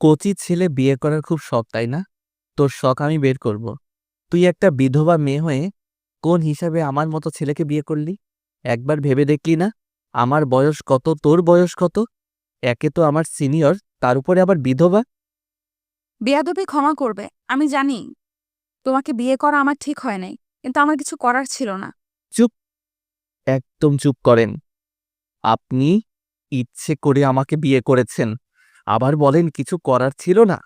কচি ছেলে বিয়ে করার খুব শখ, তাই না? তোর শখ আমি বের করব। তুই একটা বিধবা মেয়ে হয়ে কোন হিসাবে আমার মতো ছেলেকে বিয়ে করলি? একবার ভেবে দেখলি না আমার বয়স কত, তোর বয়স কত? একে তো আমার সিনিয়র, তার উপরে আবার বিধবা। বেয়াদবি ক্ষমা করবে। আমি জানি তোমাকে বিয়ে করা আমার ঠিক হয় নাই, কিন্তু আমার কিছু করার ছিল না। চুপ, একদম চুপ করেন। আপনি ইচ্ছে করে আমাকে বিয়ে করেছেন, আবার বলেন কিছু করার ছিল না।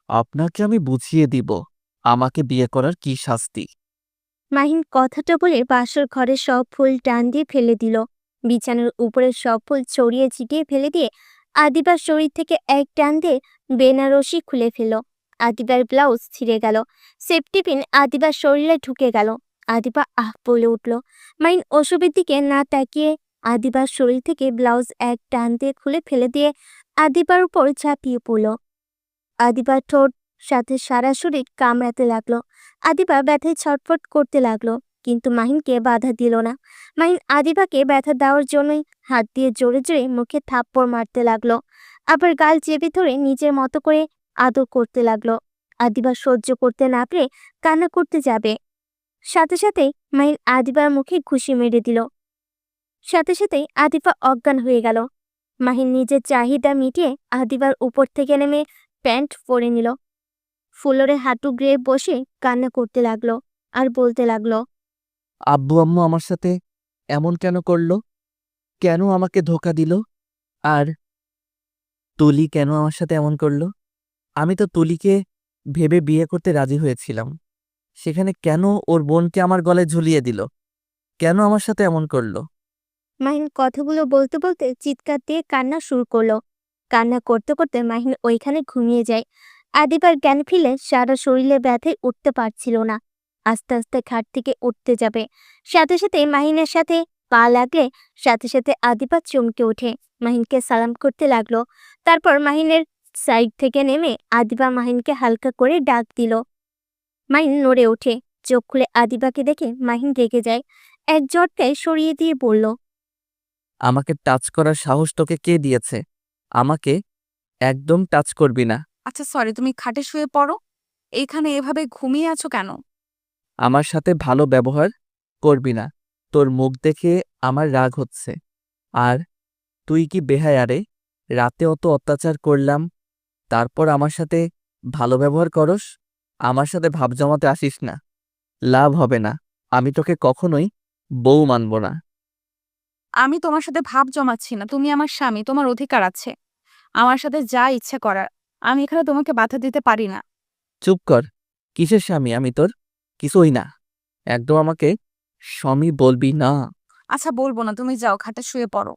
আপনাকে আমি বুঝিয়ে দিব আমাকে বিয়ে করার কি শাস্তি। মাহিন কথাটা বলে বাসর ঘরের সব ফুল টান দিয়ে ফেলে দিল। বিছানার উপরে সব ফুল ছড়িয়ে ছিটিয়ে ফেলে দিয়ে আদিবার শরীর থেকে এক টান দিয়ে বেনারসি খুলে ফেলল। আদিবার ব্লাউজ ছিঁড়ে গেল। সেফটি পিন আদিবার শরীরে ঢুকে গেল। আদিবা আহ বলে উঠল। মাহিন ওসবের দিকে না তাকিয়ে আদিবার শরীর থেকে ব্লাউজ এক টান দিয়ে খুলে ফেলে দিয়ে আদিবার উপর ঝাঁপিয়ে পড়ল। আদিবার ঠোঁট সাথে সারা শরীর কামড়াতে লাগলো। আদিবা ব্যথায় ছটফট করতে লাগলো, কিন্তু মাহিনকে বাধা দিল না। মাহিন আদিবাকে ব্যথা দেওয়ার জন্যই হাত দিয়ে জোরে জোরে মুখে থাপ্পড় মারতে লাগলো, আবার গাল চেপে ধরে নিজের মতো করে আদর করতে লাগলো। আদিবা সহ্য করতে না পেরে কান্না করতে যাবে, সাথে সাথেই মাহিন আদিবার মুখে ঘুষি মেরে দিল। সাথে সাথেই আদিবা অজ্ঞান হয়ে গেল। মাহিন নিজের চাহিদা মিটিয়ে আদিবার উপর থেকে নেমে প্যান্ট পরে নিল। ফ্লোরে হাঁটু গেড়ে বসে কান্না করতে লাগলো আর বলতে লাগলো, আব্বু আম্মু আমার সাথে এমন কেন করলো? কেন আমাকে ধোকা দিল? আর তুলি কেন আমার সাথে এমন করলো? আমি তো তুলিকে ভেবে বিয়ে করতে রাজি হয়েছিলাম, সেখানে কেন ওর বোনকে আমার গলায় ঝুলিয়ে দিল? কেন আমার সাথে এমন করলো? মাহিন কথাগুলো বলতে বলতে চিৎকার দিয়ে কান্না শুরু করলো। কান্না করতে করতে মাহিন ওইখানে ঘুমিয়ে যায়। আদিবার জ্ঞান ফিরলে সারা শরীরে ব্যথায় উঠতে পারছিল না। আস্তে আস্তে খাট থেকে উঠতে যাবে, সাথে সাথে মাহিনের সাথে পা লাগলে সাথে সাথে আদিবা চমকে ওঠে, মাহিনকে সালাম করতে লাগলো। তারপর মাহিনের সাইড থেকে নেমে আদিবা মাহিনকে হালকা করে ডাক দিল। মাহিন নড়ে ওঠে। চোখ খুলে আদিবাকে দেখে মাহিন রেগে যায়। এক ঝটকায় সরিয়ে দিয়ে বলল, আমাকে টাচ করার সাহস তোকে কে দিয়েছে? আমাকে একদম টাচ করবি না। আচ্ছা সরি, তুমি খাটে শুয়ে পড়ো। এইখানে এভাবে ঘুমিয়ে আছো কেন? আমার সাথে ভালো ব্যবহার করবি না। তোর মুখ দেখে আমার রাগ হচ্ছে। আর তুই কি বেহায়া রে? রাতে অত অত্যাচার করলাম, তারপর আমার সাথে ভালো ব্যবহার করস? আমার সাথে ভাব জমাতে আসিস না, লাভ হবে না। আমি তোকে কখনোই বউ মানব না। আমি তোমার সাথে ভাব জমাচ্ছি না, তুমি আমার স্বামী, তোমার অধিকার আছে আমার সাথে যা ইচ্ছে করার। আমি এখানে তোমাকে বাধা দিতে পারি না। চুপ কর। কিসের স্বামী আমি তোর? কিছুই না। একদম আমাকে স্বামী বলবি না। আচ্ছা বলবো না, তুমি যাও খাটে শুয়ে পড়ো।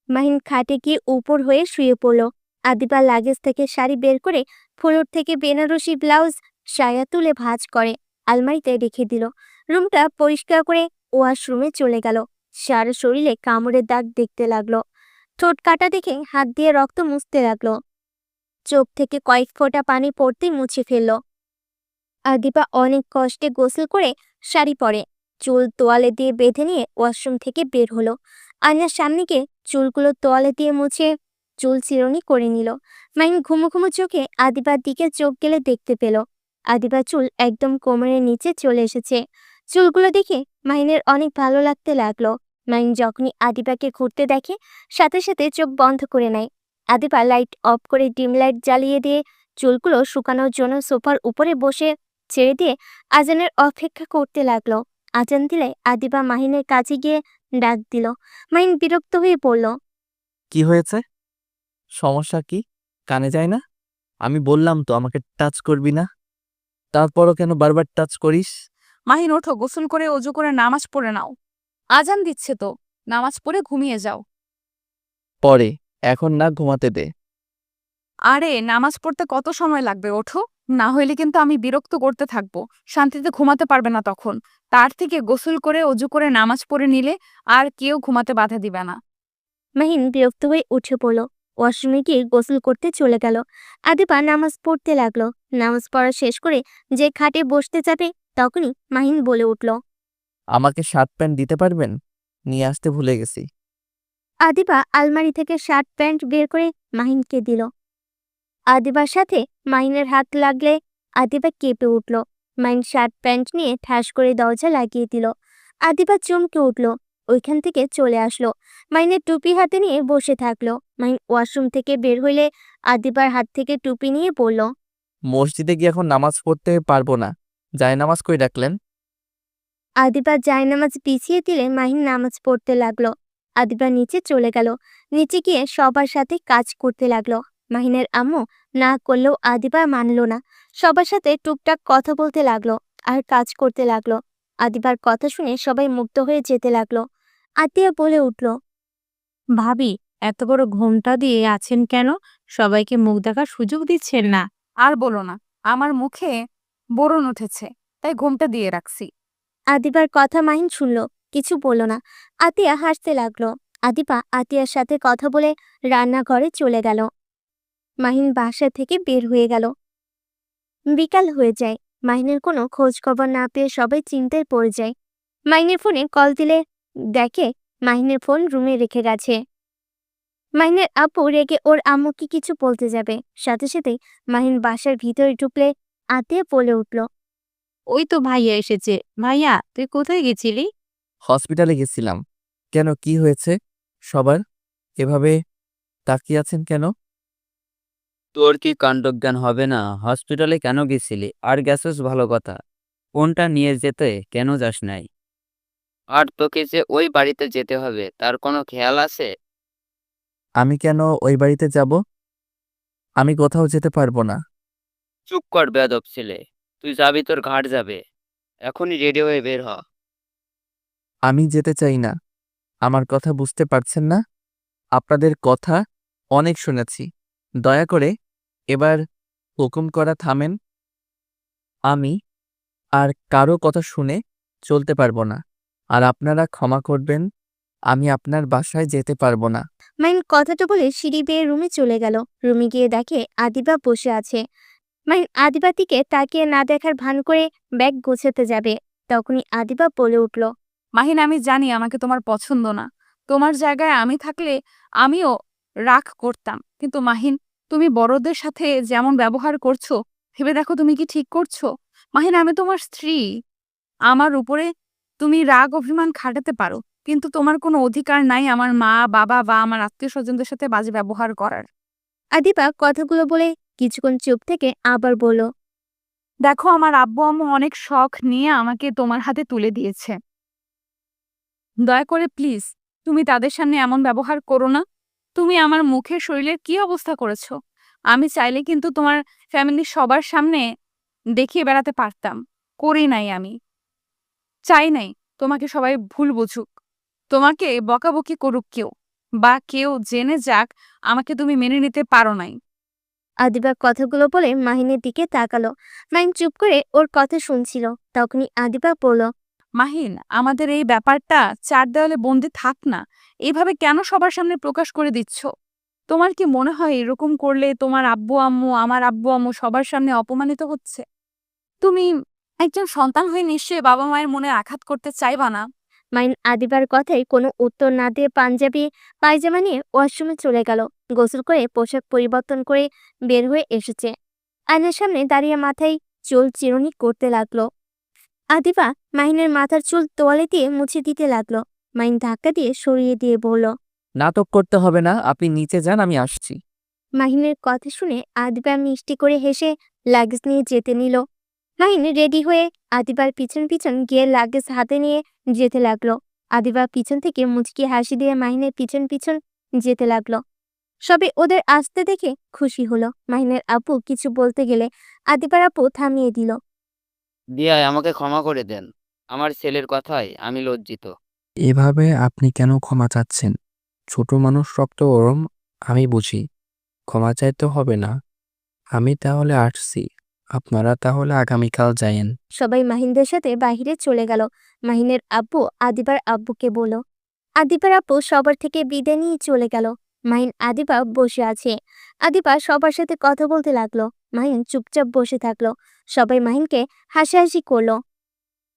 মাহিন খাটে গিয়ে উপর হয়ে শুয়ে পড়ল। আদিবা লাগেজ থেকে শাড়ি বের করে ফ্লোর থেকে বেনারসি ব্লাউজ সায়া তুলে ভাঁজ করে আলমারিতে রেখে দিল। রুমটা পরিষ্কার করে ওয়াশরুমে চলে গেল। সারা শরীরে কামড়ের দাগ দেখতে লাগলো। ঠোঁট কাটা দেখে হাত দিয়ে রক্ত মুছতে লাগলো। চোখ থেকে কয়েক ফোঁটা পানি পড়তে মুছে ফেলল। আদিবা অনেক কষ্টে গোসল করে শাড়ি পরে চুল তোয়ালে দিয়ে বেঁধে নিয়ে ওয়াশরুম থেকে বের হলো। আয়নার সামনে গিয়ে চুলগুলো তোয়ালে দিয়ে মুছে চুল চিরুনি করে নিল। মাহিন ঘুমো ঘুমো চোখে আদিবার দিকে চোখ গেলে দেখতে পেল আদিবার চুল একদম কোমরের নিচে চলে এসেছে। চুলগুলো দেখে মাহিনের অনেক ভালো লাগতে লাগলো। মাহিন যখনই আদিবাকে ঘুরতে দেখে সাথে সাথে চোখ বন্ধ করে নেয়। আদিবা লাইট অফ করে ডিম লাইট জ্বালিয়ে দিয়ে চুলগুলো শুকানোর জন্য সোফার উপরে বসে ছেড়ে দিয়ে আজানের অপেক্ষা করতে লাগলো। আজান দিলে আদিবা মাহিনের কাছে গিয়ে ডাক দিল। মাহিন বিরক্ত হয়ে পড়ল। কি হয়েছে? সমস্যা কি? কানে যায় না? আমি বললাম তো আমাকে টাচ করবি না, তারপরও কেন বারবার টাচ করিস? মাহিন ওঠো, গোসল করে অজু করে নামাজ পড়ে নাও। আজান দিচ্ছে তো, নামাজ পড়ে ঘুমিয়ে যাও। পরে, এখন না, ঘুমাতে দে। আরে নামাজ পড়তে কত সময় লাগবে, ওঠো। না হইলে কিন্তু আমি বিরক্ত করতে থাকবো, শান্তিতে ঘুমাতে পারবে না তখন। তার থেকে গোসল করে অজু করে নামাজ পড়ে নিলে আর কেউ ঘুমাতে বাধা দিবে না। মাহিন বিরক্ত হয়ে উঠে পড়ল। ওয়াশরুমে গিয়ে গোসল করতে চলে গেল। আদিবা নামাজ পড়তে লাগলো। নামাজ পড়া শেষ করে যে খাটে বসতে যাবে তখনই মাহিন বলে উঠল, আমাকে শার্ট প্যান্ট দিতে পারবেন? নিয়ে আসতে ভুলে গেছি। আদিবা আলমারি থেকে শার্ট প্যান্ট বের করে মাহিনকে দিল। আদিবার সাথে মাহিনের হাত লাগলে আদিবা কেঁপে উঠল। মাহিন শার্ট প্যান্ট নিয়ে ঠাস করে দরজা লাগিয়ে দিল। আদিবা চমকে উঠল, ওইখান থেকে চলে আসলো। মাহিনের টুপি হাতে নিয়ে বসে থাকলো। মাহিন ওয়াশরুম থেকে বের হইলে আদিবার হাত থেকে টুপি নিয়ে বলল, মসজিদে গিয়ে এখন নামাজ পড়তে পারবো না। নামাজ কই রাখলেন? আদিবা জায়নামাজ পিছিয়ে দিলে মাহিন নামাজ পড়তে লাগলো। আদিবা নিচে চলে গেল। নিচে গিয়ে সবার সাথে কাজ করতে লাগলো। মাহিনের আম্মু না করলেও আদিবা মানল না। সবার সাথে টুকটাক কথা বলতে লাগলো আর কাজ করতে লাগলো। আদিবার কথা শুনে সবাই মুগ্ধ হয়ে যেতে লাগলো। আতিয়া বলে উঠল, ভাবি, এত বড় ঘোমটা দিয়ে আছেন কেন? সবাইকে মুখ দেখার সুযোগ দিচ্ছেন না? আর বলো না, আমার মুখে ব্রণ উঠেছে, তাই ঘুমটা দিয়ে রাখছি। আদিবার কথা মাহিন শুনল, কিছু বলল না। আতিয়া হাসতে লাগলো। আদিবা আতিয়ার সাথে কথা বলে রান্নাঘরে চলে গেল। মাহিন বাসা থেকে বের হয়ে গেল। বিকাল হয়ে যায়। মাহিনের কোনো খোঁজ খবর না পেয়ে সবাই চিন্তায় পড়ে যায়। মাহিনের ফোনে কল দিলে দেখে মাহিনের ফোন রুমে রেখে গেছে। মাহিনের আপু রেগে ওর আম্মুকে কিছু বলতে যাবে, সাথে সাথেই মাহিন বাসার ভিতরে ঢুকলে আতিয়া বলে উঠল, ওই তো ভাইয়া এসেছে। ভাইয়া, তুই কোথায় গেছিলি? হসপিটালে গেছিলাম। কেন, কি হয়েছে সবার? এভাবে তাকিয়ে আছেন কেন? তোর কি কাণ্ডজ্ঞান হবে না? হসপিটালে কেন গেছিলি? আর গেছস ভালো কথা, ফোনটা নিয়ে যেতে কেন যাস নাই? আর তোকে যে ওই বাড়িতে যেতে হবে তার কোনো খেয়াল আছে? আমি কেন ওই বাড়িতে যাব? আমি কোথাও যেতে পারবো না। চুপ কর বেয়াদব ছেলে, তুই যাবি তোর ঘাট যাবে। এখনই রেডি হয়ে বের হ। আমি যেতে চাই না। আমার কথা বুঝতে পারছেন না? আপনাদের কথা অনেক শুনেছি। দয়া করে এবার হুকুম করা থামেন। আমি আর কারো কথা শুনে চলতে পারবো না। আর আপনারা ক্ষমা করবেন, আমি আপনার বাসায় যেতে পারবো না। মাহিন কথাটা বলে সিঁড়ি বেয়ে রুমে চলে গেল। রুমে গিয়ে দেখে আদিবা বসে আছে। মাহিন আদিবার দিকে তাকিয়ে না দেখার ভান করে ব্যাগ গোছাতে যাবে, তখনই আদিবা বলে উঠল, মাহিন, আমি জানি আমাকে তোমার পছন্দ না। তোমার জায়গায় আমি থাকলে আমিও রাগ করতাম। কিন্তু মাহিন, তুমি বড়দের সাথে যেমন ব্যবহার করছো, ভেবে দেখো তুমি কি ঠিক করছো? মাহিন, আমি তোমার স্ত্রী। আমার উপরে তুমি রাগ অভিমান খাটাতে পারো, কিন্তু তোমার কোনো অধিকার নাই আমার মা বাবা বা আমার আত্মীয় স্বজনদের সাথে বাজে ব্যবহার করার। আদিবা কথাগুলো বলে কিছুক্ষণ চুপ থেকে আবার বলল, দেখো, আমার আব্বু আম্মু অনেক শখ নিয়ে আমাকে তোমার হাতে তুলে দিয়েছে। দয়া করে প্লিজ তুমি তাদের সামনে এমন ব্যবহার করো না। তুমি আমার মুখের শরীরের কি অবস্থা করেছো? আমি চাইলে কিন্তু তোমার ফ্যামিলির সবার সামনে দেখিয়ে বেড়াতে পারতাম, করি নাই। আমি চাই নাই তোমাকে সবাই ভুল বুঝুক, তোমাকে বকাবকি করুক কেউ, বা কেউ জেনে যাক আমাকে তুমি মেনে নিতে পারো নাই। আদিবা কথাগুলো বলে মাহিনের দিকে তাকালো। মাহিন চুপ করে ওর কথা শুনছিল। তখনই আদিবা বলল, মাহিন, আমাদের এই ব্যাপারটা চার দেওয়ালে বন্দি থাক না। এইভাবে কেন সবার সামনে প্রকাশ করে দিচ্ছ? তোমার কি মনে হয় এরকম করলে তোমার আব্বু আম্মু, আমার আব্বু আম্মু সবার সামনে অপমানিত হচ্ছে? তুমি একজন সন্তান হয়ে নিশ্চয়ই বাবা মায়ের মনে আঘাত করতে চাইবা না। মাহিন আদিবার কথায় কোনো উত্তর না দিয়ে পাঞ্জাবি পায়জামা নিয়ে ওয়াশরুমে চলে গেল। গোসল করে পোশাক পরিবর্তন করে বের হয়ে এসেছে। আয়নার সামনে দাঁড়িয়ে মাথায় চুল চিরুনি করতে লাগলো। আদিবা মাহিনের মাথার চুল তোয়ালে দিয়ে মুছে দিতে লাগলো। মাহিন ধাক্কা দিয়ে সরিয়ে দিয়ে বলল, নাটক করতে হবে না, আপনি নিচে যান, আমি আসছি। মাহিনের কথা শুনে আদিবা মিষ্টি করে হেসে লাগেজ নিয়ে যেতে নিল। মাহিন রেডি হয়ে আদিবার পিছন পিছন গিয়ে লাগেজ হাতে নিয়ে যেতে লাগলো। আদিবা পিছন থেকে মুচকি হাসি দিয়ে মাহিনের পিছন পিছন যেতে লাগলো। সবে ওদের আসতে দেখে খুশি হলো। মাহিনের আপু কিছু বলতে গেলে আদিবার আপু থামিয়ে দিল। দিয়াই, আমাকে ক্ষমা করে দেন। আমার ছেলের কথায় আমি লজ্জিত। এভাবে আপনি কেন ক্ষমা চাচ্ছেন? ছোট মানুষ, রক্ত গরম, আমি বুঝি। ক্ষমা চাইতে হবে না। আমি তাহলে আসছি। আপনারা তাহলে আগামীকাল যায়েন। সবাই মাহিনদের সাথে বাইরে চলে গেল। মাহিনের আব্বু আদিবার আব্বুকে বলল। আদিবার আব্বু সবার থেকে বিদায় নিয়ে চলে গেল। মাহিন আদিবা বসে আছে। আদিবা সবার সাথে কথা বলতে লাগলো। মাহিন চুপচাপ বসে থাকলো। সবাই মাহিনকে হাসাহাসি করলো।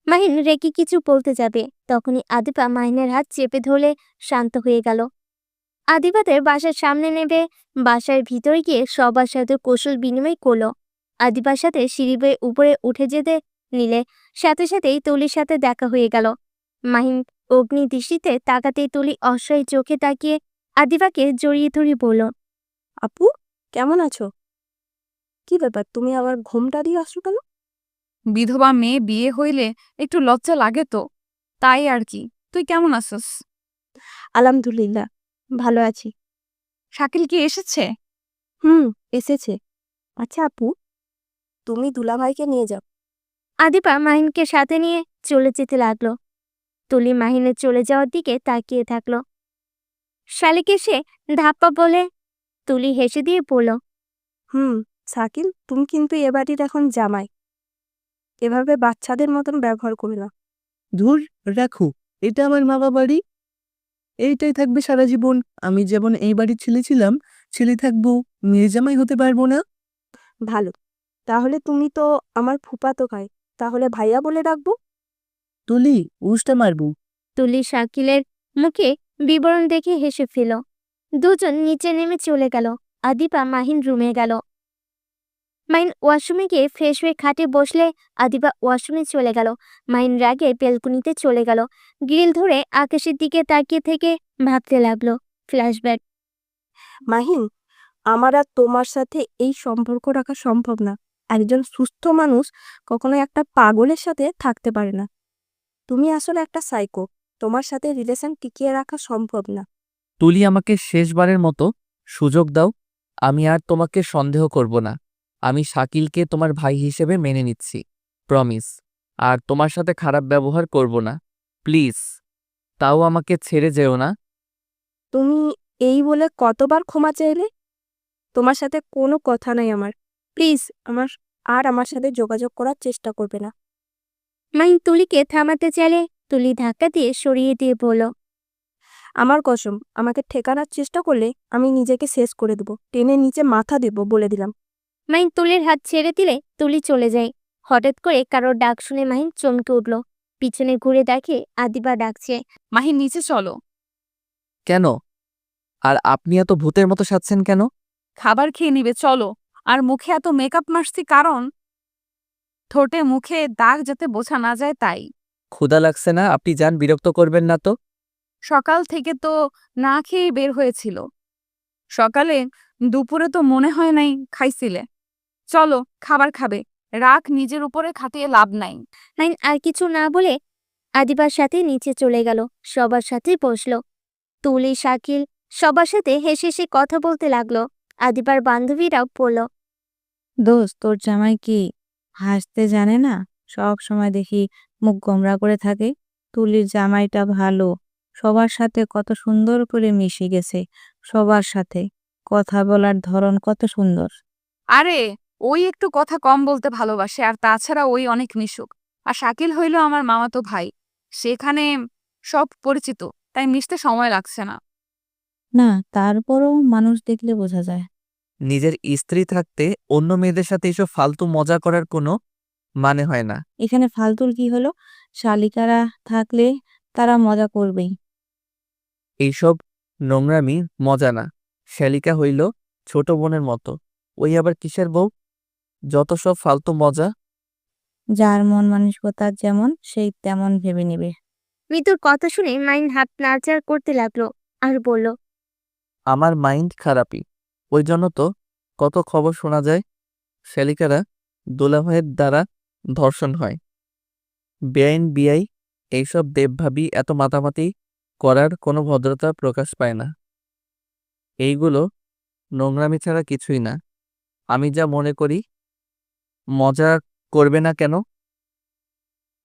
মাহিন রেগে কিছু বলতে যাবে, তখনই আদিবা মাহিনের হাত চেপে ধরলে শান্ত হয়ে গেল। আদিবাদের বাসার সামনে নেবে বাসার ভিতরে গিয়ে সবার সাথে কৌশল বিনিময় করলো। আদিবার সাথে সিঁড়ি বেয়ে উপরে উঠে যেতে নিলে সাথে সাথেই তুলির সাথে দেখা হয়ে গেল। মাহিন অগ্নি দৃষ্টিতে তাকাতেই তুলি অসহায় চোখে তাকিয়ে আদিবাকে জড়িয়ে ধরে বলল, আপু, কেমন আছো? কি ব্যাপার, তুমি আবার ঘোমটা দিয়ে আসছো কেন? বিধবা মেয়ে বিয়ে হইলে একটু লজ্জা লাগে তো, তাই আর কি। তুই কেমন আছিস? আলহামদুলিল্লাহ, ভালো আছি। শাকিল কি এসেছে? এসেছে। আচ্ছা আপু, তুমি দুলাভাইকে নিয়ে যাও। আদিবা মাহিনকে সাথে নিয়ে চলে যেতে লাগলো। তুলি মাহিনের চলে যাওয়ার দিকে তাকিয়ে থাকলো। শালিক এসে ধাপ্পা বলে তুলি হেসে দিয়ে বলল, শাকিল, তুমি কিন্তু এ বাড়ির এখন জামাই। এভাবে বাচ্চাদের মতন ব্যবহার করবে না। ধুর, রাখো, এটা আমার মামা বাড়ি। এইটাই থাকবে সারা জীবন। আমি যেমন এই বাড়ির ছেলে ছিলাম, ছেলে থাকবো, মেয়ে জামাই হতে পারবো না? ভালো, তাহলে তুমি তো আমার ফুফাতো ভাই, তাহলে ভাইয়া বলে রাখবো। তুলি, উষ্টা মারবো। তুলি শাকিলের মুখে বিবরণ দেখে হেসে ফেল। দুজন নিচে নেমে চলে গেল। আদিবা মাহিন রুমে গেল। মাহিন ওয়াশরুমে গিয়ে ফ্রেশ হয়ে খাটে বসলে আদিবা ওয়াশরুমে চলে গেল। মাহিন রাগে বেলকুনিতে চলে গেল। গ্রিল ধরে আকাশের দিকে তাকিয়ে থেকে ভাবতে লাগলো। ফ্ল্যাশব্যাক। মাহিন, আমার আর তোমার সাথে এই সম্পর্ক রাখা সম্ভব না। একজন সুস্থ মানুষ কখনো একটা পাগলের সাথে থাকতে পারে না। তুমি আসলে একটা সাইকো। তোমার সাথে রিলেশন টিকিয়ে রাখা সম্ভব না। তুলি, আমাকে শেষবারের মতো সুযোগ দাও। আমি আর তোমাকে সন্দেহ করব না। আমি শাকিলকে তোমার ভাই হিসেবে মেনে নিচ্ছি, প্রমিস। আর তোমার সাথে খারাপ ব্যবহার করব না, প্লিজ। তাও আমাকে ছেড়ে যেও না। তুমি এই বলে কতবার ক্ষমা চাইলে? তোমার সাথে কোনো কথা নাই আমার। প্লিজ, আমার সাথে যোগাযোগ করার চেষ্টা করবে না। মাহিন তুলিকে থামাতে চাইলে তুলি ধাক্কা দিয়ে সরিয়ে দিয়ে বলল, আমার কসম, আমাকে ঠেকানোর চেষ্টা করলে আমি নিজেকে শেষ করে দেবো, টেনে নিচে মাথা দেবো, বলে দিলাম। মাহিন তুলির হাত ছেড়ে দিলে তুলি চলে যায়। হঠাৎ করে কারোর ডাক শুনে মাহিন চমকে উঠল। পিছনে ঘুরে দেখে আদিবা ডাকছে। মাহিন, নিচে চলো। কেন? আর আপনি এত ভূতের মতো সাজছেন কেন? খাবার খেয়ে নিবে, চলো। আর মুখে এত মেকআপ মারছি কারণ ঠোঁটে মুখে দাগ যাতে বোঝা না যায় তাই। ক্ষুধা লাগছে না? আপনি যান, বিরক্ত করবেন না তো। সকাল থেকে তো না খেয়ে বের হয়েছিল। সকালে দুপুরে তো মনে হয় নাই খাইছিলে। চলো, খাবার খাবে। রাগ নিজের উপরে খাটিয়ে লাভ নাই। মাহিন আর কিছু না বলে আদিবার সাথে নিচে চলে গেল। সবার সাথে বসলো। তুলি, শাকিল সবার সাথে হেসে হেসে কথা বলতে লাগলো। আদিবার বান্ধবীরাও বলল, দোস্ত, তোর জামাই কি হাসতে জানে না? সব সময় দেখি মুখ গোমরা করে থাকে। তুলির জামাইটা ভালো, সবার সাথে কত সুন্দর করে মিশে গেছে। সবার সাথে কথা বলার ধরন কত সুন্দর। আরে, ওই একটু কথা কম বলতে ভালোবাসে, আর তাছাড়া ওই অনেক মিশুক। আর শাকিল হইল আমার মামাতো ভাই, সেখানে সব পরিচিত, তাই মিশতে সময় লাগছে না। না, তারপরও মানুষ দেখলে বোঝা যায়। নিজের স্ত্রী থাকতে অন্য মেয়েদের সাথে এসব ফালতু মজা করার কোনো মানে হয় না। এখানে ফালতুর কি হলো? শালিকারা থাকলে তারা মজা করবেই। এইসব নোংরামি মজা না। শ্যালিকা হইল ছোট বোনের মতো, ওই আবার কিসের বউ? যত সব ফালতু মজা। যার মন মানসিকতা যেমন সেই তেমন ভেবে নেবে। মৃদুর কথা শুনে মাহিন হাত নাড়াচাড়া করতে লাগলো আর বলল, আমার মাইন্ড খারাপই, ওই জন্য তো কত খবর শোনা যায়। শ্যালিকারা দুলাভাইয়ের দ্বারা ধর্ষণ হয়, বেআইন বিয়াই, এইসব দেবভাবী এত মাতামাতি করার কোনো ভদ্রতা প্রকাশ পায় না। এইগুলো নোংরামি ছাড়া কিছুই না। আমি যা মনে করি, মজা করবে না কেন?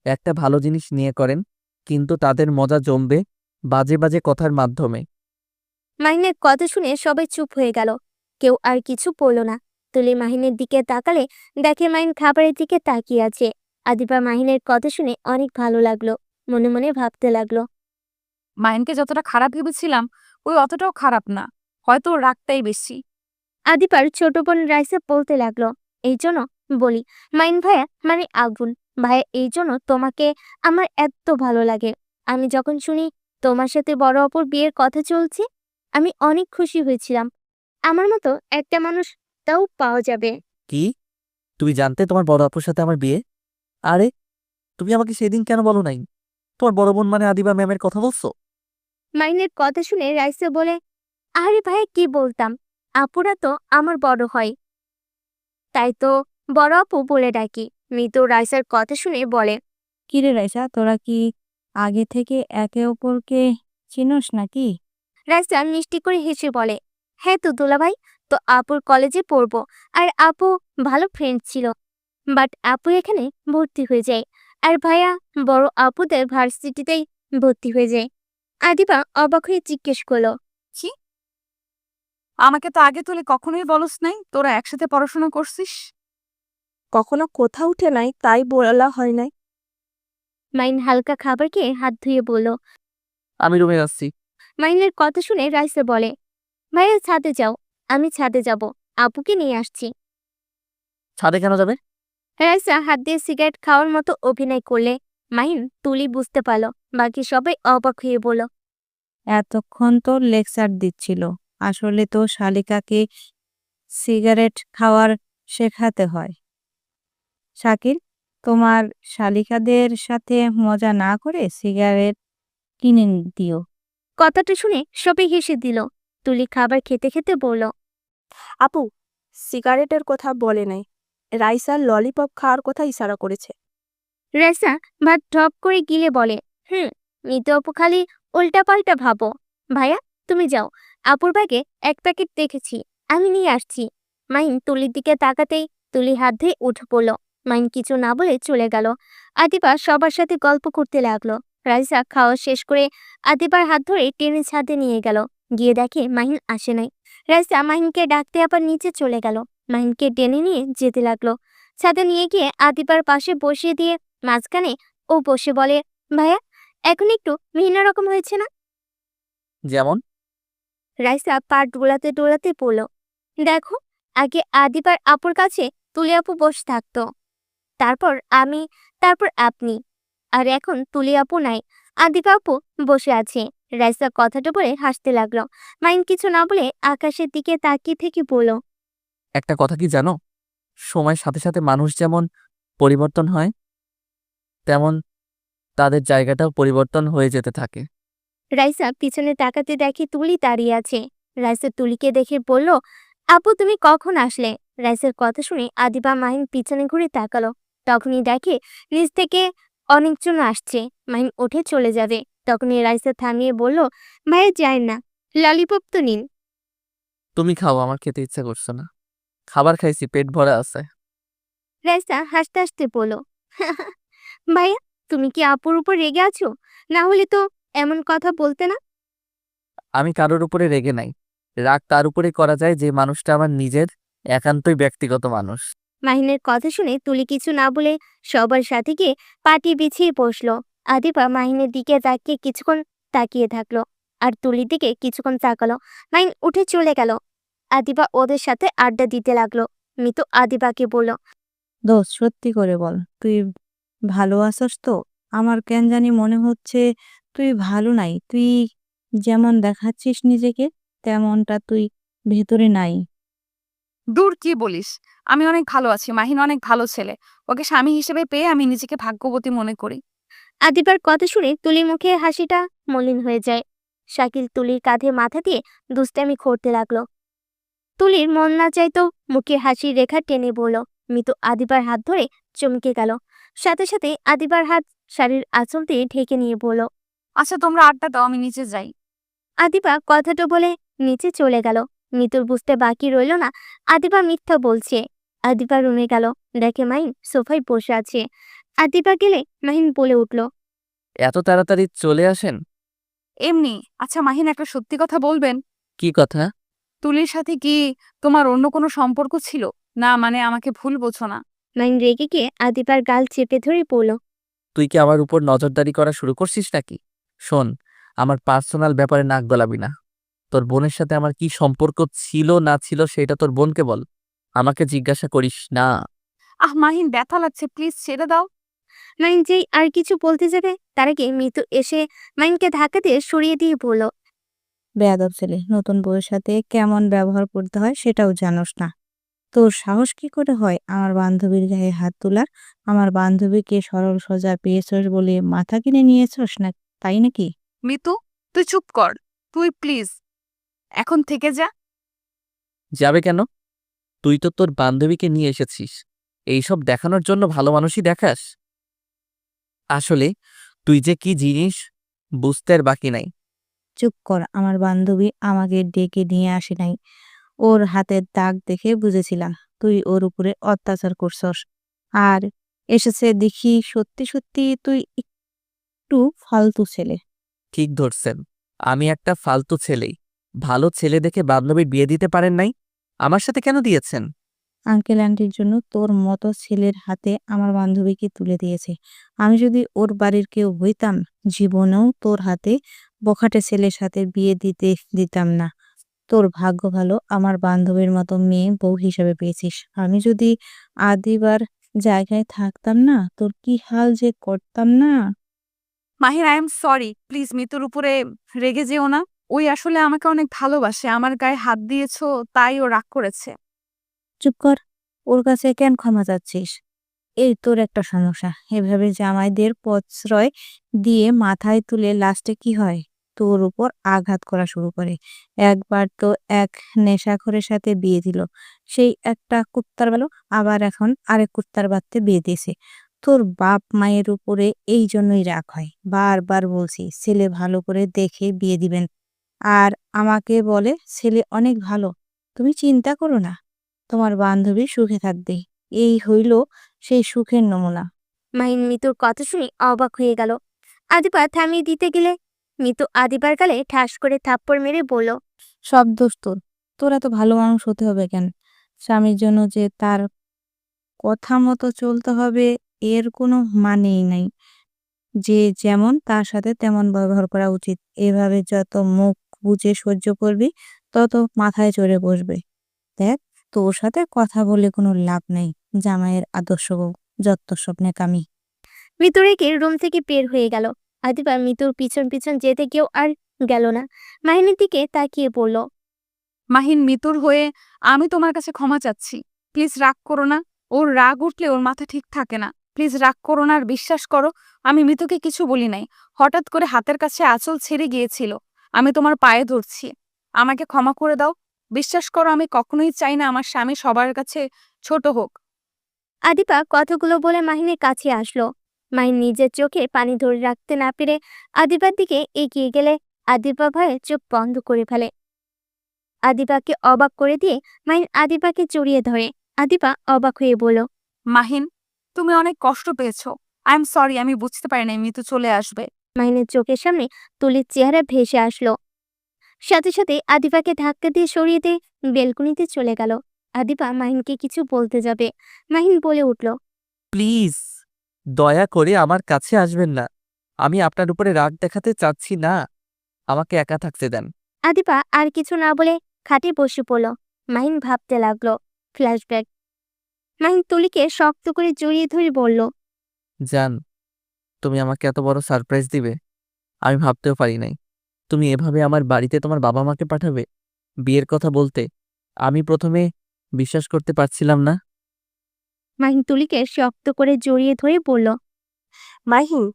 একটা ভালো জিনিস নিয়ে করেন, কিন্তু তাদের মজা জমবে বাজে বাজে কথার মাধ্যমে। মাহিনের কথা শুনে সবাই চুপ হয়ে গেল। কেউ আর কিছু বলল না। তুলি মাহিনের দিকে তাকালে দেখে মাহিন খাবারের দিকে তাকিয়ে আছে। আদিবা মাহিনের কথা শুনে অনেক ভালো লাগলো। মনে মনে ভাবতে লাগলো, মাহিনকে যতটা খারাপ ভেবেছিলাম, ওই অতটাও খারাপ না, হয়তো ওর রাগটাই বেশি। আদিবার ছোট বোন রাইসা বলতে লাগলো, এই জন্য বলি, মাইন ভাইয়া মানে আগুন। ভাইয়া, এই জন্য তোমাকে আমার এত ভালো লাগে। আমি যখন শুনি তোমার সাথে বড় অপর বিয়ের কথা চলছে, আমি অনেক খুশি হয়েছিলাম। আমার মতো একটা মানুষ তাও পাওয়া যাবে। কি তুমি জানতে তোমার বড় আপুর সাথে আমার বিয়ে? আরে তুমি আমাকে সেদিন কেন বলো নাই? তোমার বড় বোন মানে আদিবা ম্যামের কথা বলছো? মাইনের কথা শুনে রাইসা বলে, আরে ভাই কি বলতাম, আপুরা তো আমার বড় হয়, তাই তো বড় আপু বলে ডাকি। মিতু রাইসার কথা শুনে বলে, কিরে রাইসা, তোরা কি আগে থেকে একে অপরকে চিনোস নাকি? রাইসা মিষ্টি করে হেসে বলে, হ্যাঁ তো দুলাভাই, তো আপুর কলেজে পড়বো, আর আপু ভালো ফ্রেন্ড ছিল, বাট আপু এখানে ভর্তি হয়ে যায়, আর ভাইয়া বড় আপুদের ভার্সিটিতেই ভর্তি হয়ে যায়। আদিবা অবাক হয়ে জিজ্ঞেস করলো, কি? আমাকে তো আগে তুলে কখনোই বলস নাই তোরা একসাথে পড়াশোনা করছিস। কখনো কোথাও উঠে নাই, তাই বলা হয় নাই। মাইন হালকা খাবার খেয়ে হাত ধুয়ে বলল। আমি রুমে যাচ্ছি। মাইনের কথা শুনে রাইসা বলে, ভাইয়া ছাদে যাও, আমি ছাদে যাব, আপুকে নিয়ে আসছি। ছাদে কেন যাবে? রাইসা হাত দিয়ে সিগারেট খাওয়ার মতো অভিনয় করলে মাহিন তুলি বুঝতে পারল। বাকি সবাই অবাক হয়ে বলল, এতক্ষণ তো লেকচার দিচ্ছিল, আসলে তো শালিকাকে সিগারেট খাওয়ার শেখাতে হয়। শাকিল, তোমার শালিকাদের সাথে মজা না করে সিগারেট কিনে দিও। কথাটা শুনে সবাই হেসে দিল। তুলি খাবার খেতে খেতে বলল, আপু সিগারেটের কথা বলে নাই, রাইসার ললিপপ খাওয়ার কথা ইশারা করেছে। রাইসা ভাত ঢপ করে গিলে বলে, মিতু আপু খালি উল্টাপাল্টা ভাবো। ভাইয়া তুমি যাও, আপুর ব্যাগে এক প্যাকেট দেখেছি, আমি নিয়ে আসছি। মাহিন তুলির দিকে তাকাতেই তুলি হাত ধুয়ে উঠে পড়ল। মাহিন কিছু না বলে চলে গেল। আদিবা সবার সাথে গল্প করতে লাগলো। রাইসা খাওয়া শেষ করে আদিবার হাত ধরে টেনে ছাদে নিয়ে গেল। গিয়ে দেখে মাহিন আসে নাই। রাইসা মাহিনকে ডাকতে আবার নিচে চলে গেল। মাহিনকে টেনে নিয়ে যেতে লাগলো। ছাদে নিয়ে গিয়ে আদিবার পাশে বসিয়ে দিয়ে মাঝখানে ও বসে বলে, ভাইয়া এখন একটু ভিন্ন রকম হয়েছে না? যেমন? রাইসা পা ডোলাতে ডোলাতে বলল, দেখো, আগে আদিবার আপুর কাছে তুলি আপু বসে থাকতো, তারপর আমি, তারপর আপনি, আর এখন তুলি আপু নাই, আদিবা আপু বসে আছে। রাইসা কথাটা বলে হাসতে লাগলো। মাইন কিছু না বলে আকাশের দিকে তাকিয়ে থেকে বলল, একটা কথা কি জানো? সময়ের সাথে সাথে মানুষ যেমন পরিবর্তন হয়, তেমন তাদের জায়গাটাও পরিবর্তন হয়ে যেতে থাকে। রাইসা পিছনে তাকাতে দেখে তুলি দাঁড়িয়ে আছে। রাইসা তুলিকে দেখে বলল, আপু তুমি কখন আসলে? রাইসার কথা শুনে আদিবা মাহিন পিছনে ঘুরে তাকালো। তখনই দেখে নিচ থেকে অনেকজন আসছে। মাহিন উঠে চলে যাবে। তখনই রাইসা থামিয়ে বলল, ভাইয়া যায় না, ললিপপ তো নিন। তুমি খাও, আমার খেতে ইচ্ছা করছে না। খাবার খাইছি, পেট ভরা আছে। রাইসা হাসতে হাসতে বলল, ভাইয়া তুমি কি আপুর উপর রেগে আছো? না হলে তো এমন কথা বলতে না। আমি কারোর উপরে রেগে নাই। রাগ তার উপরে করা যায় যে মানুষটা আমার নিজের, একান্তই ব্যক্তিগত মানুষ। মাহিনের কথা শুনে তুলি কিছু না বলে সবার সাথে গিয়ে পাটি বিছিয়ে বসলো। আদিবা মাহিনের দিকে তাকিয়ে কিছুক্ষণ তাকিয়ে থাকলো, আর তুলির দিকে কিছুক্ষণ তাকালো। মাহিন উঠে চলে গেল। আদিবা ওদের সাথে আড্ডা দিতে লাগলো। মিতু আদিবাকে বলল, দোস্ত, সত্যি করে বল, তুই ভালো আছস তো? আমার কেন জানি মনে হচ্ছে তুই ভালো নাই। তুই যেমন দেখাচ্ছিস নিজেকে, তেমনটা তুই ভেতরে নাই। দূর, কি বলিস? আমি অনেক ভালো আছি, মাহিন অনেক ভালো ছেলে, ওকে স্বামী হিসেবে পেয়ে আমি নিজেকে ভাগ্যবতী মনে করি। আদিবার কথা শুনে তুলির মুখে হাসিটা মলিন হয়ে যায়। শাকিল তুলির কাঁধে মাথা দিয়ে দুষ্টামি করতে লাগলো। তুলির মন না চাইতো মুখে হাসির রেখা টেনে বলল। মিতু আদিবার হাত ধরে চমকে গেল। সাথে সাথে আদিবার হাত শাড়ির আঁচল দিয়ে ঢেকে নিয়ে বলল, আচ্ছা তোমরা আড্ডা দাও, আমি নিচে যাই। আদিবা কথাটা বলে নিচে চলে গেল। মিতুর বুঝতে বাকি রইল না আদিবা মিথ্যা বলছে। আদিবা রুমে গেল, দেখে মাহিন সোফায় বসে আছে। আদিবা গেলে মাহিন বলে উঠল, এত তাড়াতাড়ি চলে আসেন? এমনি। আচ্ছা মাহিন, একটা সত্যি কথা বলবেন? কি কথা? তুলির সাথে কি তোমার অন্য কোনো সম্পর্ক ছিল? না মানে আমাকে ভুল বোঝো না। মাহিন রেগে গিয়ে আদিবার গাল চেপে ধরে বলল, তুই কি আমার উপর নজরদারি করা শুরু করছিস নাকি? শোন, আমার পার্সোনাল ব্যাপারে নাক গলাবি না। তোর বোনের সাথে আমার কি সম্পর্ক ছিল না ছিল সেটা তোর বোনকে বল, আমাকে জিজ্ঞাসা করিস না। মাহিন ব্যথা লাগছে, প্লিজ ছেড়ে দাও। মাহিন যেই আর কিছু বলতে যাবে তার আগে মিতু এসে মাহিনকে ধাক্কা দিয়ে সরিয়ে দিয়ে বলল, বেয়াদব ছেলে, নতুন বউয়ের সাথে কেমন ব্যবহার করতে হয় সেটাও জানোস না। তোর সাহস কি করে হয় আমার বান্ধবীর গায়ে হাত তোলার? আমার বান্ধবীকে সরল সোজা পেয়েছস বলে মাথা কিনে নিয়েছস না, তাই নাকি? মিতু, তুই চুপ কর। তুই প্লিজ এখন থেকে যা। যাবে কেন? তুই তো তোর বান্ধবীকে নিয়ে এসেছিস এইসব দেখানোর জন্য, ভালো মানুষই দেখাস। আসলে তুই যে কি জিনিস বুঝতে আর বাকি নাই। চুপ কর, আমার বান্ধবী আমাকে ডেকে নিয়ে আসে নাই। ওর হাতের দাগ দেখে বুঝেছিলাম তুই ওর উপরে অত্যাচার করছস। আর এসেছে দেখি সত্যি সত্যি তুই একটু ফালতু ছেলে। ঠিক ধরছেন, আমি একটা ফালতু ছেলেই। ভালো ছেলে দেখে বান্ধবীর বিয়ে দিতে পারেন নাই, আমার সাথে কেন দিয়েছেন? আঙ্কেল আন্টির জন্য তোর মতো ছেলের হাতে আমার বান্ধবীকে তুলে দিয়েছে। আমি যদি ওর বাড়ির কেউ হইতাম, জীবনেও তোর হাতে বখাটে ছেলের সাথে বিয়ে দিতে দিতাম না। তোর ভাগ্য ভালো আমার বান্ধবীর মতো মেয়ে বউ হিসেবে পেয়েছিস। আমি যদি আদিবার জায়গায় থাকতাম না, তোর কি হাল যে করতাম না। মাহির, আই এম সরি, প্লিজ মিতুর উপরে রেগে যেও না। ওই আসলে আমাকে অনেক ভালোবাসে, আমার গায়ে হাত দিয়েছো তাই ও রাগ করেছে। চুপ কর, ওর কাছে কেন ক্ষমা চাচ্ছিস? এই তোর একটা সমস্যা, এভাবে জামাইদের প্রশ্রয় দিয়ে মাথায় তুলে লাস্টে কি হয়, তোর উপর আঘাত করা শুরু করে। একবার তো এক নেশাখোরের সাথে বিয়ে দিল, সেই একটা কুত্তার বেলো, আবার এখন আরেক কুত্তার বাচ্চা বিয়ে দিয়েছে। তোর বাপ মায়ের উপরে এই জন্যই রাগ হয়। বারবার বলছি ছেলে ভালো করে দেখে বিয়ে দিবেন, আর আমাকে বলে ছেলে অনেক ভালো। তুমি চিন্তা করো না, তোমার বান্ধবী সুখে থাকবে। এই হইল সেই সুখের নমুনা। মাহিন মিতুর কথা শুনে অবাক হয়ে গেল। আদিবা থামিয়ে দিতে গেলে মিতু আদিবার গালে ঠাস করে থাপ্পড় মেরে বলল, সব দোষ তোর। তোর এত ভালো মানুষ হতে হবে কেন? স্বামীর জন্য যে তার কথা মতো চলতে হবে এর কোনো মানেই নাই। যে যেমন তার সাথে তেমন ব্যবহার করা উচিত। এভাবে যত মুখ বুজে সহ্য করবি তত মাথায় চড়ে বসবে। দেখ, তোর সাথে কথা বলে কোনো লাভ নেই। জামাইয়ের আদর্শ বউ, যত সব নেকামি। মিতু রেগে রুম থেকে বের হয়ে গেল। আদিবা মিতুর পিছন পিছন যেতে কেউ আর গেল না। মাহিনের দিকে তাকিয়ে বলল, মাহিন, মিতুর হয়ে আমি তোমার কাছে ক্ষমা চাচ্ছি। প্লিজ রাগ করো না। ওর রাগ উঠলে ওর মাথা ঠিক থাকে না। প্লিজ রাগ করো না, আর বিশ্বাস করো আমি মিতুকে কিছু বলি নাই। হঠাৎ করে হাতের কাছে আঁচল ছেড়ে গিয়েছিল। আমি তোমার পায়ে ধরছি, আমাকে ক্ষমা করে দাও। বিশ্বাস করো আমি কখনোই চাই না আমার স্বামী সবার কাছে ছোট হোক। আদিবা কথাগুলো বলে মাহিনের কাছে আসলো। মাহিন নিজের চোখে পানি ধরে রাখতে না পেরে আদিবার দিকে এগিয়ে গেলে আদিবা ভয়ে চোখ বন্ধ করে ফেলে। আদিবাকে অবাক করে দিয়ে মাহিন আদিবাকে জড়িয়ে ধরে। আদিবা অবাক হয়ে বলল, মাহিন, তুমি অনেক কষ্ট পেয়েছো। আই এম সরি, আমি বুঝতে পারি নাই মিতু চলে আসবে। মাহিনের চোখের সামনে তুলির চেহারা ভেসে আসলো। সাথে সাথে আদিবাকে ধাক্কা দিয়ে সরিয়ে দিয়ে বেলকুনিতে চলে গেল। আদিবা মাহিনকে কিছু বলতে যাবে, মাহিন বলে উঠল, প্লিজ দয়া করে আমার কাছে আসবেন না। আমি আপনার উপরে রাগ দেখাতে চাচ্ছি না, আমাকে একা থাকতে দেন। আদিবা আর কিছু না বলে খাটে বসে পড়ল। মাহিন ভাবতে লাগলো। ফ্ল্যাশব্যাক। মাহিন তুলিকে শক্ত করে জড়িয়ে ধরে বলল, জান, তুমি আমাকে এত বড় সারপ্রাইজ দিবে আমি ভাবতেও পারি নাই। তুমি এভাবে আমার বাড়িতে তোমার বাবা মাকে পাঠাবে বিয়ের কথা বলতে। আমি প্রথমে বিশ্বাস করতে পারছিলাম না। মাহিন তুলিকে শক্ত করে জড়িয়ে ধরে বলল, মাহিন,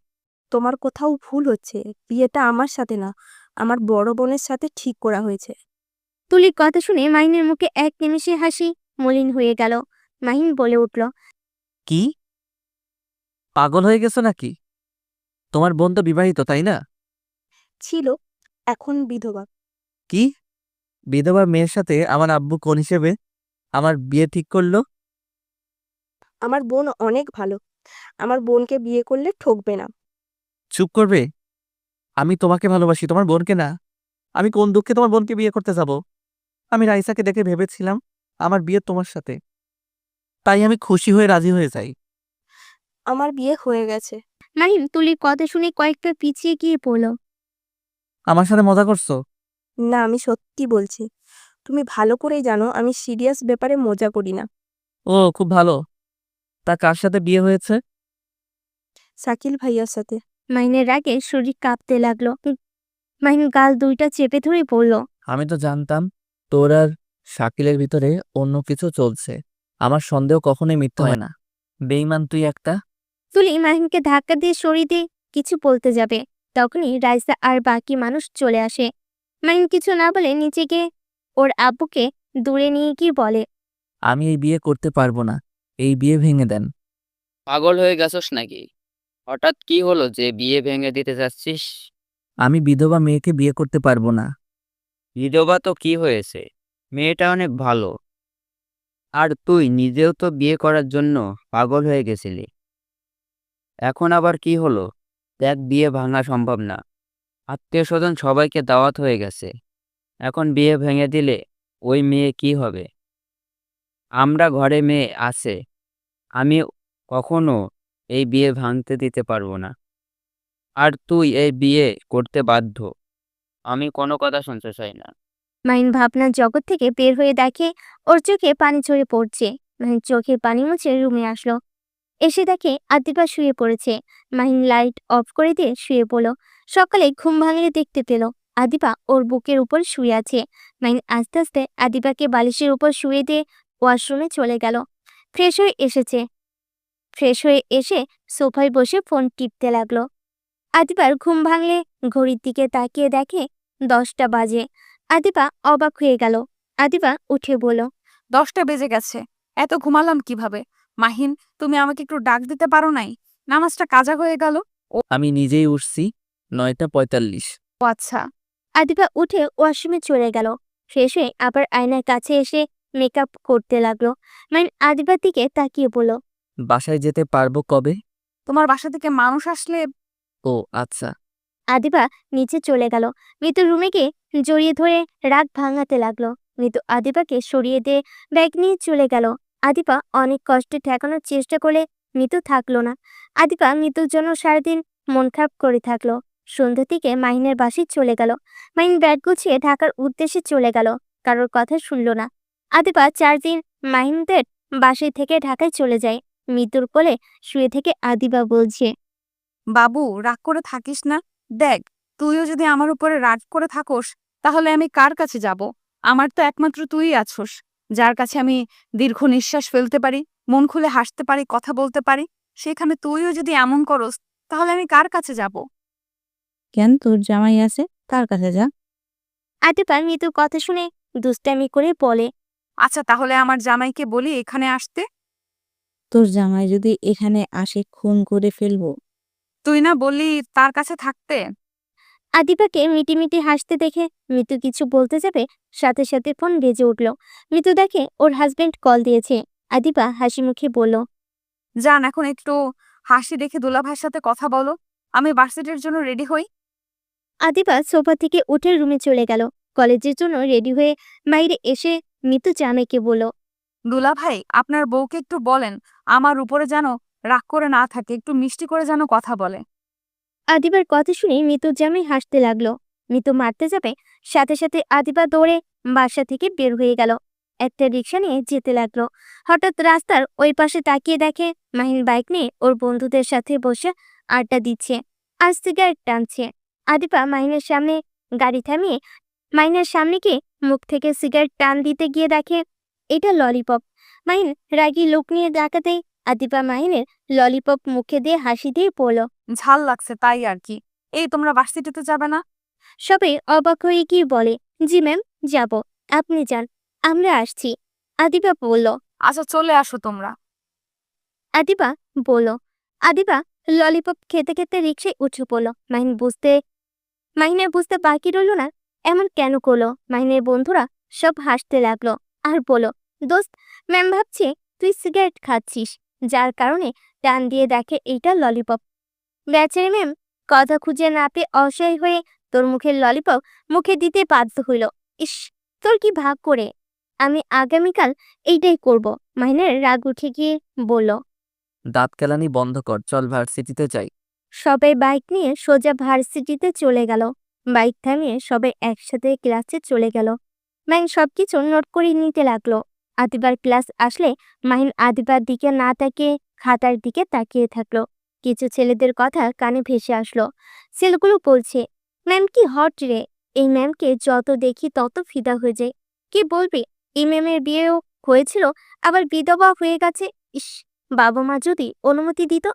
তোমার কোথাও ভুল হচ্ছে। বিয়েটা আমার সাথে না, আমার বড় বোনের সাথে ঠিক করা হয়েছে। তুলির কথা শুনে মাহিনের মুখে এক নিমেষে হাসি মলিন হয়ে গেল। মাহিন বলে উঠল, কি পাগল হয়ে গেছো নাকি? তোমার বোন তো বিবাহিত, তাই না? ছিল, এখন বিধবা। কি বিধবা মেয়ের সাথে আমার আব্বু কোন হিসেবে আমার বিয়ে ঠিক করলো? আমার বোন অনেক ভালো, আমার বোনকে বিয়ে করলে ঠকবে না। চুপ করবে? আমি তোমাকে ভালোবাসি, তোমার বোনকে না। আমি কোন দুঃখে তোমার বোনকে বিয়ে করতে যাব? আমি রাইসাকে দেখে ভেবেছিলাম আমার বিয়ে তোমার সাথে, তাই আমি খুশি হয়ে রাজি হয়ে যাই। আমার বিয়ে হয়ে গেছে। মাহিন তুলির কথা শুনে কয়েকটা পিছিয়ে গিয়ে বলল, আমার সাথে মজা করছো? না, আমি সত্যি বলছি। তুমি ভালো করেই জানো আমি সিরিয়াস ব্যাপারে মজা করি না। ও খুব ভালো। তা কার সাথে বিয়ে হয়েছে? শাকিল ভাইয়ার সাথে। মাহিনের রাগে শরীর কাঁপতে লাগলো। মাহিন গাল দুইটা চেপে ধরে বলল, আমি তো জানতাম তোর আর শাকিলের ভিতরে অন্য কিছু চলছে। আমার সন্দেহ কখনোই মিথ্যা হয় না। বেঈমান তুই একটা। তুলি মাহিনকে ধাক্কা দিয়ে সরিয়ে দিয়ে কিছু বলতে যাবে, তখনই রাইসা আর বাকি মানুষ চলে আসে। মাহিন কিছু না বলে নিচে গিয়ে ওর আব্বুকে দূরে নিয়ে গিয়ে বলে, আমি এই বিয়ে করতে পারবো না। এই বিয়ে ভেঙে দেন। পাগল হয়ে গেছস নাকি? হঠাৎ কি হলো যে বিয়ে ভেঙে দিতে যাচ্ছিস? আমি বিধবা মেয়েকে বিয়ে করতে পারবো না। বিধবা তো কি হয়েছে? মেয়েটা অনেক ভালো। আর তুই নিজেও তো বিয়ে করার জন্য পাগল হয়ে গেছিলি। এখন আবার কি হলো? দেখ, বিয়ে ভাঙা সম্ভব না। আত্মীয় স্বজন সবাইকে দাওয়াত হয়ে গেছে। এখন বিয়ে ভেঙে দিলে ওই মেয়ে কি হবে? আমরা ঘরে মেয়ে আছে। আমি কখনো এই বিয়ে ভাঙতে দিতে পারবো না। আর তুই এই বিয়ে করতে বাধ্য। আমি কোনো কথা শুনতে চাই না। মাহিন ভাবনার জগৎ থেকে বের হয়ে দেখে ওর চোখে পানি ঝরে পড়ছে। মাহিন চোখে পানি মুছে রুমে আসলো। এসে দেখে আদিবা শুয়ে পড়েছে। মাহিন লাইট অফ করে দিয়ে শুয়ে পড়ল। সকালে ঘুম ভাঙলে দেখতে পেল আদিবা ওর বুকের উপর শুয়ে আছে। মাহিন আস্তে আস্তে আদিবাকে বালিশের উপর শুয়ে দিয়ে ওয়াশরুমে চলে গেল। ফ্রেশ হয়ে এসে সোফায় বসে ফোন টিপতে লাগলো। আদিবার ঘুম ভাঙলে ঘড়ির দিকে তাকিয়ে দেখে 10টা বাজে। আদিবা অবাক হয়ে গেল। আদিবা উঠে বলল, 10টা বেজে গেছে, এত ঘুমালাম কিভাবে? মাহিন, তুমি আমাকে একটু ডাক দিতে পারো নাই? নামাজটা কাজা হয়ে গেল। আমি নিজেই উঠছি 9টা 45। ও আচ্ছা। আদিবা উঠে ওয়াশরুমে চলে গেল। ফ্রেশ হয়ে আবার আয়নার কাছে এসে মেকআপ করতে লাগলো। মাইন আদিবার দিকে তাকিয়ে বলল, বাসায় যেতে পারবো কবে? তোমার বাসা থেকে মানুষ আসলে। ও আচ্ছা। আদিবা নিচে চলে গেল। মৃত্যু রুমে গিয়ে জড়িয়ে ধরে রাগ ভাঙাতে লাগলো। মৃত্যু আদিবাকে সরিয়ে দিয়ে ব্যাগ নিয়ে চলে গেল। আদিবা অনেক কষ্টে ঠেকানোর চেষ্টা করলে মৃত্যু থাকলো না। আদিবা মৃত্যুর জন্য সারাদিন মন খারাপ করে থাকলো। সন্ধ্যা থেকে মাহিনের বাসায় চলে গেল। মাহিন ব্যাগ গুছিয়ে ঢাকার উদ্দেশ্যে চলে গেল। কারোর কথা শুনল না। আদিবা 4 দিন মাহিনদের বাসায় থেকে ঢাকায় চলে যায়। মৃত্যুর কোলে শুয়ে থেকে আদিবা বলছে, বাবু, রাগ করে থাকিস না। দেখ, তুইও যদি আমার উপরে রাগ করে থাকোস, তাহলে আমি কার কাছে যাব? আমার তো একমাত্র তুই আছোস, যার কাছে আমি দীর্ঘ নিঃশ্বাস ফেলতে পারি, মন খুলে হাসতে পারি, কথা বলতে পারি। সেখানে তুইও যদি এমন করস, তাহলে আমি কার কাছে যাব? কেন, তোর জামাই আছে, তার কাছে যা। আদিবা মৃত্যুর কথা শুনে দুষ্টামি করে বলে, আচ্ছা, তাহলে আমার জামাইকে বলি এখানে আসতে। তোর জামাই যদি এখানে আসে খুন করে ফেলবো। তুই না বললি তার কাছে থাকতে? আদিবাকে মিটিমিটি হাসতে দেখে মৃত্যু কিছু বলতে যাবে, সাথে সাথে ফোন বেজে উঠল। মৃত্যু দেখে ওর হাজবেন্ড কল দিয়েছে। আদিবা হাসি মুখে বলল, যান, এখন একটু হাসি রেখে দুলাভাইয়ের সাথে কথা বলো। আমি ভার্সিটির জন্য রেডি হই। আদিবা সোফা থেকে উঠে রুমে চলে গেল। কলেজের জন্য রেডি হয়ে বাইরে এসে মৃত্যু জামাইকে বলল, দুলাভাই, আপনার বউকে একটু বলেন আমার উপরে যেন রাগ করে না থাকে, একটু মিষ্টি করে যেন কথা বলে। আদিবার কথা শুনে মৃত্যুর জামাই হাসতে লাগলো। মৃত্যু মারতে যাবে, সাথে সাথে আদিবা দৌড়ে বাসা থেকে বের হয়ে গেল। একটা রিক্সা নিয়ে যেতে লাগলো। হঠাৎ রাস্তার ওই পাশে তাকিয়ে দেখে মাহিন বাইক নিয়ে ওর বন্ধুদের সাথে বসে আড্ডা দিচ্ছে আর সিগারেট টানছে। আদিবা মাহিনের সামনে গাড়ি থামিয়ে মাহিনের সামনে গিয়ে মুখ থেকে সিগারেট টান দিতে গিয়ে দেখে এটা ললিপপ। মাহিন রাগী লোক নিয়ে ডাকাতেই আদিবা মাহিনের ললিপপ মুখে দিয়ে হাসি দিয়ে পড়ল। ঝাল লাগছে তাই আর কি। এই, তোমরা ভার্সিটিতে যাবে না? সবাই অবাক হয়ে গিয়ে বলে, জি ম্যাম, যাব, আপনি যান, আমরা আসছি। আদিবা বলল। আচ্ছা, চলে আসো তোমরা। আদিবা বলল। আদিবা ললিপপ খেতে খেতে রিক্সায় উঠে পড়ল। মাহিনের বুঝতে বাকি রইল না এমন কেন করলো। মাহিনের বন্ধুরা সব হাসতে লাগলো আর বলল, দোস্ত, ম্যাম ভাবছে তুই সিগারেট খাচ্ছিস, যার কারণে টান দিয়ে দেখে এইটা ললিপপ। বেচারি ম্যাম কথা খুঁজে না পেয়ে অসহায় হয়ে তোর মুখের ললিপপ মুখে দিতে বাধ্য হইল। ইস, তোর কি ভাগ করে, আমি আগামীকাল এইটাই করব। মাহিনের রাগ উঠে গিয়ে বলল। দাঁত কেলানি বন্ধ কর, চল ভার্সিটিতে যাই। সবাই বাইক নিয়ে সোজা ভার্সিটিতে চলে গেল। বাইক থামিয়ে সবাই একসাথে ক্লাসে চলে গেল। মাহিন সবকিছু নোট করে নিতে লাগলো। আদিবার ক্লাস আসলে মাহিন আদিবার দিকে না তাকিয়ে খাতার দিকে তাকিয়ে থাকলো। কিছু ছেলেদের কথা কানে ভেসে আসলো। ছেলেগুলো বলছে, ম্যাম কি হট রে, এই ম্যামকে যত দেখি তত ফিদা হয়ে যায়। কি বলবি, এই ম্যামের বিয়েও হয়েছিল, আবার বিধবা হয়ে গেছে। ইস, বাবা মা যদি অনুমতি দিত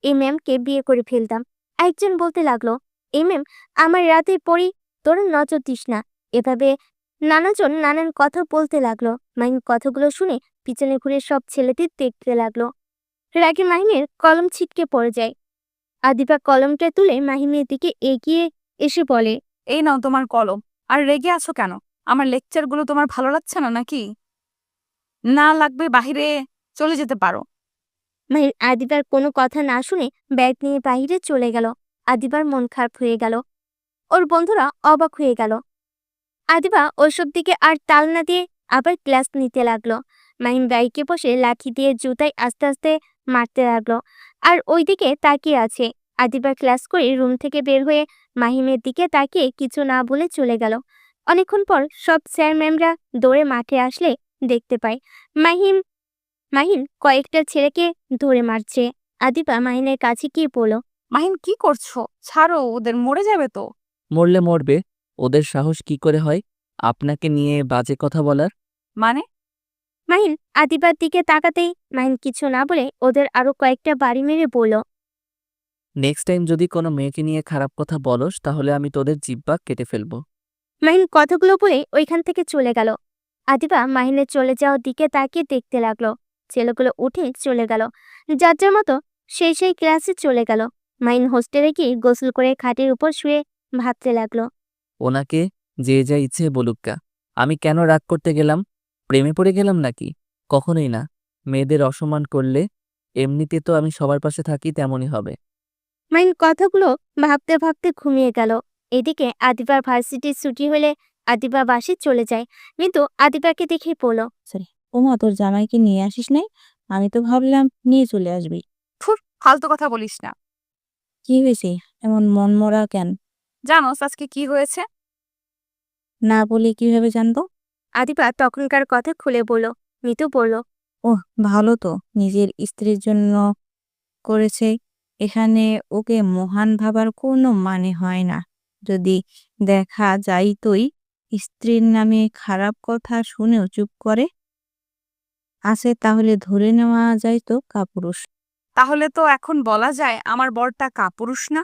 এই ম্যামকে বিয়ে করে ফেলতাম। একজন বলতে লাগলো, এই ম্যাম আমার রাতে পড়ি, তোর নজর দিস না। এভাবে নানাজন নানান কথা বলতে লাগলো। মাহিন কথাগুলো শুনে পিছনে ঘুরে সব ছেলেদের দেখতে লাগলো। রাগে মাহিনের কলম ছিটকে পড়ে যায়। আদিবা কলমটা তুলে মাহিনের দিকে এগিয়ে এসে বলে, এই নাও তোমার কলম। আর রেগে আছো কেন? আমার লেকচারগুলো তোমার ভালো লাগছে না নাকি? না লাগবে বাহিরে চলে যেতে পারো। মাহির আদিবার কোনো কথা না শুনে ব্যাগ নিয়ে বাইরে চলে গেল। আদিবার মন খারাপ হয়ে গেল। ওর বন্ধুরা অবাক হয়ে গেল। আদিবা ওইসব দিকে আর তাল না দিয়ে আবার ক্লাস নিতে লাগলো। মাহিম বাইকে বসে লাঠি দিয়ে জুতায় আস্তে আস্তে মারতে লাগলো, আর ওইদিকে তাকিয়ে আছে। আদিবা ক্লাস করে রুম থেকে বের হয়ে মাহিমের দিকে তাকিয়ে কিছু না বলে চলে গেল। অনেকক্ষণ পর সব স্যার ম্যামরা দৌড়ে মাঠে আসলে দেখতে পায় মাহিন কয়েকটা ছেলেকে ধরে মারছে। আদিবা মাহিনের কাছে গিয়ে বলল, মাহিন কি করছো? ছাড়ো, ওদের মরে যাবে তো। মরলে মরবে, ওদের সাহস কি করে হয় আপনাকে নিয়ে বাজে কথা বলার? মানে? মাহিন আদিবার দিকে তাকাতেই মাহিন কিছু না বলে ওদের আরো কয়েকটা বাড়ি মেরে বলল, নেক্সট টাইম যদি কোনো মেয়েকে নিয়ে খারাপ কথা বলস তাহলে আমি তোদের জিব্বা কেটে ফেলবো। মাহিন কথাগুলো বলে ওইখান থেকে চলে গেল। আদিবা মাহিনের চলে যাওয়ার দিকে তাকিয়ে দেখতে লাগলো। ছেলেগুলো উঠে চলে গেল, যার যার মতো সেই ক্লাসে চলে গেল। মাহিন হোস্টেলে গিয়ে গোসল করে খাটের উপর শুয়ে ভাবতে লাগলো। ওনাকে যে যা ইচ্ছে বলুক্কা, আমি কেন রাগ করতে গেলাম? প্রেমে পড়ে গেলাম নাকি? কখনোই না। মেয়েদের অসম্মান করলে এমনিতে তো আমি সবার পাশে থাকি, তেমনই হবে। মাহিন কথাগুলো ভাবতে ভাবতে ঘুমিয়ে গেল। এদিকে আদিবার ভার্সিটির ছুটি হলে আদিবা বাসে চলে যায়। কিন্তু আদিবাকে দেখে বলল, ওমা, তোর জামাইকে নিয়ে আসিস নাই? আমি তো ভাবলাম নিয়ে চলে আসবি। ফুর, ফালতু কথা বলিস না। কি হয়েছে? এমন মনমরা কেন? জানোস আজকে কি হয়েছে? না বলে কিভাবে জানবো? আদিবা তখনকার কথা খুলে বলল। মিতু বলল, ওহ, ভালো তো, নিজের স্ত্রীর জন্য করেছে। এখানে ওকে মহান ভাবার কোনো মানে হয় না। যদি দেখা যাইতই স্ত্রীর নামে খারাপ কথা শুনেও চুপ করে আছে, তাহলে ধরে নেওয়া যাইতো কাপুরুষ। তাহলে তো এখন বলা যায় আমার বরটা কাপুরুষ না?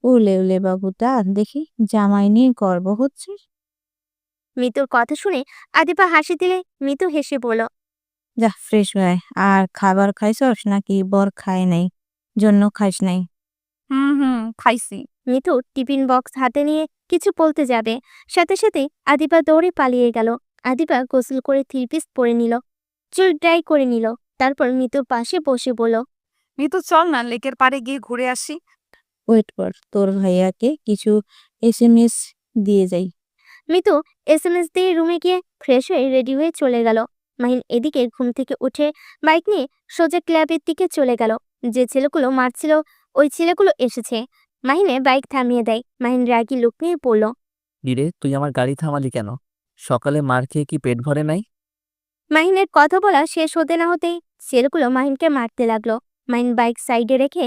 ওলে ওলে বাবুটা, দেখি জামাই নিয়ে গর্ব হচ্ছে। মিতুর কথা শুনে আদিবা হাসি দিলে মিতু হেসে বলল, যা ফ্রেশ হয়ে আয়। আর খাবার খাইছস নাকি বর খায় নাই জন্য খাইস নাই? হুম, খাইছি। মিতু টিফিন বক্স হাতে নিয়ে কিছু বলতে যাবে, সাথে সাথে আদিবা দৌড়ে পালিয়ে গেল। আদিবা গোসল করে থ্রি পিস পরে নিল, চুল ড্রাই করে নিল, তারপর মিতুর পাশে বসে বলল, মিতু চল না লেকের পাড়ে গিয়ে ঘুরে আসি। ওয়েট কর, তোর ভাইয়াকে কিছু SMS দিয়ে যাই। মিতু SMS দিয়ে রুমে গিয়ে ফ্রেশ হয়ে রেডি হয়ে চলে গেল। মাহিন এদিকে ঘুম থেকে উঠে বাইক নিয়ে সোজা ক্লাবের দিকে চলে গেল। যে ছেলেগুলো মারছিল ওই ছেলেগুলো এসেছে। মাহিনে বাইক থামিয়ে দেয়। মাহিন রাগী লুক নিয়ে পড়ল। কিরে, তুই আমার গাড়ি থামালি কেন? সকালে মার খেয়ে কি পেট ভরে নাই? মাহিনের কথা বলা শেষ হতে না হতেই ছেলেগুলো মাহিনকে মারতে লাগলো। মাহিন বাইক সাইডে রেখে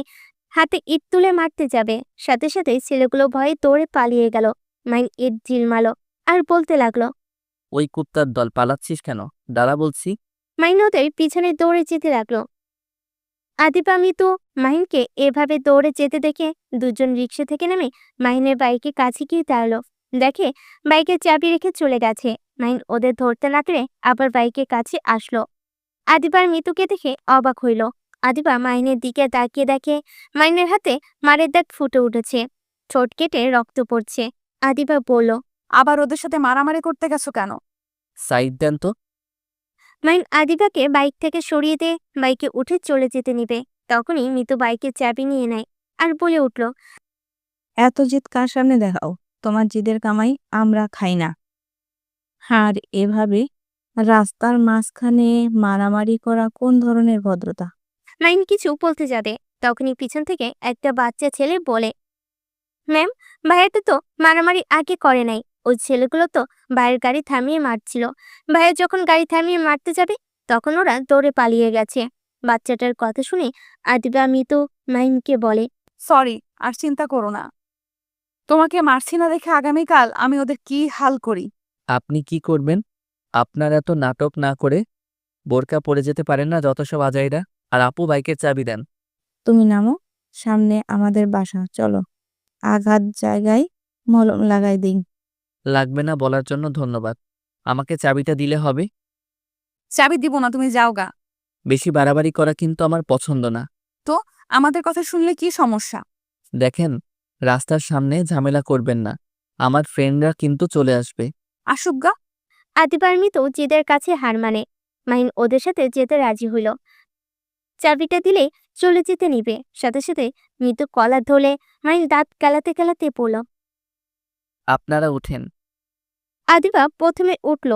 হাতে ইট তুলে মারতে যাবে, সাথে সাথে ছেলেগুলো ভয়ে দৌড়ে পালিয়ে গেল। মাহিন ইট ঝিলমালো আর বলতে লাগলো, ওই কুত্তার দল, পালাচ্ছিস কেন? দাঁড়া বলছি। মাহিন ওদের পিছনে দৌড়ে যেতে লাগলো। আদিবা মিতু মাহিনকে এভাবে দৌড়ে যেতে দেখে দুজন রিক্সা থেকে নেমে মাহিনের বাইকের কাছে গিয়ে দাঁড়ালো। দেখে বাইকের চাবি রেখে চলে গেছে। মাহিন ওদের ধরতে না পেরে আবার বাইকের কাছে আসলো। আদিবার মিতুকে দেখে অবাক হইল। আদিবা মাহিনের দিকে তাকিয়ে দেখে মাহিনের হাতে মারের দাগ ফুটে উঠেছে, ঠোঁট কেটে রক্ত পড়ছে। আদিবা বলল, আবার ওদের সাথে মারামারি করতে গেছো কেন? সাইড দেন তো। মাহিন আদিবাকে বাইক থেকে সরিয়ে দিয়ে বাইকে উঠে চলে যেতে নিবে, তখনই মিতু বাইকের চাবি নিয়ে নেয় আর বলে উঠল, এত জিদ কার সামনে দেখাও? তোমার জিদের কামাই আমরা খাই না। আর এভাবে রাস্তার মাঝখানে মারামারি করা কোন ধরনের ভদ্রতা? মাহিন কিছু বলতে যাবে, তখনই পিছন থেকে একটা বাচ্চা ছেলে বলে, ম্যাম, ভাইয়াটা তো মারামারি আগে করে নাই, ওই ছেলেগুলো তো ভাইয়ের গাড়ি থামিয়ে মারছিল। ভাইয়া যখন গাড়ি থামিয়ে মারতে যাবে তখন ওরা দৌড়ে পালিয়ে গেছে। বাচ্চাটার কথা শুনে আদিবা মিতু মাহিনকে বলে, সরি, আর চিন্তা করো না। তোমাকে মারছি না দেখে আগামীকাল আমি ওদের কি হাল করি। আপনি কি করবেন? আপনার এত নাটক না করে বোরকা পরে যেতে পারেন না যত সব আজাইরা? আর আপু বাইকের চাবি দেন। তুমি নামো, সামনে আমাদের বাসা, চলো। আঘাত জায়গায় মলম লাগাই দিই। লাগবে না বলার জন্য ধন্যবাদ। আমাকে চাবিটা দিলে হবে। চাবি দিব না, তুমি যাও গা। বেশি বাড়াবাড়ি করা কিন্তু আমার পছন্দ না। আমাদের কথা শুনলে কি সমস্যা? দেখেন, রাস্তার সামনে ঝামেলা করবেন না। আমার ফ্রেন্ডরা কিন্তু চলে আসবে। আসুক গা। আদিবার মিতু জেদের কাছে হার মানে। মাহিন ওদের সাথে যেতে রাজি হইল। চাবিটা দিলে চলে যেতে নিবে, সাথে সাথে মিতু কলার ধরলে মাহিন দাঁত কেলাতে কেলাতে পড়ল। আপনারা উঠেন। আদিবা প্রথমে উঠল,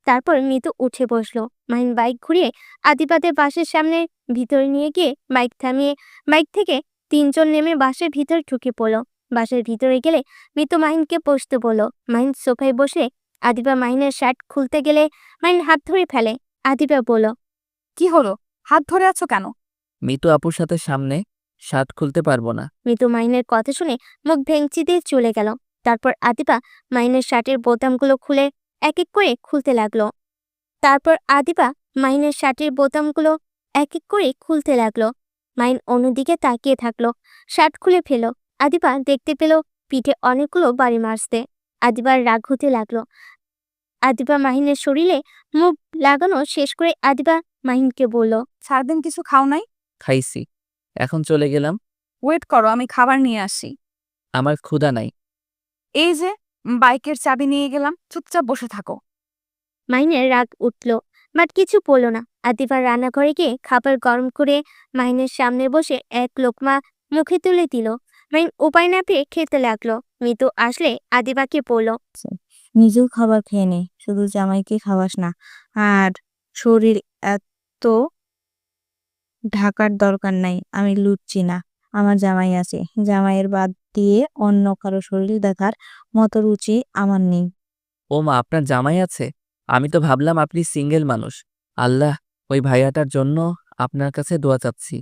তারপর মিতু উঠে বসলো। মাহিন বাইক ঘুরিয়ে আদিবাদের বাসের সামনে ভিতরে নিয়ে গিয়ে বাইক থামিয়ে বাইক থেকে তিনজন নেমে বাসের ভিতর ঢুকে পড়ল। বাসের ভিতরে গেলে মিতু মাহিনকে বসতে বলল। মাহিন সোফায় বসে আদিবা মাহিনের শার্ট খুলতে গেলে মাহিন হাত ধরে ফেলে। আদিবা বলল, কি হলো? হাত ধরে আছো কেন? মিতু আপুর সাথে সামনে শার্ট খুলতে পারবো না। মিতু মাহিনের কথা শুনে মুখ ভেঙচি দিয়ে চলে গেল। তারপর আদিবা মাহিনের শার্টের বোতামগুলো খুলে এক এক করে খুলতে লাগলো। মাহিন অন্যদিকে তাকিয়ে থাকলো। শার্ট খুলে ফেল। আদিবা দেখতে পেল পিঠে অনেকগুলো বাড়ি মারছে। আদিবার রাগ হতে লাগলো। আদিবা মাহিনের শরীরে মুখ লাগানো শেষ করে আদিবা মাহিনকে বলল, সারাদিন কিছু খাও নাই? খাইছি, এখন চলে গেলাম। ওয়েট করো, আমি খাবার নিয়ে আসি। আমার ক্ষুধা নাই। এই যে বাইকের চাবি নিয়ে গেলাম, চুপচাপ বসে থাকো। মাহিনের রাগ উঠল, বাট কিছু বলল না। আদিবা রান্নাঘরে গিয়ে খাবার গরম করে মাহিনের সামনে বসে এক লোকমা মুখে তুলে দিল। মাহিন উপায় না পেয়ে খেতে লাগলো। মিতু আসলে আদিবাকে বলল, নিজেও খাবার খেয়ে নে, শুধু জামাইকে খাওয়াস না। আর শরীর এত ঢাকার দরকার নাই। আমি লুটছি না, আমার জামাই আছে। জামাইয়ের বাদ দিয়ে অন্য কারো শরীর দেখার মতো রুচি আমার নেই। ও মা, আপনার জামাই আছে? আমি তো ভাবলাম আপনি সিঙ্গেল মানুষ। আল্লাহ, ওই ভাইয়াটার জন্য আপনার কাছে দোয়া চাচ্ছি।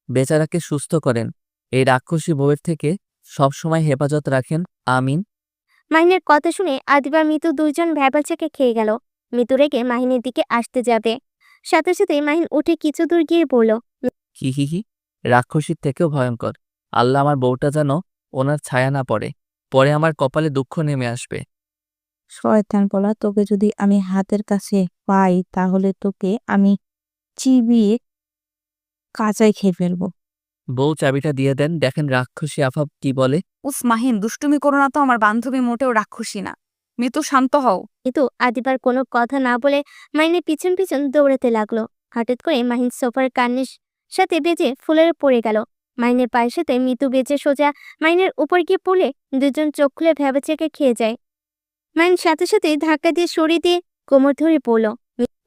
বেচারাকে সুস্থ করেন। এই রাক্ষসী বউয়ের থেকে সব সময় হেফাজত রাখেন। আমিন। মাহিনের কথা শুনে আদিবা মিতু দুইজন ভ্যাবাচাকে খেয়ে গেল। মিতু রেগে মাহিনের দিকে আসতে যাবে, সাথে সাথে মাহিন উঠে কিছু দূর গিয়ে বলল, হি হি হি, রাক্ষসীর থেকেও ভয়ঙ্কর। আল্লাহ, আমার বউটা যেন ওনার ছায়া না পড়ে। পরে আমার কপালে দুঃখ নেমে আসবে। শয়তান বলা, তোকে যদি আমি হাতের কাছে পাই তাহলে তোকে আমি চিবিয়ে কাঁচাই খেয়ে ফেলবো। বউ চাবিটা দিয়ে দেন, দেখেন রাক্ষসী আফাব কি বলে। উস মাহিন, দুষ্টুমি করো না তো। আমার বান্ধবী মোটেও রাক্ষসী না। মিতু, শান্ত হও। কিন্তু আদিবার কোনো কথা না বলে মাহিনের পিছন পিছন দৌড়াতে লাগলো। হঠাৎ করে মাহিন সোফার কানের সাথে বেজে ফুলের পড়ে গেল। মাহিনের পায়ের সাথে মিতু বেজে সোজা মাহিনের উপর গিয়ে পড়লে দুজন চোখ খুলে ভ্যাবাচাকে খেয়ে যায়। মাহিন সাথে সাথে ধাক্কা দিয়ে সরিয়ে দিয়ে কোমর ধরে পড়ল।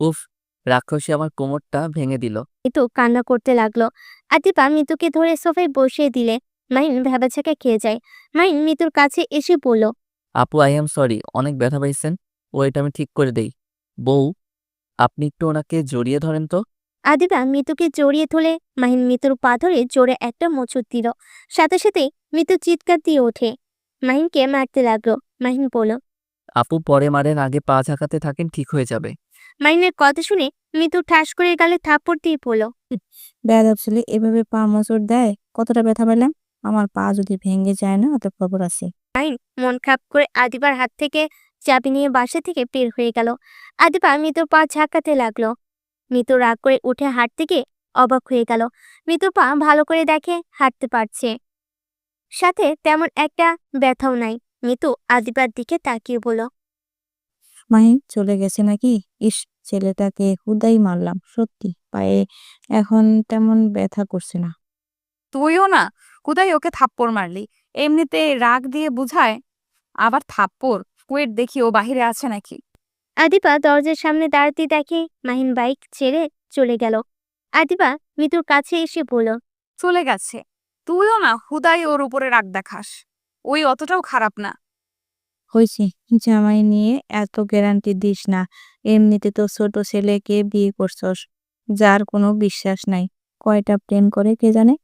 উফ, রাক্ষসী আমার কোমরটা ভেঙে দিল। মিতু কান্না করতে লাগলো। আদিবা মিতুকে ধরে সোফায় বসিয়ে দিলে মাহিন ভ্যাবাচাকে খেয়ে যায়। মাহিন মিতুর কাছে এসে বলল, আপু, আই এম সরি, অনেক ব্যথা পাইছেন। ওইটা আমি ঠিক করে দেই। বউ, আপনি একটু ওনাকে জড়িয়ে ধরেন তো। আদিবা মিতুকে জড়িয়ে ধরে মাহিন মিতুর পা ধরে জোরে একটা মোচড় দিল। সাথে সাথে মিতু চিৎকার দিয়ে ওঠে। মাহিনকে মারতে লাগলো। মাহিন বলল, আপু, পরে মারেন, আগে পা ঝাঁকাতে থাকেন, ঠিক হয়ে যাবে। মাহিনের কথা শুনে মিতু ঠাস করে গালে থাপ্পড় দিয়ে পড়ল। বেয়াদব ছেলে, এভাবে পা মোচড় দেয়? কতটা ব্যথা পেলাম। আমার পা যদি ভেঙে যায় না তো খবর আছে। মাহিন মন খারাপ করে আদিবার হাত থেকে চাবি নিয়ে বাসা থেকে বের হয়ে গেল। আদিবা মিতুর পা ঝাঁকাতে লাগলো। মিতু রাগ করে উঠে হাঁটতে গিয়ে অবাক হয়ে গেল। মিতুর পা ভালো করে দেখে হাঁটতে পারছে, সাথে তেমন একটা ব্যথাও নাই। মিতু আদিবার দিকে তাকিয়ে বলল, মাহিন চলে গেছে নাকি? ইস, ছেলেটাকে হুদাই মারলাম। সত্যি পায়ে এখন তেমন ব্যথা করছে না। তুইও না, কোথায় ওকে থাপ্পড় মারলি? এমনিতে রাগ দিয়ে বুঝায়, আবার থাপ্পড়। ওয়েট দেখি ও বাহিরে আছে নাকি। আদিবা দরজার সামনে দাঁড়াতে দেখে মাহিন বাইক ছেড়ে চলে গেল। আদিবা মিতুর কাছে এসে বলল, চলে গেছে? তুইও না হুদাই ওর উপরে রাগ দেখাস। ওই অতটাও খারাপ না। হয়েছে, জামাই নিয়ে এত গ্যারান্টি দিস না। এমনিতে তো ছোট ছেলেকে বিয়ে করছস, যার কোনো বিশ্বাস নাই। কয়টা প্রেম করে কে জানে।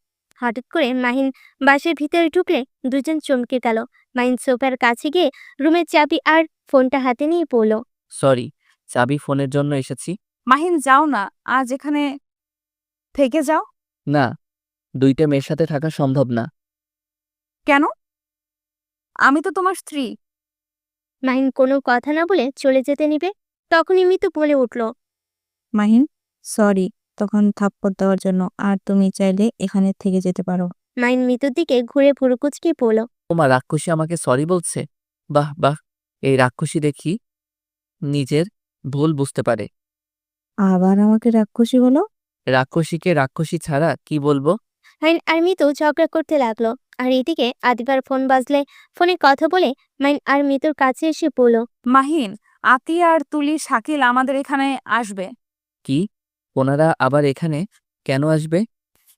হঠাৎ করে মাহিন বাসের ভিতরে ঢুকলে দুজন চমকে গেল। মাহিন সোফার কাছে গিয়ে রুমের চাবি আর ফোনটা হাতে নিয়ে পড়ল। সরি, চাবি ফোনের জন্য এসেছি। মাহিন যাও না, আজ এখানে থেকে যাও। না, দুইটা মেয়ের সাথে থাকা সম্ভব না। কেন? আমি তো তোমার স্ত্রী। মাহিন কোনো কথা না বলে চলে যেতে নিবে, তখনই মিতু বলে উঠল। মাহিন, সরি তখন থাপ্পড় দেওয়ার জন্য। আর তুমি চাইলে এখানে থেকে যেতে পারো। মাহিন মিতুর দিকে ঘুরে ভুরু কুচকে পড়ল। তোমার রাক্ষসী আমাকে সরি বলছে? বাহ বাহ, এই রাক্ষসী দেখি নিজের ভুল বুঝতে পারে। আবার আমাকে রাক্ষসী বলো? রাক্ষসীকে রাক্ষসী ছাড়া কি বলবো? মাহিন আর মিতু ঝগড়া করতে লাগলো। আর এদিকে আদিবার ফোন বাজলে ফোনে কথা বলে মাহিন আর মিতুর কাছে এসে পড়ল। মাহিন, আতিয়া আর তুলি, শাকিল আমাদের এখানে আসবে। কি? ওনারা আবার এখানে কেন আসবে?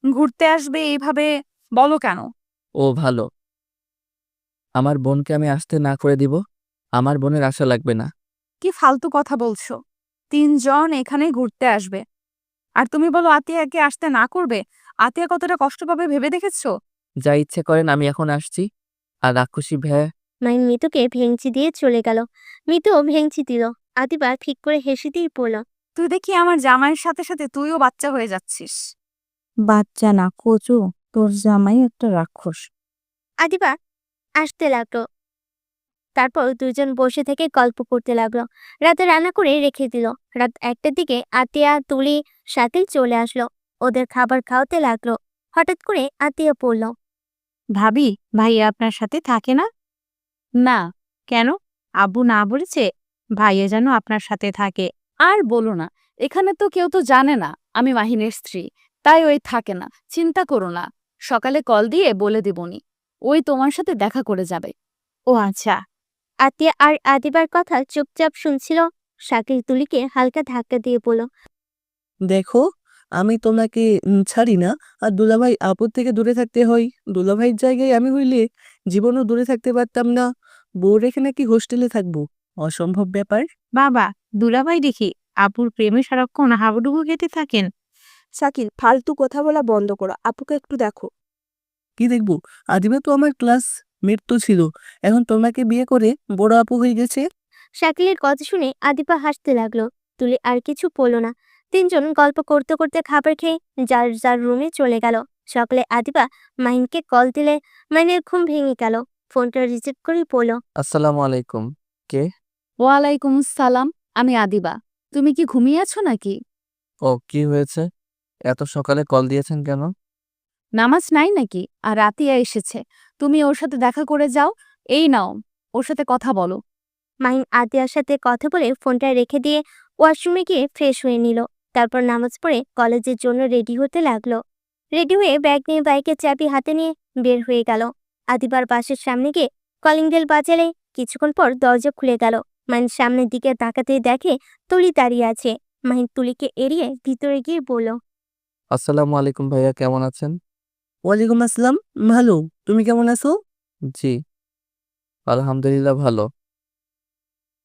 ঘুরতে আসবে এইভাবে বলো কেন? ও ভালো, আমার বোনকে আমি আসতে না করে দিব? আমার বোনের আশা লাগবে না। কি ফালতু কথা বলছো? 3 জন এখানে ঘুরতে আসবে আর তুমি বলো আতিয়াকে আসতে না করবে? আতিয়া কতটা কষ্ট পাবে ভেবে দেখেছো? যা ইচ্ছে করেন, আমি এখন আসছি। আর রাক্ষসী মাহিন মিতুকে ভেঙচি দিয়ে চলে গেল। মিতুও ভেঙচি দিল। আদিবা ঠিক করে হেসে দিয়ে পড়ল। তুই দেখি আমার জামাইয়ের সাথে সাথে তুইও বাচ্চা হয়ে যাচ্ছিস। বাচ্চা না, কচু। তোর জামাই একটা রাক্ষস। আদিবা আসতে লাগলো। তারপর দুজন বসে থেকে গল্প করতে লাগলো। রাতে রান্না করে রেখে দিল। রাত 1টার দিকে আতিয়া, তুলি, শাকিল চলে আসলো। ওদের খাবার খাওয়াতে লাগলো। হঠাৎ করে আতিয়া পড়ল। ভাবি, ভাইয়া আপনার সাথে থাকে না? না, কেন? আব্বু না বলেছে ভাইয়া যেন আপনার সাথে থাকে? আর বলো না, এখানে তো কেউ তো জানে না আমি মাহিনের স্ত্রী, তাই ওই থাকে না। চিন্তা করো না, সকালে কল দিয়ে বলে দিবনি। ওই তোমার সাথে দেখা করে যাবে। ও আচ্ছা। আতিয়া আর আদিবার কথা চুপচাপ শুনছিল। শাকিল তুলিকে হালকা ধাক্কা দিয়ে বলল। দেখো, আমি তোমাকে ছাড়ি না। আর দুলাভাই আপুর থেকে দূরে থাকতে হয়। দুলাভাইয়ের জায়গায় আমি হইলে জীবনও দূরে থাকতে পারতাম না। বউ রেখে নাকি হোস্টেলে থাকবো, অসম্ভব ব্যাপার। বাবা, দুলাভাই দেখি আপুর প্রেমে সারাক্ষণ হাবুডুবু খেতে থাকেন। শাকিল, ফালতু কথা বলা বন্ধ করো, আপুকে একটু দেখো। কি দেখবো? আদিবা তো আমার ক্লাস মেট তো ছিল, এখন তোমাকে বিয়ে করে বড় আপু হয়ে গেছে। শাকিলের কথা শুনে আদিবা হাসতে লাগলো। তুলি আর কিছু বলল না। 3জন গল্প করতে করতে খাবার খেয়ে যার যার রুমে চলে গেল। সকালে আদিবা মাহিনকে কল দিলে মাহিনের ঘুম ভেঙে গেল। ফোনটা রিসিভ করে পড়ল। আসসালামু আলাইকুম। কে? ওয়ালাইকুম সালাম, আমি আদিবা। তুমি কি ঘুমিয়ে আছো নাকি? ও, কি হয়েছে? এত সকালে কল দিয়েছেন কেন? নামাজ নাই নাকি? আর আতিয়া এসেছে, তুমি ওর সাথে দেখা করে যাও। এই নাও, ওর সাথে কথা বলো। মাহিন আতিয়ার সাথে কথা বলে ফোনটা রেখে দিয়ে ওয়াশরুমে গিয়ে ফ্রেশ হয়ে নিল। তারপর নামাজ পড়ে কলেজের জন্য রেডি হতে লাগলো। রেডি হয়ে ব্যাগ নিয়ে বাইকের চাবি হাতে নিয়ে বের হয়ে গেল। আদিবার বাসের সামনে গিয়ে কলিং বেল বাজালে কিছুক্ষণ পর দরজা খুলে গেল। মাহিন সামনের দিকে তাকাতেই দেখে তুলি দাঁড়িয়ে আছে। মাহিন তুলিকে এড়িয়ে ভিতরে গিয়ে বলল। আসসালামু আলাইকুম ভাইয়া, কেমন আছেন? ওয়ালাইকুম আসসালাম, ভালো। তুমি কেমন আছো? জি, আলহামদুলিল্লাহ ভালো।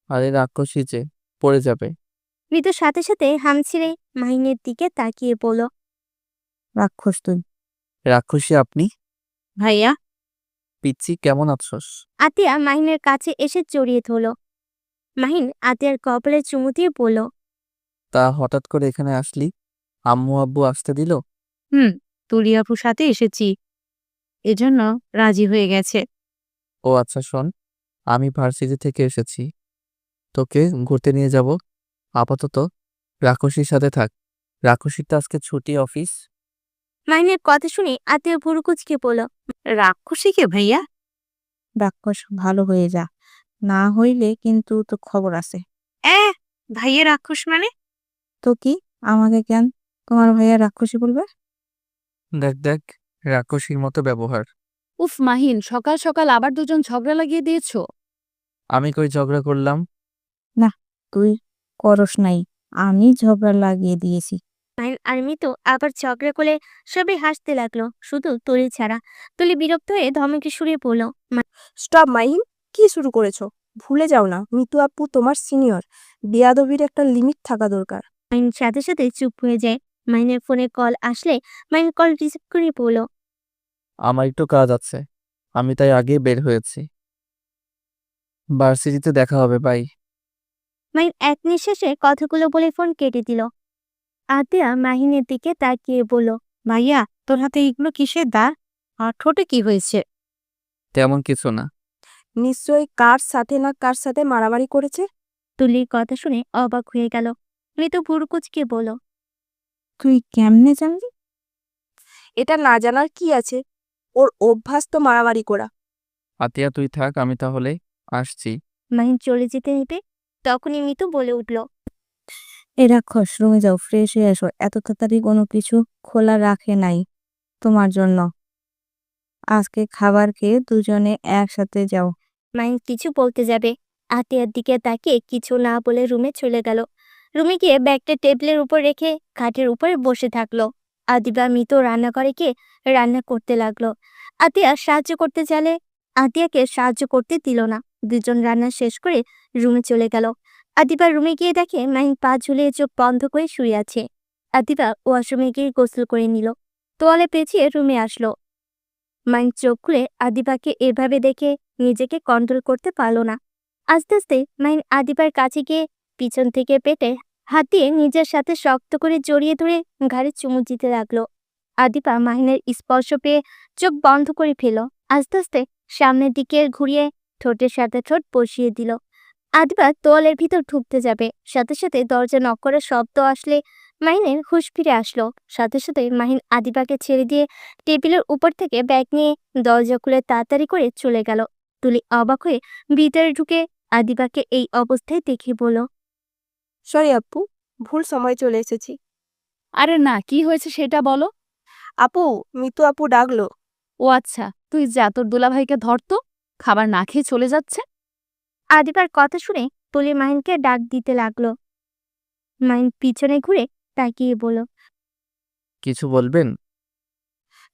আরে রাক্ষসী যে পড়ে যাবে। মৃদুর সাথে সাথে হাম ছিঁড়ে মাহিনের দিকে তাকিয়ে বলল। রাক্ষস তুই। রাক্ষসী আপনি? ভাইয়া, পিচ্ছি, কেমন আছোস? আতিয়া মাহিনের কাছে এসে জড়িয়ে ধরল। মাহিন আতিয়ার কপালে চুমু দিয়ে বলল। তা হঠাৎ করে এখানে আসলি? আম্মু আব্বু আসতে দিল? তুলি আপুর সাথে এসেছি, এজন্য রাজি হয়ে গেছে। ও আচ্ছা, শোন, আমি ভার্সিটি থেকে এসেছি, তোকে ঘুরতে নিয়ে যাব। আপাতত রাক্ষসীর সাথে থাক। রাক্ষসীর তো আজকে ছুটি অফিস। মাহিনের কথা শুনে আতিয়া ভুরু কুচকে বলল। রাক্ষসীকে ভাইয়া? রাক্ষস ভালো হয়ে যা, না হইলে কিন্তু তো খবর আছে। ভাইয়া রাক্ষস মানে? তো কি, আমাকে কেন তোমার ভাইয়া রাক্ষসী বলবে? দেখ দেখ, রাক্ষসীর মতো ব্যবহার। উফ মাহিন, সকাল সকাল আবার দুজন ঝগড়া লাগিয়ে দিয়েছো। আমি কই ঝগড়া করলাম? তুই করস নাই, আমি ঝগড়া লাগিয়ে দিয়েছি। মাহিন আর মিতু আবার ঝগড়া করে সবাই হাসতে লাগলো, শুধু তুলি ছাড়া। তুলি বিরক্ত হয়ে ধমকে সুরে পড়ল। স্টপ মাহিন, কি শুরু করেছো? ভুলে যাও না, মিতু আপু তোমার সিনিয়র। বেয়াদবির একটা লিমিট থাকা দরকার। মাহিন সাথে সাথে চুপ হয়ে যায়। মাহিনের ফোনে কল আসলে মাহিন কল রিসিভ করে পড়ল। আমার একটু কাজ আছে, আমি তাই আগে বের হয়েছি। ভার্সিটিতে দেখা হবে, বাই। মাহিন এক নিঃশ্বাসে কথাগুলো বলে ফোন কেটে দিল। আতিয়া মাহিনের দিকে তাকিয়ে বলল, ভাইয়া, তোর হাতে এগুলো কিসের দাগ? আর ঠোঁটে কি হয়েছে? তেমন কিছু না। নিশ্চয়ই কার সাথে না কার সাথে মারামারি করেছে। তুলির কথা শুনে অবাক হয়ে গেল। মৃদু ভুরু কুঁচকে বলল, তুই কেমনে জানলি? এটা না জানার কি আছে, ওর অভ্যাস তো মারামারি করা। আতিয়া তুই থাক, আমি তাহলে আসছি। মাহিন চলে যেতে নিতে তখনই মিতু বলে উঠল, এ রাক্ষস, রুমে যাও, ফ্রেশ হয়ে এসো। এত তাড়াতাড়ি কোনো কিছু খোলা রাখে নাই তোমার জন্য। আজকে খাবার খেয়ে দুজনে একসাথে যাও। মাহিন কিছু বলতে যাবে, আতিয়ার দিকে তাকিয়ে কিছু না বলে রুমে চলে গেল। রুমে গিয়ে ব্যাগটা টেবিলের উপর রেখে খাটের উপরে বসে থাকলো। আদিবা মিতু রান্নাঘরে গিয়ে রান্না করতে লাগলো। আতিয়া সাহায্য করতে চাইলে আতিয়াকে সাহায্য করতে দিল না। দুজন রান্না শেষ করে রুমে চলে গেল। আদিবা রুমে গিয়ে দেখে মাহিন পা ঝুলিয়ে চোখ বন্ধ করে শুয়ে আছে। আদিবা ওয়াশরুমে গিয়ে গোসল করে নিল, তোয়ালে পেঁচিয়ে রুমে আসলো। মাহিন চোখ খুলে আদিবাকে এভাবে দেখে নিজেকে কন্ট্রোল করতে পারল না। আস্তে আস্তে মাহিন আদিবার কাছে গিয়ে পিছন থেকে পেটে হাত দিয়ে নিজের সাথে শক্ত করে জড়িয়ে ধরে ঘাড়ে চুমু দিতে লাগলো। আদিবা মাহিনের স্পর্শ পেয়ে চোখ বন্ধ করে ফেল। আস্তে আস্তে সামনের দিকে ঘুরিয়ে ঠোঁটের সাথে ঠোঁট বসিয়ে দিল। আদিবা তোয়ালের ভিতর ঢুকতে যাবে, সাথে সাথে দরজা নক করার শব্দ আসলে মাহিনের হুঁশ ফিরে আসলো। সাথে সাথে মাহিন আদিবাকে ছেড়ে দিয়ে টেবিলের উপর থেকে ব্যাগ নিয়ে দরজা খুলে তাড়াতাড়ি করে চলে গেল। তুলি অবাক হয়ে ভিতরে ঢুকে আদিবাকে এই অবস্থায় দেখে বলল, সরি আপু, ভুল সময় চলে এসেছি। আরে না, কি হয়েছে সেটা বলো। আপু, মিতু আপু ডাকলো। ও আচ্ছা, তুই যা, তোর দুলাভাইকে ধরতো, খাবার না খেয়ে চলে যাচ্ছে। আদিবার কথা শুনে তুলি মাহিনকে ডাক দিতে লাগলো। মাহিন পিছনে ঘুরে তাকিয়ে বলল, কিছু বলবেন?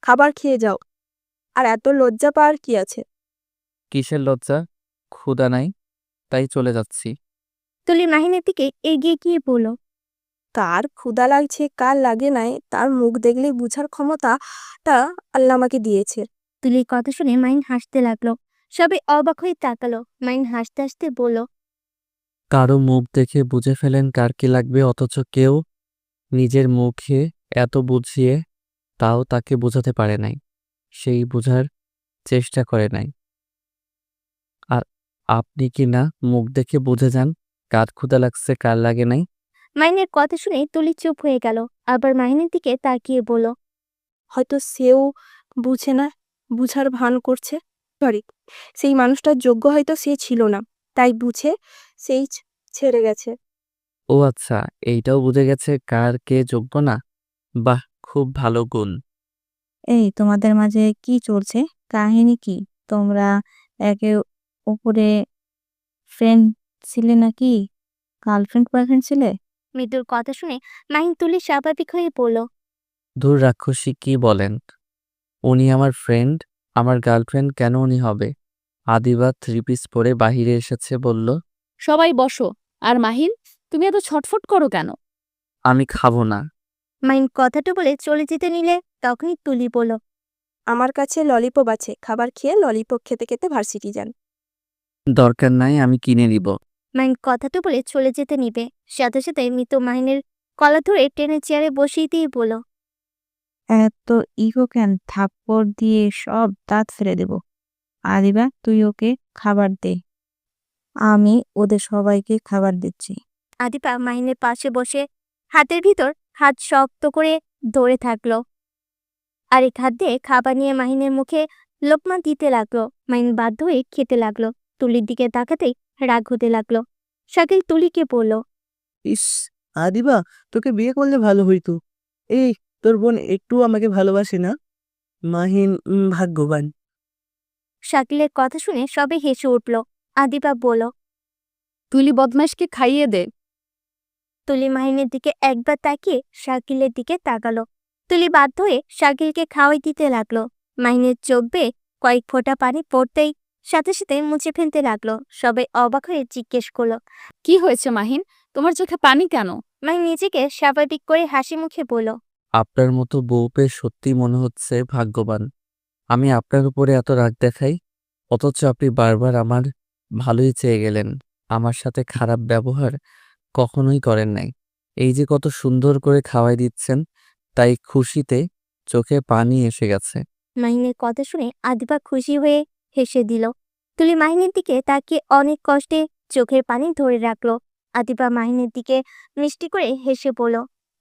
খাবার খেয়ে যাও, আর এত লজ্জা পাওয়ার কি আছে। কিসের লজ্জা? ক্ষুধা নাই, তাই চলে যাচ্ছি। তুলি মাহিনের দিকে এগিয়ে গিয়ে বলল, কার ক্ষুধা লাগছে কার লাগে নাই তার মুখ দেখলেই বুঝার ক্ষমতাটা আল্লাহ আমাকে দিয়েছে। তুলির কথা শুনে মাহিন হাসতে লাগলো। সবাই অবাক হয়ে তাকালো। মাহিন হাসতে হাসতে বলল, কারো মুখ দেখে বুঝে ফেলেন কার কি লাগবে, অথচ কেউ নিজের মুখে এত বুঝিয়ে তাও তাকে বোঝাতে পারে নাই, সেই বোঝার চেষ্টা করে নাই। আর আপনি কি না মুখ দেখে বুঝে যান কার ক্ষুধা লাগছে কার লাগে নাই? মাহিনের কথা শুনে তুলি চুপ হয়ে গেল। আবার মাহিনের দিকে তাকিয়ে বলল, হয়তো সেও বুঝে না, বুঝার ভান করছে। সরি, সেই মানুষটার যোগ্য হয়তো সে ছিল না, তাই বুঝে সেই ছেড়ে গেছে। ও আচ্ছা, এইটাও বুঝে গেছে কার কে যোগ্য না। বাহ, খুব ভালো গুণ। এই, তোমাদের মাঝে কি চলছে? কাহিনী কি? তোমরা একে উপরে ফ্রেন্ড ছিলে নাকি? গার্লফ্রেন্ড বয়ফ্রেন্ড ছিলে? মৃদুর কথা শুনে মাহিন তুলি স্বাভাবিক হয়ে বলল, ধুর রাক্ষসী, কি বলেন? উনি আমার ফ্রেন্ড, আমার গার্লফ্রেন্ড কেন উনি হবে? আদিবা 3 পিস পরে বাহিরে এসেছে বলল, সবাই বসো। আর মাহিন, তুমি এত ছটফট করো কেন? আমি খাবো না। মাহিন কথাটা বলে চলে যেতে নিলে তখনই তুলি বলল, আমার কাছে ললিপপ আছে, খাবার খেয়ে ললিপপ খেতে খেতে ভার্সিটি যান। দরকার নাই, আমি কিনে নিব। মাহিন কথাটা বলে চলে যেতে নিবে, সাথে সাথে মৃত মাহিনের কলা ধরে টেনে চেয়ারে বসিয়ে দিয়ে বলল, এত ইগো কেন? থাপ্পড় দিয়ে সব দাঁত ফেলে দেব। আদিবা, তুই ওকে খাবার দে। আমি ওদের সবাইকে খাবার দিচ্ছি। আদিপা মাহিনের পাশে বসে হাতের ভিতর হাত শক্ত করে ধরে থাকলো। আরেক হাত দিয়ে খাবার নিয়ে মাহিনের মুখে লোকমা দিতে লাগলো। মাহিন বাধ্য হয়ে খেতে লাগলো। তুলির দিকে তাকাতেই রাগ হতে লাগলো। শাকিল তুলিকে বলল, ইস, আদিবা, তোকে বিয়ে করলে ভালো হইতো। এই, তোর বোন একটু আমাকে ভালোবাসে না? মাহিন ভাগ্যবান। শাকিলের কথা শুনে সবে হেসে উঠল। আদিপা বলল, তুলি বদমাইশকে খাইয়ে দে। তুলি মাহিনের দিকে একবার তাকিয়ে শাকিলের দিকে তাকালো। তুলি বাধ্য হয়ে শাকিলকে খাওয়াই দিতে লাগলো। মাহিনের চোখ বেয়ে কয়েক ফোঁটা পানি পড়তেই সাথে সাথে মুছে ফেলতে লাগলো। সবাই অবাক হয়ে জিজ্ঞেস করলো, কি হয়েছে মাহিন, তোমার চোখে পানি কেন? মাহিন নিজেকে স্বাভাবিক করে হাসি মুখে বলল, আপনার মতো বউ পেয়ে সত্যি মনে হচ্ছে ভাগ্যবান। আমি আপনার উপরে এত রাগ দেখাই, অথচ আপনি বারবার আমার ভালোই চেয়ে গেলেন। আমার সাথে খারাপ ব্যবহার কখনোই করেন নাই। এই যে কত সুন্দর করে খাওয়াই দিচ্ছেন, তাই খুশিতে চোখে পানি এসে গেছে। মাহিনের কথা শুনে আদিবা খুশি হয়ে হেসে দিল। তুলি মাহিনের দিকে তাকিয়ে অনেক কষ্টে চোখের পানি ধরে রাখলো। আদিবা মাহিনের দিকে মিষ্টি করে হেসে বলল,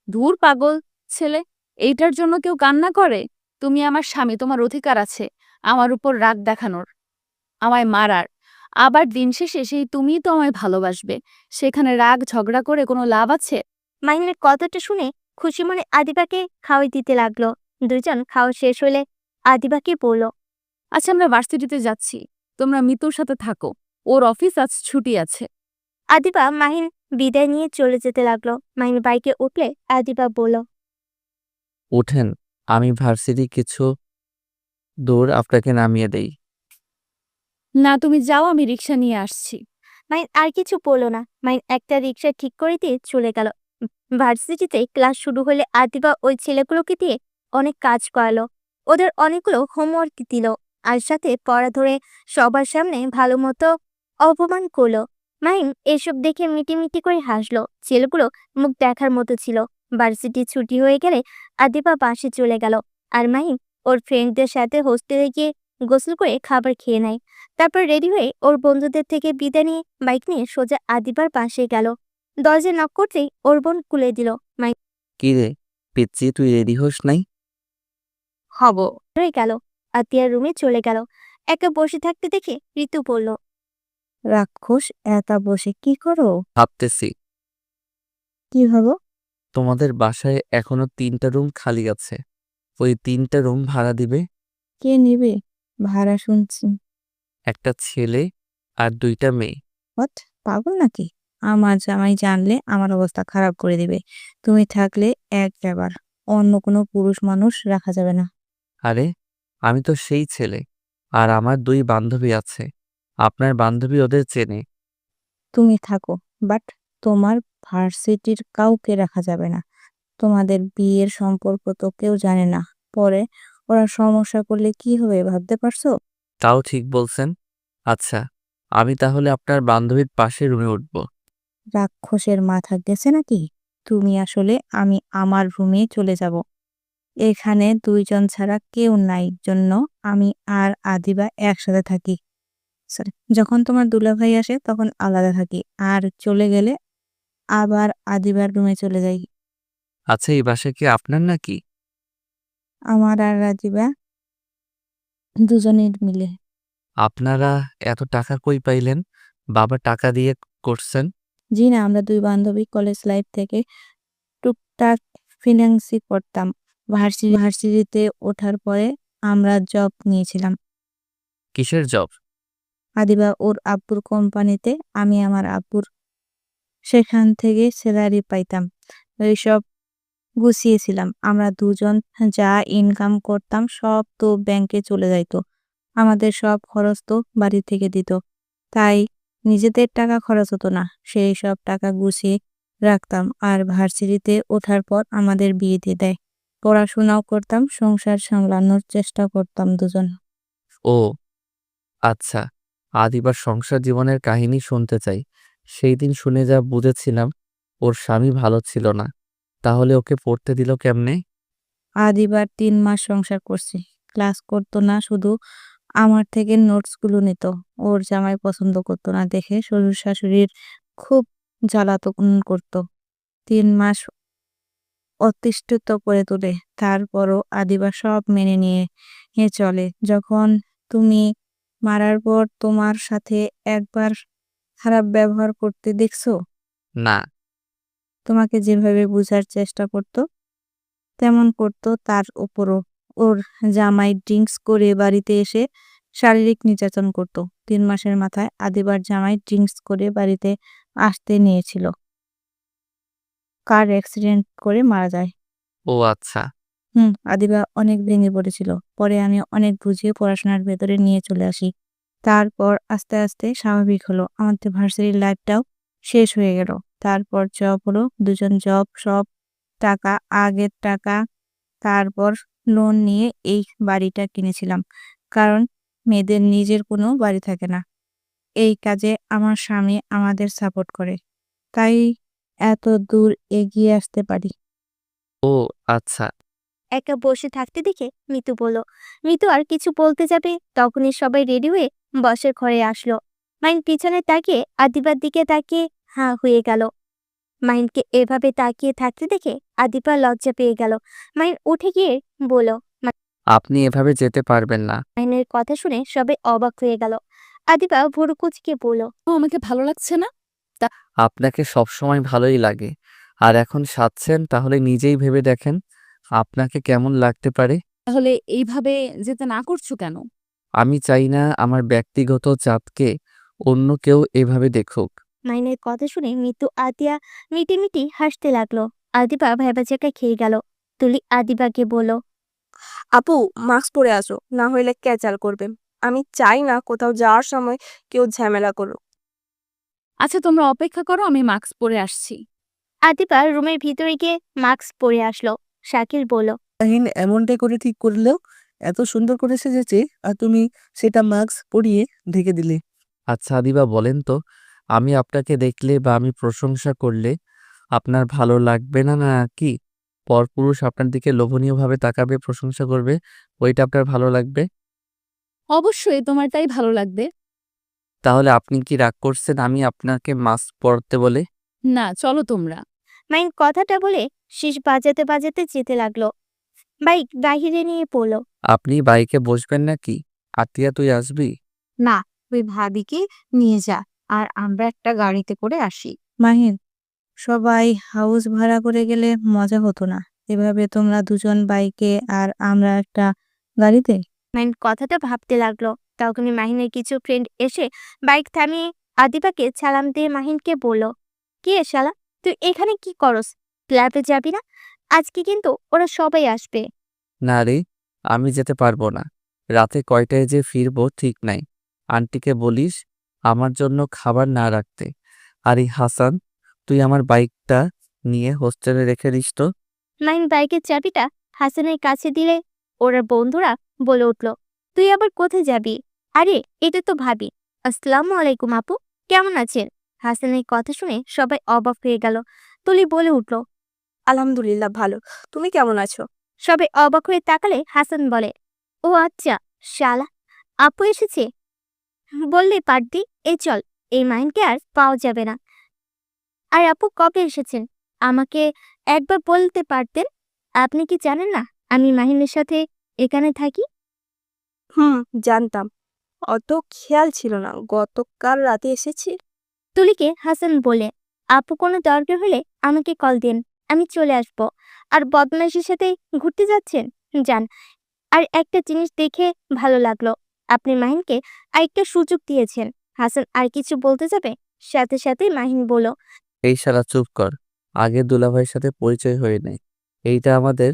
দূর পাগল ছেলে, এইটার জন্য কেউ কান্না করে? তুমি আমার স্বামী, তোমার অধিকার আছে আমার উপর রাগ দেখানোর, আমায় মারার। আবার দিন শেষে সেই তুমিই তো আমায় ভালোবাসবে। সেখানে রাগ ঝগড়া করে কোনো লাভ আছে? মাহিনের কথাটা শুনে খুশি মনে আদিবাকে খাওয়াই দিতে লাগলো। দুজন খাওয়া শেষ হলে আদিবাকে বলল, আচ্ছা, আমরা ভার্সিটিতে যাচ্ছি, তোমরা মিতুর সাথে থাকো, ওর অফিস আজ ছুটি আছে। আদিবা মাহিন বিদায় নিয়ে চলে যেতে লাগলো। মাহিন বাইকে উঠলে আদিবা বলল, ওঠেন, আমি ভার্সিটি কিছু দূর আপনাকে নামিয়ে দেই। না, তুমি যাও, আমি রিক্সা নিয়ে আসছি। মাহিন আর কিছু বলল না। মাহিন একটা রিক্সা ঠিক করে দিয়ে চলে গেল। ভার্সিটিতে ক্লাস শুরু হলে আদিবা ওই ছেলেগুলোকে দিয়ে অনেক কাজ করালো। ওদের অনেকগুলো হোমওয়ার্ক দিল, আর সাথে পড়া ধরে সবার সামনে ভালো মতো অপমান করলো। মাহিন এসব দেখে মিটিমিটি করে হাসলো। ছেলেগুলো মুখ দেখার মতো ছিল। ভার্সিটি ছুটি হয়ে গেলে আদিবা বাসে চলে গেল, আর মাহিন ওর ফ্রেন্ডদের সাথে হোস্টেলে গিয়ে গোসল করে খাবার খেয়ে নেয়। তারপর রেডি হয়ে ওর বন্ধুদের থেকে বিদায় নিয়ে বাইক নিয়ে সোজা আদিবার পাশে গেল। দরজা নক করতেই ওর বোন খুলে দিল। মাইক কি রে পিচ্চি, তুই রেডি হোস নাই? হব। হয়ে গেল। আতিয়ার রুমে চলে গেল। একা বসে থাকতে দেখে ঋতু বলল, রাক্ষস, একা বসে কি করো? ভাবতেছি কি ভাবো? তোমাদের বাসায় এখনো 3টা রুম খালি আছে, ওই 3টা রুম ভাড়া দিবে। কে নেবে ভাড়া? শুনছি একটা ছেলে আর 2টা মেয়ে। হোয়াট, পাগল নাকি? আমার জামাই জানলে আমার অবস্থা খারাপ করে দিবে। তুমি থাকলে এক যাবার, অন্য কোনো পুরুষ মানুষ রাখা যাবে না। আরে আমি তো সেই ছেলে, আর আমার 2 বান্ধবী আছে। আপনার বান্ধবী ওদের চেনে। তুমি থাকো, বাট তোমার ভার্সিটির কাউকে রাখা যাবে না। তোমাদের বিয়ের সম্পর্ক তো কেউ জানে না, পরে ওরা সমস্যা করলে কি হবে ভাবতে পারছো? তাও ঠিক বলছেন। আচ্ছা, আমি তাহলে আপনার বান্ধবীর পাশে রুমে উঠব। রাক্ষসের মাথা গেছে নাকি? তুমি আসলে, আমি আমার রুমে চলে যাব। এখানে দুইজন ছাড়া কেউ নাই জন্য আমি আর আদিবা একসাথে থাকি। সরি, যখন তোমার দুলাভাই আসে তখন আলাদা থাকি, আর চলে গেলে আবার আদিবার রুমে চলে যাই। আচ্ছা, এই বাসা কি আপনার নাকি? আমার আর আদিবা দুজনের মিলে। আপনারা এত টাকা কই পাইলেন? বাবা টাকা দিয়ে করছেন? জি না, আমরা দুই বান্ধবী কলেজ লাইফ থেকে টুকটাক ফিন্যান্সই করতাম। ভার্সিটিতে ওঠার পরে আমরা জব নিয়েছিলাম। কিসের জব? আদিবা ওর আব্বুর কোম্পানিতে, আমি আমার আব্বুর। সেখান থেকে স্যালারি পাইতাম। এইসব গুছিয়েছিলাম। আমরা দুজন যা ইনকাম করতাম সব তো ব্যাংকে চলে যাইতো। আমাদের সব খরচ তো বাড়ি থেকে দিত। তাই নিজেদের টাকা খরচ হতো না। সেই সব টাকা গুছিয়ে রাখতাম, আর ভার্সিটিতে ওঠার পর আমাদের বিয়ে দিয়ে দেয়। পড়াশোনাও করতাম, সংসার সামলানোর চেষ্টা করতাম দুজন। ও আচ্ছা, আদিবার সংসার জীবনের কাহিনী শুনতে চাই। সেই দিন শুনে যা বুঝেছিলাম, ওর স্বামী ভালো ছিল না। তাহলে ওকে পড়তে দিল কেমনে? আদিবার 3 মাস সংসার করছি। ক্লাস করতো না, শুধু আমার থেকে নোটসগুলো নিত। ওর জামাই পছন্দ করতো না দেখে শ্বশুর শাশুড়ির খুব জ্বালাতন করতো। 3 মাস অতিষ্ঠিত করে তোলে। তারপরও আদিবা সব মেনে নিয়ে চলে। যখন তুমি মারার পর তোমার সাথে একবার খারাপ ব্যবহার করতে দেখছো? না। তোমাকে যেভাবে বোঝার চেষ্টা করতো তেমন করতো তার উপরও। ওর জামাই ড্রিঙ্কস করে বাড়িতে এসে শারীরিক নির্যাতন করতো। 3 মাসের মাথায় আদিবার জামাই ড্রিঙ্কস করে বাড়িতে আসতে নিয়েছিল, কার অ্যাক্সিডেন্ট করে মারা যায়। ও আচ্ছা। আদিবা অনেক ভেঙে পড়েছিল। পরে আমি অনেক বুঝিয়ে পড়াশোনার ভেতরে নিয়ে চলে আসি। তারপর আস্তে আস্তে স্বাভাবিক হলো। আমাদের ভার্সিটির লাইফটাও শেষ হয়ে গেল। তারপর জব হলো, দুজন জব, সব টাকা, আগের টাকা, তারপর লোন নিয়ে এই বাড়িটা কিনেছিলাম। কারণ মেয়েদের নিজের কোনো বাড়ি থাকে না। এই কাজে আমার স্বামী আমাদের সাপোর্ট করে, তাই এত দূর এগিয়ে আসতে পারি। ও আচ্ছা। একা বসে থাকতে দেখে মিতু বলল। মিতু আর কিছু বলতে যাবে তখনই সবাই রেডি হয়ে বসের ঘরে আসলো। মাহিন পিছনে তাকিয়ে আদিবার দিকে তাকিয়ে হাঁ হয়ে গেল। মাহিনকে এভাবে তাকিয়ে থাকতে দেখে আদিবা লজ্জা পেয়ে গেল। মাহিন উঠে গিয়ে বলল। আপনি এভাবে যেতে পারবেন না। মাহিনের কথা শুনে সবাই অবাক হয়ে গেল। আদিবা ভুরু কুচকে বলল। আমাকে ভালো লাগছে না। আপনাকে সবসময় ভালোই লাগে, আর এখন সাজছেন, তাহলে নিজেই ভেবে দেখেন আপনাকে কেমন লাগতে পারে। তাহলে এইভাবে যেতে না করছো কেন? আমি চাই না আমার ব্যক্তিগত চাঁদকে অন্য কেউ এভাবে দেখুক। মাহিনের কথা শুনে মিতু আদিয়া মিটিমিটি হাসতে লাগলো। আদিবা ভেবাচাকা খেয়ে গেল। তুলি আদিবাকে বলল। আপু, মাস্ক পরে আসো, না হইলে ক্যাচাল করবে। আমি চাই না কোথাও যাওয়ার সময় কেউ ঝামেলা করুক। আচ্ছা, তোমরা অপেক্ষা করো, আমি মাস্ক পরে আসছি। আদিবা রুমের ভিতরে গিয়ে মাস্ক পরে আসলো। শাকিল বলল। মাহিন এমনটাই করে ঠিক করলেও এত সুন্দর করে সেজেছে, আর তুমি সেটা মাস্ক পরিয়ে ঢেকে দিলে। আচ্ছা আদিবা, বলেন তো, আমি আপনাকে দেখলে বা আমি প্রশংসা করলে আপনার ভালো লাগবে না, কি পরপুরুষ আপনার দিকে লোভনীয়ভাবে তাকাবে, প্রশংসা করবে, ওইটা আপনার ভালো লাগবে? অবশ্যই তোমার তাই ভালো লাগবে। তাহলে আপনি কি রাগ করছেন আমি আপনাকে মাস্ক পরতে বলে? না, চলো তোমরা। মাইন কথাটা বলে শীষ বাজাতে বাজাতে যেতে লাগলো। বাইক বাহিরে নিয়ে পড়লো। আপনি বাইকে বসবেন নাকি? আতিয়া, তুই আসবি? না, তুই ভাবিকে নিয়ে যা, আর আমরা একটা গাড়িতে করে আসি। মাহিন, সবাই হাউস ভাড়া করে গেলে মজা হতো না? এভাবে তোমরা দুজন বাইকে আর আমরা একটা গাড়িতে। মাইন কথাটা ভাবতে লাগলো। তখনই মাহিনের কিছু ফ্রেন্ড এসে বাইক থামিয়ে আদিবাকে সালাম দিয়ে মাহিনকে বলল। কি এ শালা, তুই এখানে কি করস? ক্লাবে যাবি না? আজকে কিন্তু ওরা সবাই আসবে। না রে, আমি যেতে পারবো না। রাতে কয়টায় যে ফিরবো ঠিক নাই। আন্টিকে বলিস আমার জন্য খাবার না রাখতে। আর এই হাসান, তুই আমার বাইকটা নিয়ে হোস্টেলে রেখে দিস তো। মাহিন বাইকের চাবিটা হাসানের কাছে দিলে ওরা বন্ধুরা বলে উঠল। তুই আবার কোথায় যাবি? আরে, এটা তো ভাবি। আসসালামু আলাইকুম আপু, কেমন আছেন? হাসানের কথা শুনে সবাই অবাক হয়ে গেল। তুলি বলে উঠল। আলহামদুলিল্লাহ ভালো। তুমি কেমন আছো? সবাই অবাক হয়ে তাকালে হাসান বলে। ও আচ্ছা, শালা, আপু এসেছে বললে পারতি। এই চল, এই মাহিনকে আর পাওয়া যাবে না। আর আপু কবে এসেছেন আমাকে একবার বলতে পারতেন। আপনি কি জানেন না আমি মাহিনের সাথে এখানে থাকি? জানতাম, অত খেয়াল ছিল না। গতকাল রাতে এসেছি। তুলিকে হাসান বলে। আপু কোনো দরকার হলে আমাকে কল দিন, আমি চলে আসব। আর বদমাইশের সাথে ঘুরতে যাচ্ছেন, যান। আর একটা জিনিস দেখে ভালো লাগলো, আপনি মাহিনকে আরেকটা সুযোগ দিয়েছেন। হাসান আর কিছু বলতে যাবে, সাথে সাথে মাহিন বলল। এই শালা চুপ কর, আগে দুলাভাইয়ের সাথে পরিচয় হয়ে নেই। এইটা আমাদের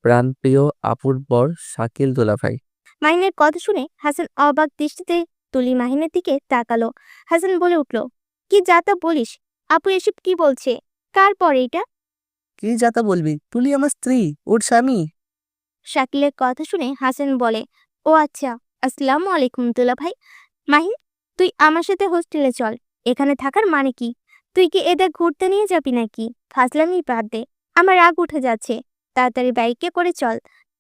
প্রাণপ্রিয় আপুর বর শাকিল দুলাভাই। মাহিনের কথা শুনে হাসান অবাক দৃষ্টিতে তুলি মাহিনের দিকে তাকালো। হাসান বলে উঠল। কি যাতা বলিস আপু, এসব কি বলছে? কার পর এটা? কি যাতা বলবি? তুলি আমার স্ত্রী, ওর স্বামী। শাকিলের কথা শুনে হাসান বলে। ও আচ্ছা, আসসালামু আলাইকুম তুলা ভাই। মাহিন, তুই আমার সাথে হোস্টেলে চল। এখানে থাকার মানে কি? তুই কি এদের ঘুরতে নিয়ে যাবি নাকি? ফাজলামি বাদ দে, আমার রাগ উঠে যাচ্ছে। তাড়াতাড়ি বাইকে করে চল।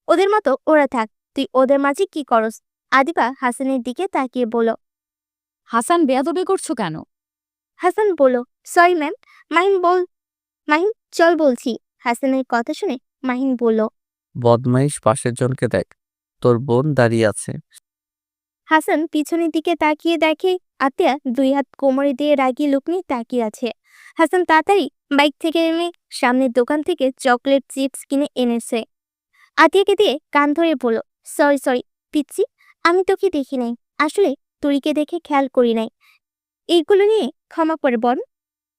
ওদের মতো ওরা থাক, তুই ওদের মাঝে কি করস? আদিবা হাসানের দিকে তাকিয়ে বলল। হাসান, বেয়াদবি করছো কেন? হাসান বলল, সরি ম্যাম। মাহিন চল বলছি। হাসানের কথা শুনে মাহিন বলল। বদমাইশ, পাশের জনকে দেখ, তোর বোন দাঁড়িয়ে আছে। হাসান পিছনের দিকে তাকিয়ে দেখে আতিয়া দুই হাত কোমরে দিয়ে রাগি লুক নিয়ে তাকিয়ে আছে। হাসান তাড়াতাড়ি বাইক থেকে নেমে সামনের দোকান থেকে চকলেট চিপস কিনে এনেছে। আতিয়াকে দিয়ে কান ধরে বলল, সরি পিচ্ছি, আমি তোকে দেখি নাই। আসলে তুরিকে দেখে খেয়াল করি নাই। এইগুলো নিয়ে ক্ষমা করে বল।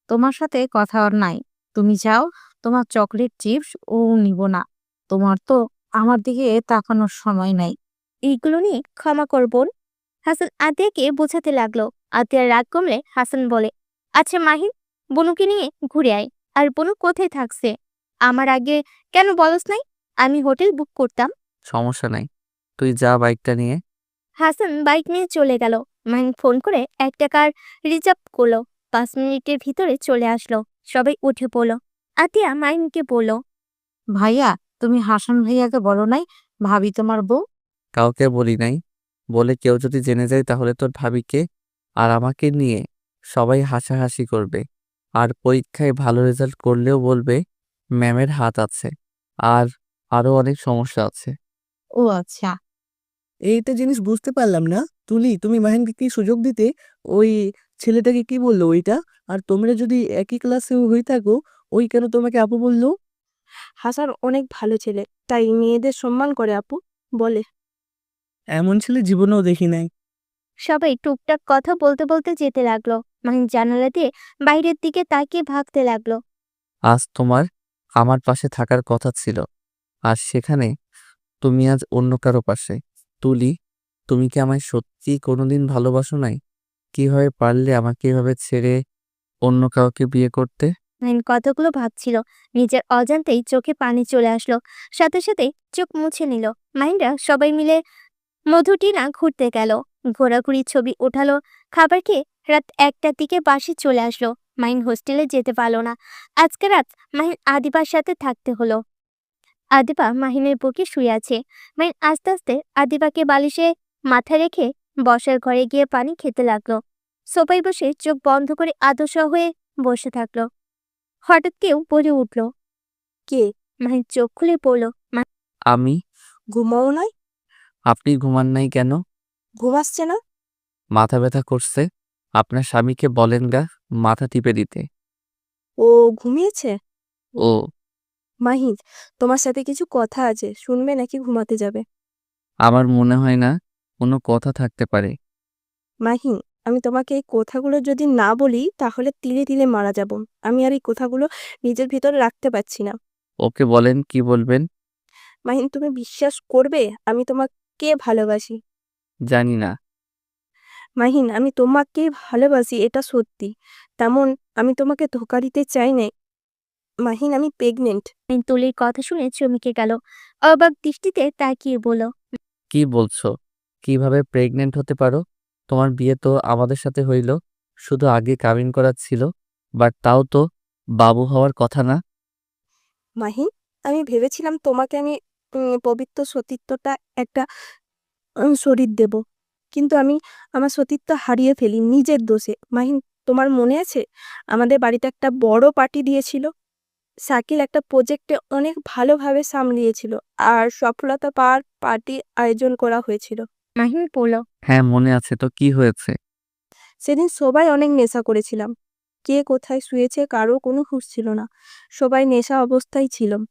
তোমার সাথে কথা আর নাই, তুমি যাও। তোমার চকলেট চিপস ও নিব না। তোমার তো আমার দিকে তাকানোর সময় নাই। এইগুলো নিয়ে ক্ষমা কর বোন। হাসান আতিয়াকে বোঝাতে লাগলো। আতিয়ার রাগ কমলে হাসান বলে। আচ্ছা মাহিন, বনুকে নিয়ে ঘুরে আয়। আর বনু কোথায় থাকছে আমার আগে কেন বলস নাই? আমি হোটেল বুক করতাম। সমস্যা নাই, তুই যা বাইকটা নিয়ে। হাসান বাইক নিয়ে চলে গেল। মাহিন ফোন করে 1 টাকার রিজার্ভ করলো। 5 মিনিটের ভিতরে চলে আসলো। সবাই উঠে পড়লো। আতিয়া মাহিনকে বলল, ভাইয়া, তুমি হাসান ভাইয়াকে বলো নাই ভাবি তোমার বউ? কাউকে বলি নাই। বলে কেউ যদি জেনে যায় তাহলে তোর ভাবিকে আর আমাকে নিয়ে সবাই হাসাহাসি করবে। আর পরীক্ষায় ভালো রেজাল্ট করলেও বলবে ম্যামের হাত আছে। আর আরো অনেক সমস্যা আছে। ও আচ্ছা। এইটা জিনিস বুঝতে পারলাম না। তুলি, তুমি মাহিনকে কি সুযোগ দিতে? ওই ছেলেটাকে কি বললো ওইটা? আর তোমরা যদি একই ক্লাসে হয়ে থাকো, ওই কেন তোমাকে আপু বললো? হাসান অনেক ভালো ছেলে, তাই মেয়েদের সম্মান করে আপু বলে। এমন ছেলে জীবনেও দেখি নাই। সবাই টুকটাক কথা বলতে বলতে যেতে লাগলো। মাহিন জানালা দিয়ে বাইরের দিকে তাকিয়ে ভাবতে লাগলো। আজ তোমার আমার পাশে থাকার কথা ছিল, আর সেখানে তুমি আজ অন্য কারো পাশে। তুলি, তুমি কি আমায় সত্যি কোনোদিন ভালোবাসো নাই? কিভাবে পারলে আমাকে এভাবে ছেড়ে অন্য কাউকে বিয়ে করতে? মাহিন কথাগুলো ভাবছিল। নিজের অজান্তেই চোখে পানি চলে আসলো। সাথে সাথেই চোখ মুছে নিল। মাহিনরা সবাই মিলে মধুটিনা ঘুরতে গেল। ঘোরাঘুরি, ছবি ওঠালো। খাবার খেয়ে রাত 1টার দিকে বাসে চলে আসলো। মাহিন হোস্টেলে যেতে পারলো না। আজকে রাত মাহিন আদিবার সাথে থাকতে হলো। আদিবা মাহিনের বুকে শুয়ে আছে। মাহিন আস্তে আস্তে আদিবাকে বালিশে মাথা রেখে বসার ঘরে গিয়ে পানি খেতে লাগলো। সোফায় বসে চোখ বন্ধ করে আদশা হয়ে বসে থাকলো। হঠাৎ কেউ বলে উঠল, কে? মাহিন চোখ খুলে পড়ল। আমি? ঘুমাও নাই? আপনি ঘুমান নাই কেন? ঘুমাচ্ছে না? মাথা ব্যথা করছে। আপনার স্বামীকে বলেন গা মাথা টিপে দিতে। ও ঘুমিয়েছে? ও, মাহিন, তোমার সাথে কিছু কথা আছে, শুনবে নাকি ঘুমাতে যাবে? আমার মনে হয় না কোনো কথা থাকতে পারে। মাহিন, আমি তোমাকে এই কথাগুলো যদি না বলি তাহলে তিলে তিলে মারা যাব। আমি আর এই কথাগুলো নিজের ভিতরে রাখতে পারছি না। ওকে বলেন কি বলবেন। মাহিন, তুমি বিশ্বাস করবে আমি তোমাকে ভালোবাসি? জানি না। মাহিন, আমি তোমাকে ভালোবাসি, এটা সত্যি। তেমন আমি তোমাকে ধোঁকা দিতে চাই না। মাহিন, আমি প্রেগনেন্ট। মাহিন তুলির কথা শুনে চমকে গেল। অবাক দৃষ্টিতে তাকিয়ে বলল, কি বলছো? কিভাবে প্রেগনেন্ট হতে পারো? তোমার বিয়ে তো আমাদের সাথে হইল, শুধু আগে কাবিন করার ছিল। বাট তাও তো বাবু হওয়ার কথা না। মাহিন, আমি ভেবেছিলাম তোমাকে আমি পবিত্র সতীত্বটা একটা শরীর দেব, কিন্তু আমি আমার সতীত্ব হারিয়ে ফেলি নিজের দোষে। মাহিন, তোমার মনে আছে আমাদের বাড়িতে একটা বড় পার্টি দিয়েছিল? শাকিল একটা প্রজেক্টে অনেক ভালোভাবে সামলিয়েছিল, আর সফলতা পাওয়ার পার্টি আয়োজন করা হয়েছিল। মাহিন বলল, হ্যাঁ মনে আছে তো, কি হয়েছে? সেদিন সবাই অনেক নেশা করেছিলাম। কে কোথায় শুয়েছে কারো কোনো হুঁশ ছিল না। সবাই নেশা অবস্থায় ছিলাম।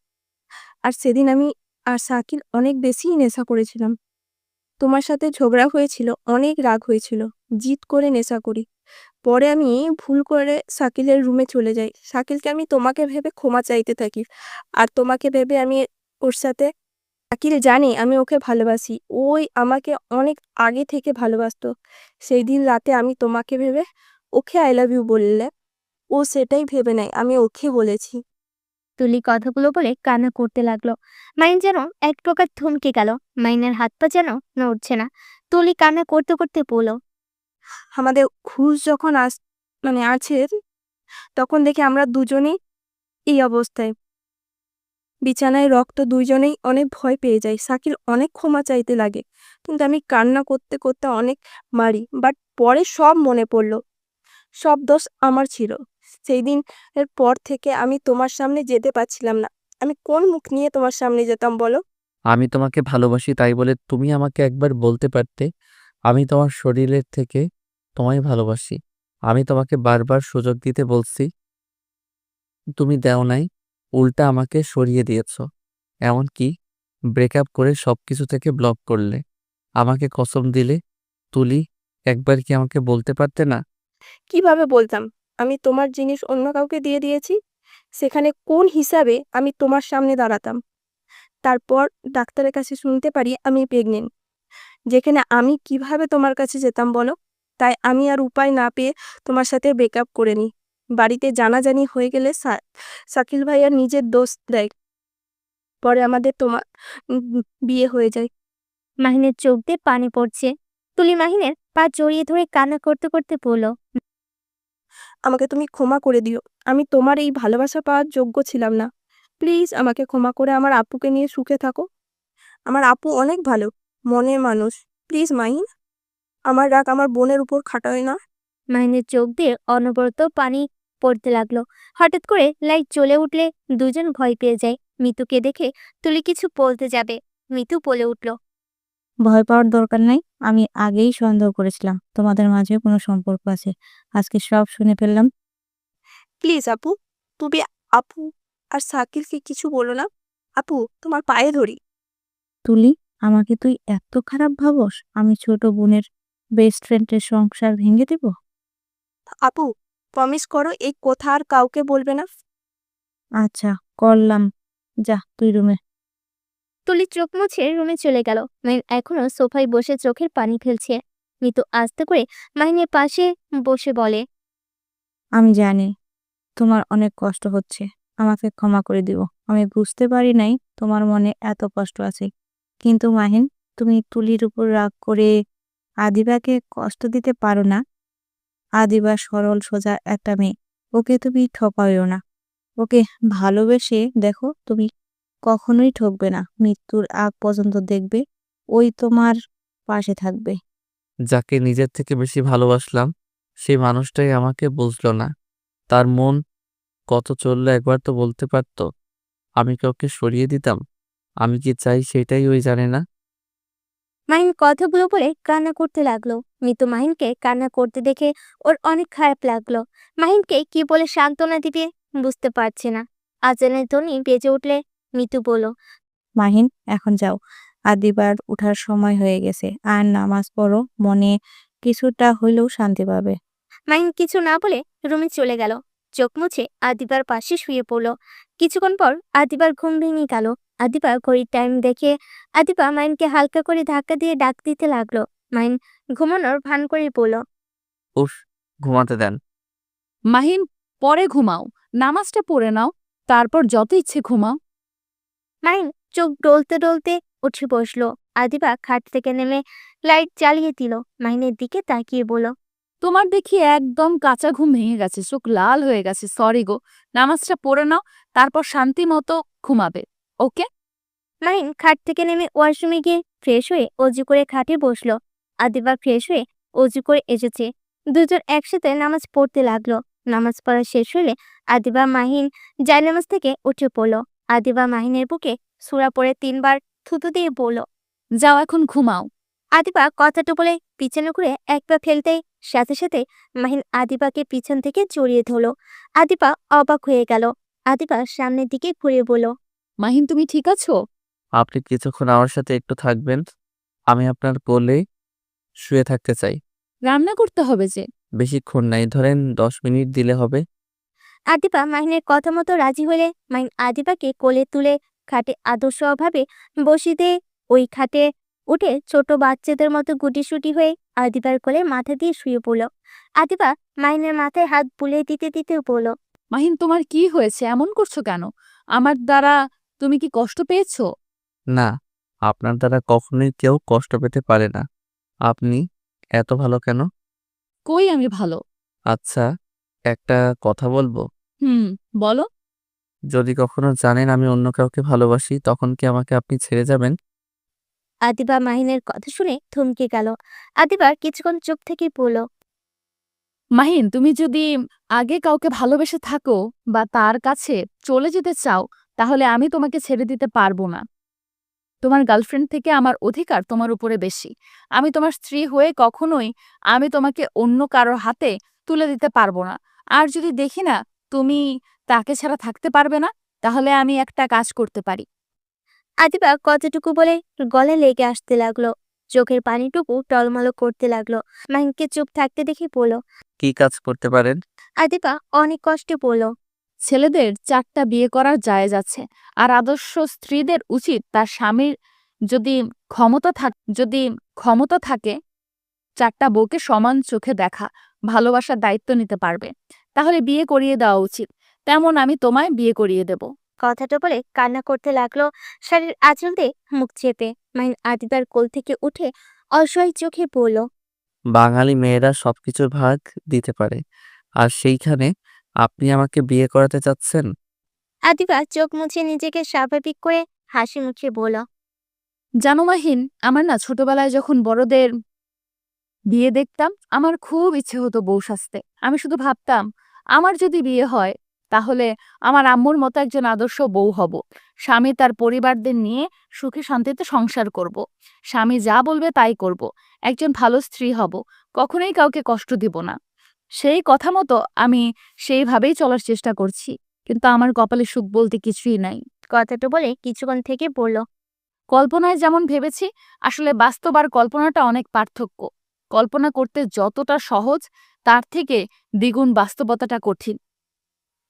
আর সেদিন আমি আর শাকিল অনেক বেশি নেশা করেছিলাম। তোমার সাথে ঝগড়া হয়েছিল, অনেক রাগ হয়েছিল। জিদ করে নেশা করি। পরে আমি ভুল করে শাকিলের রুমে চলে যাই। শাকিলকে আমি তোমাকে ভেবে ক্ষমা চাইতে থাকি, আর তোমাকে ভেবে আমি ওর সাথে। শাকিল জানে আমি ওকে ভালোবাসি। ওই আমাকে অনেক আগে থেকে ভালোবাসতো। সেই দিন রাতে আমি তোমাকে ভেবে ওকে আই লাভ ইউ বললে, ও সেটাই ভেবে নেয় আমি ওকে বলেছি। তুলি কথাগুলো বলে কান্না করতে লাগলো। মাহিন যেন এক প্রকার থমকে গেল। মাহিনের হাত পা যেন নড়ছে না। তুলি কান্না করতে করতে বলল, আমাদের ঘুষ যখন আছে, তখন দেখি আমরা দুজনেই এই অবস্থায়, বিছানায় রক্ত। দুইজনেই অনেক ভয় পেয়ে যাই। শাকিল অনেক ক্ষমা চাইতে লাগে, কিন্তু আমি কান্না করতে করতে অনেক মারি। বাট পরে সব মনে পড়লো, সব দোষ আমার ছিল। সেই দিনের পর থেকে আমি তোমার সামনে যেতে পারছিলাম না। আমি কোন মুখ নিয়ে তোমার সামনে যেতাম বলো? আমি তোমাকে ভালোবাসি তাই বলে তুমি আমাকে একবার বলতে পারতে আমি তোমার শরীরের থেকে তোমায় ভালোবাসি। আমি তোমাকে বারবার সুযোগ দিতে বলছি, তুমি দেও নাই। উল্টা আমাকে সরিয়ে দিয়েছো। এমনকি ব্রেকআপ করে সবকিছু থেকে ব্লক করলে। আমাকে কসম দিলে। তুলি, একবার কি আমাকে বলতে পারতে না? কিভাবে বলতাম? আমি তোমার জিনিস অন্য কাউকে দিয়ে দিয়েছি, সেখানে কোন হিসাবে আমি তোমার সামনে দাঁড়াতাম? তারপর ডাক্তারের কাছে শুনতে পারি আমি প্রেগনেন্ট। যেখানে আমি কিভাবে তোমার কাছে যেতাম বলো? তাই আমি আর উপায় না পেয়ে তোমার সাথে ব্রেকআপ করে নিই। বাড়িতে জানাজানি হয়ে গেলে শাকিল ভাইয়া নিজের দোষ দেয়। পরে আমাদের বিয়ে হয়ে যায়। মাহিনের চোখ দিয়ে পানি পড়ছে। তুলি মাহিনের পা জড়িয়ে ধরে কান্না করতে করতে বলল, আমাকে তুমি ক্ষমা করে দিও। আমি তোমার এই ভালোবাসা পাওয়ার যোগ্য ছিলাম না। প্লিজ আমাকে ক্ষমা করে আমার আপুকে নিয়ে সুখে থাকো। আমার আপু অনেক ভালো, মনের মানুষ। প্লিজ মাহিন, আমার রাগ আমার বোনের উপর খাটায় না। মাহিনের চোখ দিয়ে অনবরত পানি পড়তে লাগলো। হঠাৎ করে লাইট জ্বলে উঠলে দুজন ভয় পেয়ে যায়। মিতুকে দেখে তুলি কিছু বলতে যাবে, মিতু বলে উঠল, ভয় পাওয়ার দরকার নাই। আমি আগেই সন্দেহ করেছিলাম তোমাদের মাঝে কোনো সম্পর্ক আছে। আজকে সব শুনে ফেললাম। প্লিজ আপু, তুমি আপু আর সাকিলকে কিছু বলো না। আপু, তোমার পায়ে ধরি। তুলি, আমাকে তুই এত খারাপ ভাবস? আমি ছোট বোনের বেস্ট ফ্রেন্ডের সংসার ভেঙে দেব? আপু, প্রমিস করো এই কথা আর কাউকে বলবে না। আচ্ছা, করলাম। যা তুই রুমে। তুলি চোখ মুছে রুমে চলে গেল। মাহিন এখনো সোফায় বসে চোখের পানি ফেলছে। মিতু আস্তে করে মাহিনের পাশে বসে বলে, আমি জানি তোমার অনেক কষ্ট হচ্ছে। আমাকে ক্ষমা করে দিও। আমি বুঝতে পারি নাই তোমার মনে এত কষ্ট আছে। কিন্তু মাহিন, তুমি তুলির উপর রাগ করে আদিবাকে কষ্ট দিতে পারো না। আদিবা সরল সোজা একটা মেয়ে। ওকে তুমি ঠকাইও না। ওকে ভালোবেসে দেখো, তুমি কখনোই ঠকবে না। মৃত্যুর আগ পর্যন্ত দেখবে ওই তোমার পাশে থাকবে। যাকে নিজের থেকে বেশি ভালোবাসলাম সেই মানুষটাই আমাকে বুঝলো না। তার মন কত চললো একবার তো বলতে পারতো। আমি কাউকে সরিয়ে দিতাম। আমি কি চাই সেটাই ওই জানে না। মাহিন কথাগুলো বলে কান্না করতে লাগলো। মিতু মাহিনকে কান্না করতে দেখে ওর অনেক খারাপ লাগলো। মাহিনকে কি বলে সান্ত্বনা দিবে বুঝতে পারছে না। আজানের ধ্বনি বেজে উঠলে মিতু বলল, মাহিন, এখন যাও। আদিবার উঠার সময় হয়ে গেছে। আর নামাজ পড়ো, মনে কিছুটা হইলেও শান্তি পাবে। মাহিন কিছু না বলে রুমে চলে গেল। চোখ মুছে আদিবার পাশে শুয়ে পড়ল। কিছুক্ষণ পর আদিবার ঘুম ভেঙে গেল। আদিবা ঘড়ির টাইম দেখে আদিবা মাহিনকে হালকা করে ধাক্কা দিয়ে ডাক দিতে লাগলো। মাহিন ঘুমানোর ভান করে বলল, উফ, ঘুমাতে দেন। মাহিন, পরে ঘুমাও, নামাজটা পড়ে নাও, তারপর যত ইচ্ছে ঘুমাও। মাহিন চোখ ডলতে ডলতে উঠে বসলো। আদিবা খাট থেকে নেমে লাইট জ্বালিয়ে দিল। মাহিনের দিকে তাকিয়ে বলল, তোমার দেখি একদম কাঁচা ঘুম ভেঙে গেছে, চোখ লাল হয়ে গেছে। সরি গো, নামাজটা পড়ে নাও, তারপর শান্তি মতো ঘুমাবে। ওকে? মাহিন খাট থেকে নেমে ওয়াশরুমে গিয়ে ফ্রেশ হয়ে অজু করে খাটে বসলো। আদিবা ফ্রেশ হয়ে অজু করে এসেছে। দুজন একসাথে নামাজ পড়তে লাগলো। নামাজ পড়া শেষ হলে আদিবা মাহিন জায়নামাজ থেকে উঠে পড়লো। আদিবা মাহিনের বুকে সূরা পড়ে 3 বার থুতু দিয়ে বলল, যাও এখন ঘুমাও। আদিবা কথাটা বলে পিছনে ঘুরে এক পা ফেলতেই সাথে সাথে মাহিন আদিবাকে পিছন থেকে জড়িয়ে ধরলো। আদিবা অবাক হয়ে গেল। আদিবা সামনের দিকে ঘুরে বলল, মাহিন, তুমি ঠিক আছো? আপনি কিছুক্ষণ আমার সাথে একটু থাকবেন? আমি আপনার কোলে শুয়ে থাকতে চাই। রান্না করতে হবে যে। বেশিক্ষণ নাই, ধরেন 10 মিনিট দিলে হবে। আদিবা মাহিনের কথা মতো রাজি হলে মাহিন আদিবাকে কোলে তুলে খাটে আদর্শভাবে বসিয়ে দিয়ে ওই খাটে উঠে ছোট বাচ্চাদের মতো গুটিসুটি হয়ে আদিবার কোলে মাথা দিয়ে শুয়ে পড়ল। আদিবা মাহিনের মাথায় হাত বুলিয়ে দিতে দিতে বলল, মাহিন, তোমার কি হয়েছে? এমন করছো কেন? আমার দ্বারা তুমি কি কষ্ট পেয়েছো? না, আপনার দ্বারা কখনোই কেউ কষ্ট পেতে পারে না। আপনি এত ভালো কেন? কই আমি ভালো? আচ্ছা, একটা কথা বলবো। বলো। যদি কখনো জানেন আমি অন্য কাউকে ভালোবাসি, তখন কি আমাকে আপনি ছেড়ে যাবেন? আদিবা মাহিনের কথা শুনে থমকে গেল। আদিবা কিছুক্ষণ চুপ থেকে বলল, মাহিন, তুমি যদি আগে কাউকে ভালোবেসে থাকো বা তার কাছে চলে যেতে চাও, তাহলে আমি তোমাকে ছেড়ে দিতে পারবো না। তোমার গার্লফ্রেন্ড থেকে আমার অধিকার তোমার উপরে বেশি। আমি তোমার স্ত্রী হয়ে কখনোই আমি তোমাকে অন্য কারোর হাতে তুলে দিতে পারবো না। আর যদি দেখি না তুমি তাকে ছাড়া থাকতে পারবে না, তাহলে আমি একটা কাজ করতে পারি। আদিবা কতটুকু বলে গলে লেগে আসতে লাগলো। চোখের পানিটুকু টলমলো করতে লাগলো। মাহিনকে চুপ থাকতে দেখে বলল, কি কাজ করতে পারেন? আদিবা অনেক কষ্টে বলল, ছেলেদের 4টা বিয়ে করার জায়েজ আছে, আর আদর্শ স্ত্রীদের উচিত তার স্বামীর যদি ক্ষমতা থাকে 4টা বউকে সমান চোখে দেখা, ভালোবাসার দায়িত্ব নিতে পারবে, তাহলে বিয়ে করিয়ে দেওয়া উচিত। তেমন আমি তোমায় বিয়ে করিয়ে দেব। কথাটা বলে কান্না করতে লাগলো। শাড়ির আঁচল দিয়ে মুখ চেপে মাহিন আদিবার কোল থেকে উঠে অসহায় চোখে বলল, বাঙালি মেয়েরা সবকিছুর ভাগ দিতে পারে, আর সেইখানে আপনি আমাকে বিয়ে করাতে চাচ্ছেন? আদিবা চোখ মুছে নিজেকে স্বাভাবিক করে হাসি মুখে বলল, জানো মাহিন, আমার না ছোটবেলায় যখন বড়দের বিয়ে দেখতাম আমার খুব ইচ্ছে হতো বউ সাজতে। আমি শুধু ভাবতাম আমার যদি বিয়ে হয় তাহলে আমার আম্মুর মতো একজন আদর্শ বউ হব। স্বামী তার পরিবারদের নিয়ে সুখে শান্তিতে সংসার করব। স্বামী যা বলবে তাই করব। একজন ভালো স্ত্রী হব, কখনোই কাউকে কষ্ট দিব না। সেই কথা মতো আমি সেইভাবেই চলার চেষ্টা করছি, কিন্তু আমার কপালে সুখ বলতে কিছুই নাই। কথাটা বলে কিছুক্ষণ থেকে বলল, কল্পনায় যেমন ভেবেছি, আসলে বাস্তব আর কল্পনাটা অনেক পার্থক্য। কল্পনা করতে যতটা সহজ, তার থেকে দ্বিগুণ বাস্তবতাটা কঠিন।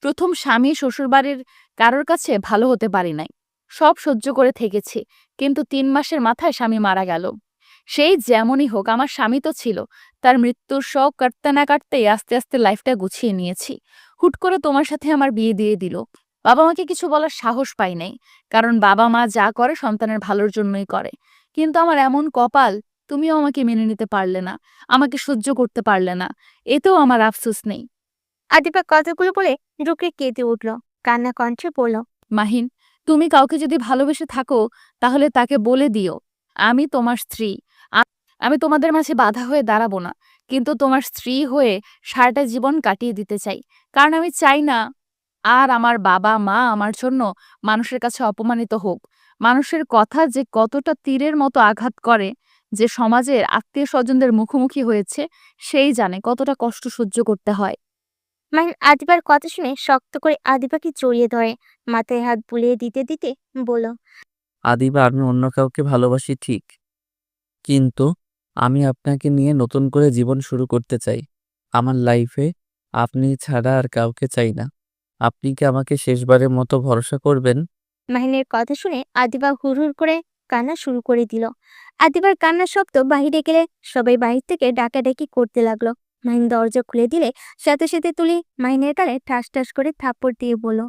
প্রথম স্বামী শ্বশুরবাড়ির কারোর কাছে ভালো হতে পারি নাই, সব সহ্য করে থেকেছি, কিন্তু ৩ মাসের মাথায় স্বামী মারা গেল। সেই যেমনই হোক, আমার স্বামী তো ছিল। তার মৃত্যুর শোক কাটতে না কাটতেই আস্তে আস্তে লাইফটা গুছিয়ে নিয়েছি। হুট করে তোমার সাথে আমার বিয়ে দিয়ে দিল। বাবা মাকে কিছু বলার সাহস পাই নাই, কারণ বাবা মা যা করে সন্তানের ভালোর জন্যই করে। কিন্তু আমার এমন কপাল, তুমিও আমাকে মেনে নিতে পারলে না, আমাকে সহ্য করতে পারলে না। এতেও আমার আফসোস নেই। আদিবা কথাগুলো বলে রুকে কেঁদে উঠল, কান্না কণ্ঠে বলল, মাহিন, তুমি কাউকে যদি ভালোবেসে থাকো তাহলে তাকে বলে দিও আমি তোমার স্ত্রী। আমি তোমাদের মাঝে বাধা হয়ে দাঁড়াবো না, কিন্তু তোমার স্ত্রী হয়ে সারাটা জীবন কাটিয়ে দিতে চাই। কারণ আমি চাই না আর আমার বাবা মা আমার জন্য মানুষের কাছে অপমানিত হোক। মানুষের কথা যে কতটা তীরের মতো আঘাত করে, যে সমাজের আত্মীয় স্বজনদের মুখোমুখি হয়েছে, সেই জানে কতটা কষ্ট সহ্য করতে হয়। মাহিন আদিবার কথা শুনে শক্ত করে আদিবাকে জড়িয়ে ধরে মাথায় হাত বুলিয়ে দিতে দিতে বলল, আদিবা, আমি অন্য কাউকে ভালোবাসি ঠিক, কিন্তু আমি আপনাকে নিয়ে নতুন করে জীবন শুরু করতে চাই। আমার লাইফে আপনি ছাড়া আর কাউকে চাই না। আপনি কি আমাকে শেষবারের মতো ভরসা করবেন? মাহিনের কথা শুনে আদিবা হুড়হুড় করে কান্না শুরু করে দিল। আদিবার কান্নার শব্দ বাহিরে গেলে সবাই বাহির থেকে ডাকাডাকি করতে লাগলো। মাহিন দরজা খুলে দিলে সাথে সাথে তুলি মাহিনের গালে ঠাস ঠাস করে থাপ্পড় দিয়ে বলল,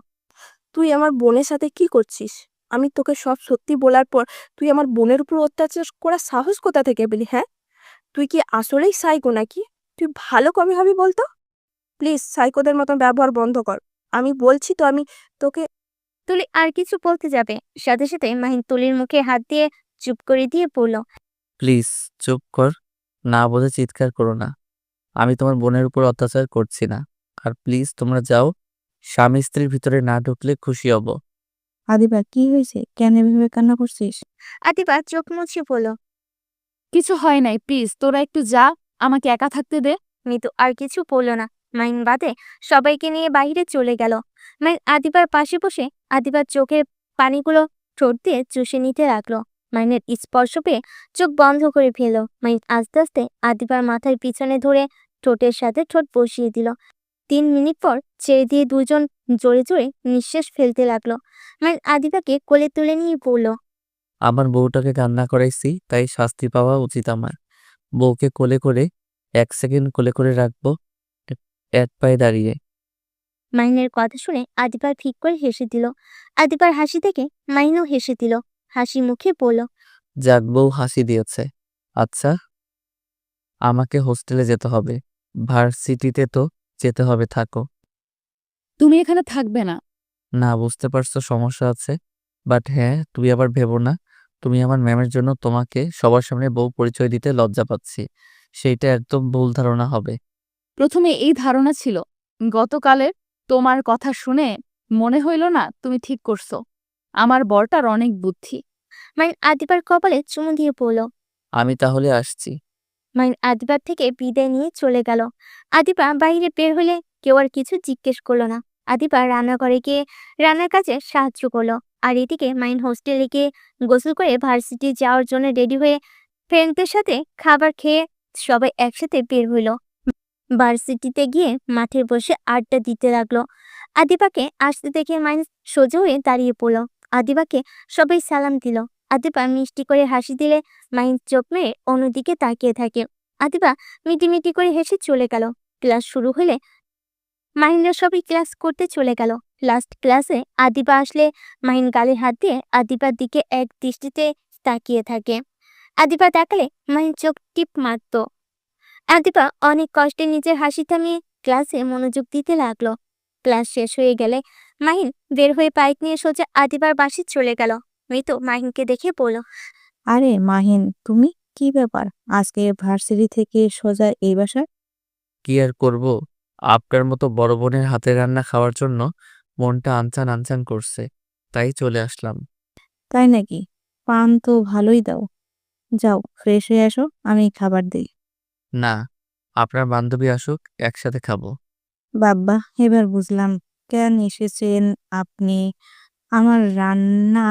তুই আমার বোনের সাথে কি করছিস? আমি তোকে সব সত্যি বলার পর তুই আমার বোনের উপর অত্যাচার করার সাহস কোথা থেকে পেলি? হ্যাঁ, তুই কি আসলেই সাইকো নাকি? তুই ভালো কবে হবি বলতো? প্লিজ সাইকোদের মতন ব্যবহার বন্ধ কর। আমি বলছি তো, আমি তোকে। তুলি আর কিছু বলতে যাবে, সাথে সাথে মাহিন তুলির মুখে হাত দিয়ে চুপ করে দিয়ে বলল, প্লিজ চুপ কর, না বলে চিৎকার করো না। আমি তোমার বোনের উপর অত্যাচার করছি না। আর প্লিজ তোমরা যাও, স্বামী স্ত্রীর ভিতরে না ঢুকলে খুশি হব। আদিবা, কি হয়েছে? কেন এভাবে কান্না করছিস? আদিবা চোখ মুছে বলল, কিছু হয় নাই, প্লিজ তোরা একটু যা, আমাকে একা থাকতে দে। মিতু আর কিছু বলল না। মাহিন বাদে সবাইকে নিয়ে বাইরে চলে গেল। মাহিন আদিবার পাশে বসে আদিবার চোখের পানিগুলো ঠোঁট দিয়ে চুষে নিতে লাগলো। মাহিনের স্পর্শ পেয়ে চোখ বন্ধ করে ফেলল। মাহিন আস্তে আস্তে আদিবার মাথার পিছনে ধরে ঠোঁটের সাথে ঠোঁট বসিয়ে দিল। 3 মিনিট পর ছেড়ে দিয়ে দুজন জোরে জোরে নিঃশ্বাস ফেলতে লাগলো। মাহিন আদিবাকে কোলে তুলে নিয়ে বলল, আমার বউটাকে কান্না করাইছি, তাই শাস্তি পাওয়া উচিত আমার। বউকে কোলে করে 1 সেকেন্ড কোলে করে রাখবো, এক পায়ে দাঁড়িয়ে। মাহিনের কথা শুনে আদিবার ফিক করে হেসে দিল। আদিবার হাসি দেখে মাহিনও হেসে দিল। হাসি মুখে বলল, যাক, বউ হাসি দিয়েছে। আচ্ছা, আমাকে হোস্টেলে যেতে হবে, ভার্সিটিতে তো যেতে হবে। থাকো। তুমি এখানে থাকবে না। না, বুঝতে পারছো সমস্যা আছে, বাট হ্যাঁ, তুমি আবার ভেবো না তুমি আমার ম্যামের জন্য তোমাকে সবার সামনে বউ পরিচয় দিতে লজ্জা পাচ্ছি। সেইটা একদম ভুল ধারণা হবে। প্রথমে এই ধারণা ছিল, গতকালের তোমার কথা শুনে মনে হইল না তুমি ঠিক করছো। আমার বরটার অনেক বুদ্ধি। মাহিন আদিবার কপালে চুমু দিয়ে বলল। আমি তাহলে আসছি। মাহিন আদিবার থেকে বিদায় নিয়ে চলে গেল। আদিবা বাইরে বের হলে কেউ আর কিছু জিজ্ঞেস করলো না। আদিবা রান্নাঘরে গিয়ে রান্নার কাজে সাহায্য করলো। আর এদিকে মাহিন হোস্টেলে গিয়ে গোসল করে ভার্সিটি যাওয়ার জন্য রেডি হয়ে ফ্রেন্ডদের সাথে খাবার খেয়ে সবাই একসাথে বের হইল। ভার্সিটিতে গিয়ে মাঠে বসে আড্ডা দিতে লাগলো। আদিবাকে আসতে দেখে মাহিন সোজা হয়ে দাঁড়িয়ে পড়ল। আদিবাকে সবাই সালাম দিল। আদিবা মিষ্টি করে হাসি দিলে মাহিন চোখ মেরে অন্যদিকে তাকিয়ে থাকে। আদিবা মিটিমিটি করে হেসে চলে গেল। ক্লাস শুরু হলে মাহিনরা সবাই ক্লাস করতে চলে গেল। লাস্ট ক্লাসে আদিবা আসলে মাহিন গালে হাত দিয়ে আদিবার দিকে এক দৃষ্টিতে তাকিয়ে থাকে। আদিবা তাকালে মাহিন চোখ টিপ মারত। আদিবা অনেক কষ্টে নিজের হাসি থামিয়ে ক্লাসে মনোযোগ দিতে লাগলো। ক্লাস শেষ হয়ে গেলে মাহিন বের হয়ে বাইক নিয়ে সোজা আদিবার বাসে চলে গেল। মৃত মাহিনকে দেখে বলল, আরে মাহিন, তুমি কি ব্যাপার আজকে ভার্সিটি থেকে সোজা এই বাসায়? কি আর করব, আপনার মতো বড় বোনের হাতের রান্না খাওয়ার জন্য মনটা আনচান আনচান করছে, তাই চলে আসলাম। তাই নাকি? পান তো ভালোই দাও। যাও ফ্রেশ হয়ে আসো, আমি খাবার দিই। না, আপনার বান্ধবী আসুক, একসাথে খাবো। বাব্বা, এবার বুঝলাম কেন এসেছেন আপনি। আমার রান্না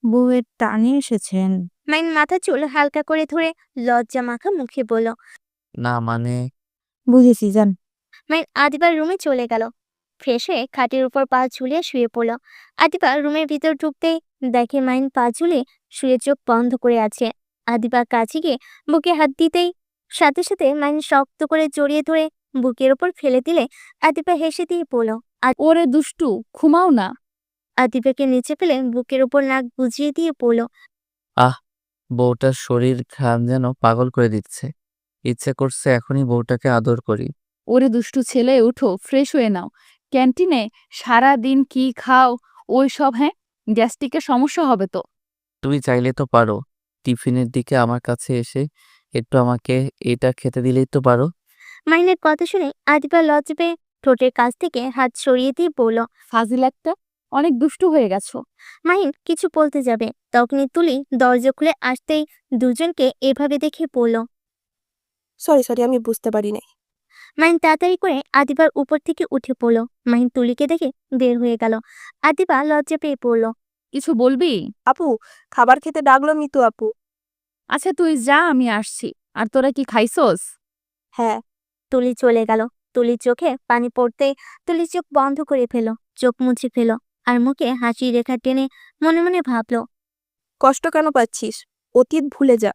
বউয়ের টানে এসেছেন। মাহিন মাথা চুল হালকা করে ধরে লজ্জা মাখা মুখে বলল। না মানে, বুঝেছি, যান। মাহিন আদিবার রুমে চলে গেল। ফ্রেশ হয়ে খাটের উপর পা ঝুলিয়ে শুয়ে পড়ল। আদিবা রুমের ভিতর ঢুকতেই দেখে মাহিন পা ঝুলে শুয়ে চোখ বন্ধ করে আছে। আদিবা কাছে গিয়ে বুকে হাত দিতেই সাথে সাথে মাহিন শক্ত করে জড়িয়ে ধরে বুকের উপর ফেলে দিলে আদিবা হেসে দিয়ে পড়ল। ওরে দুষ্টু, ঘুমাও না। আদিবাকে নিচে ফেলে বুকের উপর নাক বুঝিয়ে দিয়ে পড়ল। বউটার শরীর ঘ্রাণ যেন পাগল করে দিচ্ছে। ইচ্ছে করছে এখনই বউটাকে আদর করি। ওরে দুষ্টু ছেলে, উঠো, ফ্রেশ হয়ে নাও। ক্যান্টিনে সারা দিন কি খাও ওই সব? হ্যাঁ, গ্যাস্ট্রিকের সমস্যা হবে তো। তুমি চাইলে তো পারো, টিফিনের দিকে আমার কাছে এসে একটু আমাকে এটা খেতে দিলেই তো পারো। মাহিনের কথা শুনে আদিবা লজ্জা পেয়ে ঠোঁটের কাছ থেকে হাত সরিয়ে দিয়ে বলল। ফাজিল একটা, অনেক দুষ্টু হয়ে গেছো। মাহিন কিছু বলতে যাবে, তখনই তুলি দরজা খুলে আসতেই দুজনকে এভাবে দেখে পড়ল। সরি আমি বুঝতে পারি নাই। মাহিন তাড়াতাড়ি করে আদিবার উপর থেকে উঠে পড়ল। মাহিন তুলিকে দেখে বের হয়ে গেল। আদিবা লজ্জা পেয়ে পড়ল। কিছু বলবি? আপু, খাবার খেতে ডাকলো মিতু আপু। আচ্ছা তুই যা, আমি আসছি। আর তোরা কি খাইছস? হ্যাঁ। তুলি চলে গেল। তুলির চোখে পানি পড়তেই তুলি চোখ বন্ধ করে ফেলো, চোখ মুছে ফেলো, আর মুখে হাসি রেখা টেনে মনে মনে ভাবলো। কষ্ট কেন পাচ্ছিস? অতীত ভুলে যা।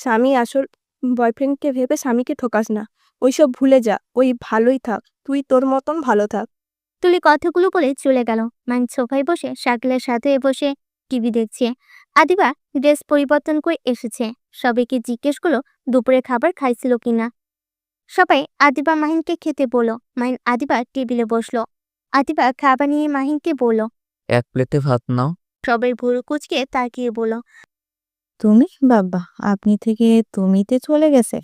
স্বামী আসল বয়ফ্রেন্ডকে ভেবে স্বামীকে ঠকাস না। ওইসব ভুলে যা, ওই ভালোই থাক, তুই তোর মতন ভালো থাক। তুলি কথাগুলো বলে চলে গেল। মাহিন সোফায় বসে শাকিলের সাথে বসে টিভি দেখছে। আদিবা ড্রেস পরিবর্তন করে এসেছে। সবাইকে জিজ্ঞেস করলো দুপুরে খাবার খাইছিল কিনা। সবাই আদিবা মাহিনকে খেতে বলল। মাহিন আদিবা টেবিলে বসলো। আদিবা খাবার নিয়ে মাহিনকে বলল। এক প্লেটে ভাত নাও। সবাই ভুরু কুচকে তাকিয়ে বলল। তুমি? বাব্বা, আপনি থেকে তুমিতে চলে গেছে।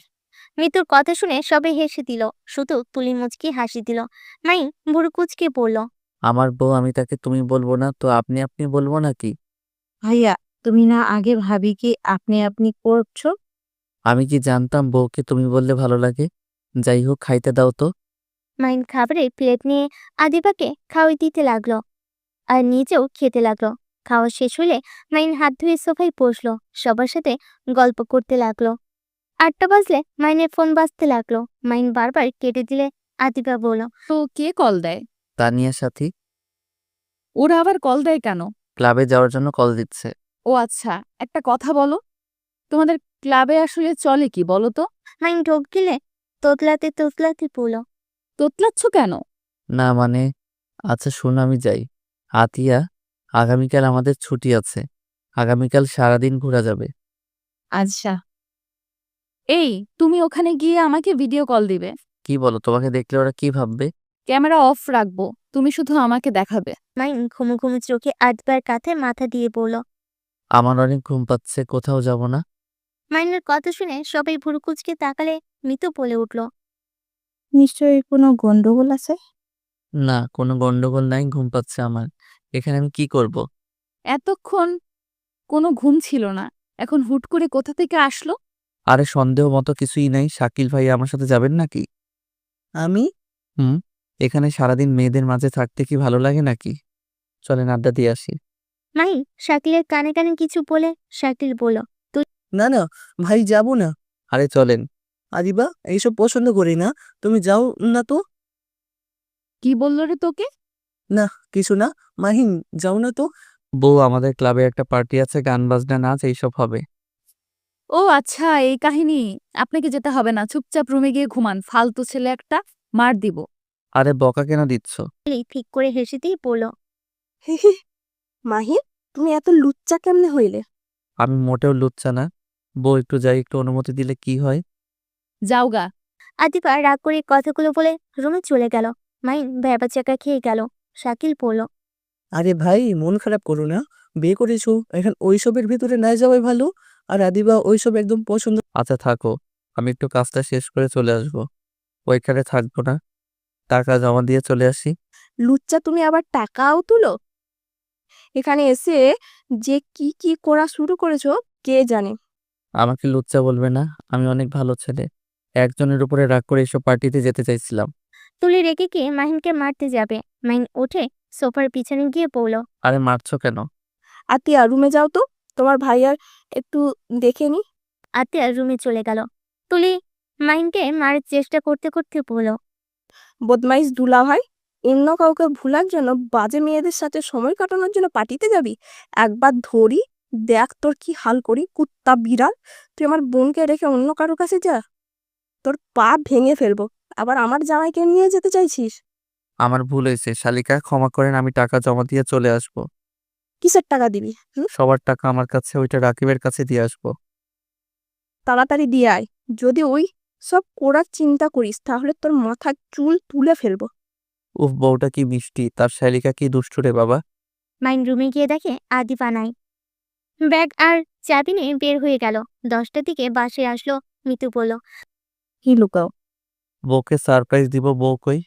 মৃত্যুর কথা শুনে সবাই হেসে দিল, শুধু তুলি মুচকি হাসি দিল। মাহিন ভুরু কুচকে বলল। আমার বউ, আমি তাকে তুমি বলবো না তো আপনি আপনি বলবো নাকি? ভাইয়া, তুমি না আগে ভাবি কি আপনি আপনি করছো? আমি কি জানতাম বউকে তুমি বললে ভালো লাগে? যাই হোক, খাইতে দাও তো। মাহিন খাবারের প্লেট নিয়ে আদিবাকে খাওয়াই দিতে লাগলো আর নিজেও খেতে লাগলো। খাওয়া শেষ হলে মাহিন হাত ধুয়ে সোফায় বসলো, সবার সাথে গল্প করতে লাগলো। 8টা বাজলে মাহিনের ফোন বাজতে লাগলো। মাহিন বারবার কেটে দিলে আদিবা বলল। তো কে কল দেয়? তানিয়ার সাথী ওরা আবার কল দেয় কেন? ক্লাবে যাওয়ার জন্য কল দিচ্ছে। ও আচ্ছা, একটা কথা বলো, তোমাদের ক্লাবে আসলে চলে কি বলো তো? মাহিন ঢোক গিলে তোতলাতে তোতলাতে বলল। তোতলাচ্ছ কেন? না মানে, আচ্ছা শোন, আমি যাই। আতিয়া, আগামীকাল আমাদের ছুটি আছে। আগামীকাল সারাদিন ঘোরা যাবে। আচ্ছা। এই, তুমি ওখানে গিয়ে আমাকে ভিডিও কল দিবে। কি বলো, তোমাকে দেখলে ওরা কি ভাববে? ক্যামেরা অফ রাখবো, তুমি শুধু আমাকে দেখাবে। মাহিন ঘুমু ঘুমু চোখে আদিবার কাঁধে মাথা দিয়ে বলল। আমার অনেক ঘুম পাচ্ছে, কোথাও যাব না। মাহিনের কথা শুনে সবাই ভুরু কুচকে তাকালে মিতু বলে উঠল। নিশ্চয়ই কোনো গন্ডগোল আছে। না, কোনো গন্ডগোল নাই, ঘুম পাচ্ছে আমার। এখানে আমি কি করব? এতক্ষণ কোনো ঘুম ছিল না, এখন হুট করে কোথা থেকে আসলো? আরে সন্দেহ মতো কিছুই নাই, শাকিল ভাই আমার সাথে যাবেন নাকি? আমি? এখানে সারাদিন মেয়েদের মাঝে থাকতে কি ভালো লাগে নাকি? চলেন আড্ডা দিয়ে আসি। মাহিন শাকিলের কানে কানে কিছু বলে শাকিল বলল। না না, ভাই যাব না। আরে চলেন। আদিবা, এইসব পছন্দ করি না। তুমি যাও না তো। কি বললো রে তোকে? না, কিছু না। মাহিন, যাও না তো। বউ, আমাদের ক্লাবে একটা পার্টি আছে, গান বাজনা নাচ এইসব হবে। ও আচ্ছা, এই কাহিনী। আপনাকে যেতে হবে না, চুপচাপ রুমে গিয়ে ঘুমান, ফালতু ছেলে একটা, মার দিব। আরে বকা কেন দিচ্ছ? ঠিক করে হেসে দিয়ে বলল। হি হি। মাহিন, তুমি এত লুচ্চা কেমনে হইলে? আমি মোটেও লুচ্ছা না। বউ, একটু যাই, একটু অনুমতি দিলে কি হয়? যাওগা। আদিবা রাগ করে কথাগুলো বলে রুমে চলে গেল। মাহিন ভ্যাবাচ্যাকা খেয়ে গেল। শাকিল বলল, আরে ভাই মন খারাপ করো না, বিয়ে করেছো, এখন ওইসবের ভিতরে না যাওয়াই ভালো। আর আদিবা ওইসব একদম পছন্দ। আচ্ছা থাকো, আমি একটু কাজটা শেষ করে চলে আসবো। ওইখানে থাকবো না, টাকা জমা দিয়ে চলে আসি। লুচ্চা, তুমি আবার টাকাও তুলো? এখানে এসে যে কি কি করা শুরু করেছো কে জানে। আমাকে লুচ্চা বলবে না, আমি অনেক ভালো ছেলে। একজনের উপরে রাগ করে এসব পার্টিতে যেতে চাইছিলাম। তুলি রেগে গিয়ে মাহিনকে মারতে যাবে। মাহিন উঠে সোফার পিছনে গিয়ে পড়ল। আরে মারছো কেন? আতিয়া, রুমে যাও তো, তোমার ভাইয়ার একটু দেখে নি। আতিয়া রুমে চলে গেল। তুলি মাহিনকে মারার চেষ্টা করতে করতে বলল, বদমাইশ দুলা ভাই, অন্য কাউকে ভুলার জন্য বাজে মেয়েদের সাথে সময় কাটানোর জন্য পার্টিতে যাবি? একবার ধরি, দেখ তোর কি হাল করি, কুত্তা বিড়াল। তুই আমার বোনকে রেখে অন্য কারো কাছে যা, তোর পা ভেঙে ফেলবো। আবার আমার জামাইকে নিয়ে যেতে চাইছিস? আমার ভুল হয়েছে শালিকা, ক্ষমা করেন, আমি টাকা জমা দিয়ে চলে আসবো। কিসের টাকা দিবি? সবার টাকা আমার কাছে, ওইটা রাকিবের কাছে দিয়ে আসবো। তাড়াতাড়ি দিয়ে আয়। যদি ওই সব করার চিন্তা করিস তাহলে তোর মাথার চুল তুলে ফেলবো। উফ, বউটা কি মিষ্টি, তার শালিকা কি দুষ্টু রে বাবা। মাহিন রুমে গিয়ে দেখে আদিবা নাই। ব্যাগ আর চাবি নিয়ে বের হয়ে গেল। 10টার দিকে বাসায় আসলো। মিতু বলল, কি লুকাও? বউকে সারপ্রাইজ দিব। বউ কই?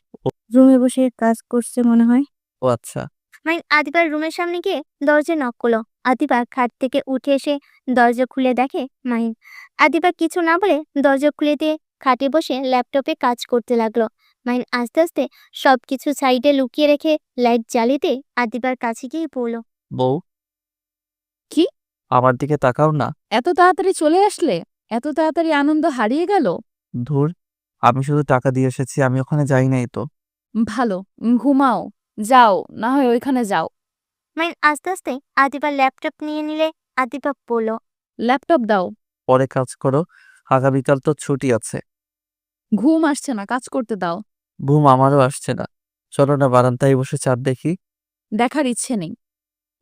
রুমে বসে কাজ করছে মনে হয়। ও আচ্ছা। মাহিন আদিবার রুমের সামনে গিয়ে দরজা নক করলো। আদিবা খাট থেকে উঠে এসে দরজা খুলে দেখে মাহিন। আদিবা কিছু না বলে দরজা খুলে দিয়ে খাটে বসে ল্যাপটপে কাজ করতে লাগলো। মাহিন আস্তে আস্তে সবকিছু সাইডে লুকিয়ে রেখে লাইট জ্বালিয়ে আদিবার কাছে গিয়ে পড়ল। বউ, কি? আমার দিকে তাকাও না। এত তাড়াতাড়ি চলে আসলে? এত তাড়াতাড়ি আনন্দ হারিয়ে গেল? ধুর, আমি শুধু টাকা দিয়ে এসেছি, আমি ওখানে যাই নাই তো। ভালো, ঘুমাও। যাও, না হয় ওইখানে যাও। মাহিন আস্তে আস্তে আদিবার ল্যাপটপ নিয়ে নিলে আদিবা বলল, ল্যাপটপ দাও। পরে কাজ করো, আগামীকাল তো ছুটি আছে। ঘুম আসছে না, কাজ করতে দাও। ঘুম আমারও আসছে না, চলো না বারান্দায় বসে চাঁদ দেখি। দেখার ইচ্ছে নেই।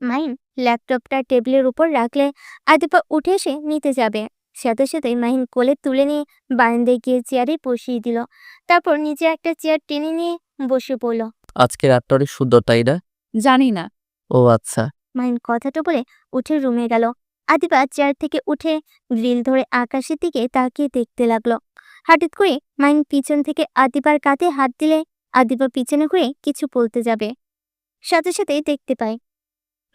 মাহিন ল্যাপটপটা টেবিলের উপর রাখলে আদিবা উঠে এসে নিতে যাবে। সাথে সাথে মাহিন কোলে তুলে নিয়ে বারান্দায় গিয়ে চেয়ারে বসিয়ে দিল। তারপর নিচে একটা চেয়ার টেনে নিয়ে বসে পড়ল। আজকে রাতটা অনেক সুন্দর, তাই না? জানি না। ও আচ্ছা। মাহিন কথাটা বলে উঠে রুমে গেল। আদিবা চেয়ার থেকে উঠে গ্রিল ধরে আকাশের দিকে তাকিয়ে দেখতে লাগলো। হঠাৎ করে মাহিন পিছন থেকে আদিবার কাঁধে হাত দিলে আদিবা পিছনে ঘুরে কিছু বলতে যাবে, সাথে সাথেই দেখতে পায়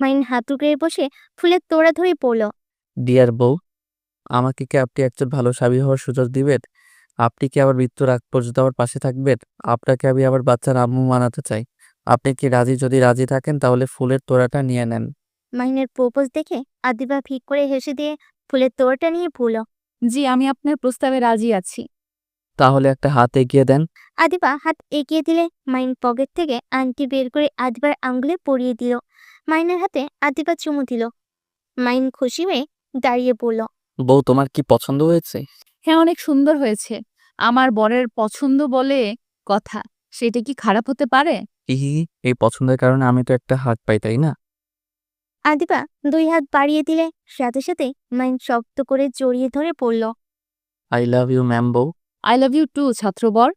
মাহিন হাঁটুগড়ে বসে ফুলের তোড়া ধরে পড়ল। ডিয়ার বউ, আমাকে কি আপনি একজন ভালো স্বামী হওয়ার সুযোগ দিবেন? আপনি কি আমার মৃত্যুর আগ পর্যন্ত আমার পাশে থাকবেন? আপনাকে আমি আমার বাচ্চার আম্মু বানাতে চাই। আপনি কি রাজি? যদি রাজি থাকেন তাহলে ফুলের তোড়াটা নিয়ে নেন। মাহিনের প্রপোজ দেখে আদিবা ফিক করে হেসে দিয়ে ফুলের তোড়াটা নিয়ে পড়ল। জি, আমি আপনার প্রস্তাবে রাজি আছি। তাহলে একটা হাত এগিয়ে দেন। আদিবা হাত এগিয়ে দিলে মাহিন পকেট থেকে আংটি বের করে আদিবার আঙুলে পরিয়ে দিল। মাহিনের হাতে আদিবা চুমু দিল। মাহিন খুশি হয়ে দাঁড়িয়ে পড়ল। বউ, তোমার কি পছন্দ হয়েছে? হ্যাঁ, অনেক সুন্দর হয়েছে। আমার বরের পছন্দ বলে কথা, সেটা কি খারাপ হতে পারে? ইহি, এই পছন্দের কারণে আমি তো একটা হাত পাই, তাই না? আদিবা 2 হাত বাড়িয়ে দিলে সাথে সাথে মাহিন শক্ত করে জড়িয়ে ধরে পড়ল। আই লাভ ইউ ম্যাম বউ। I love you too ছাত্রবর।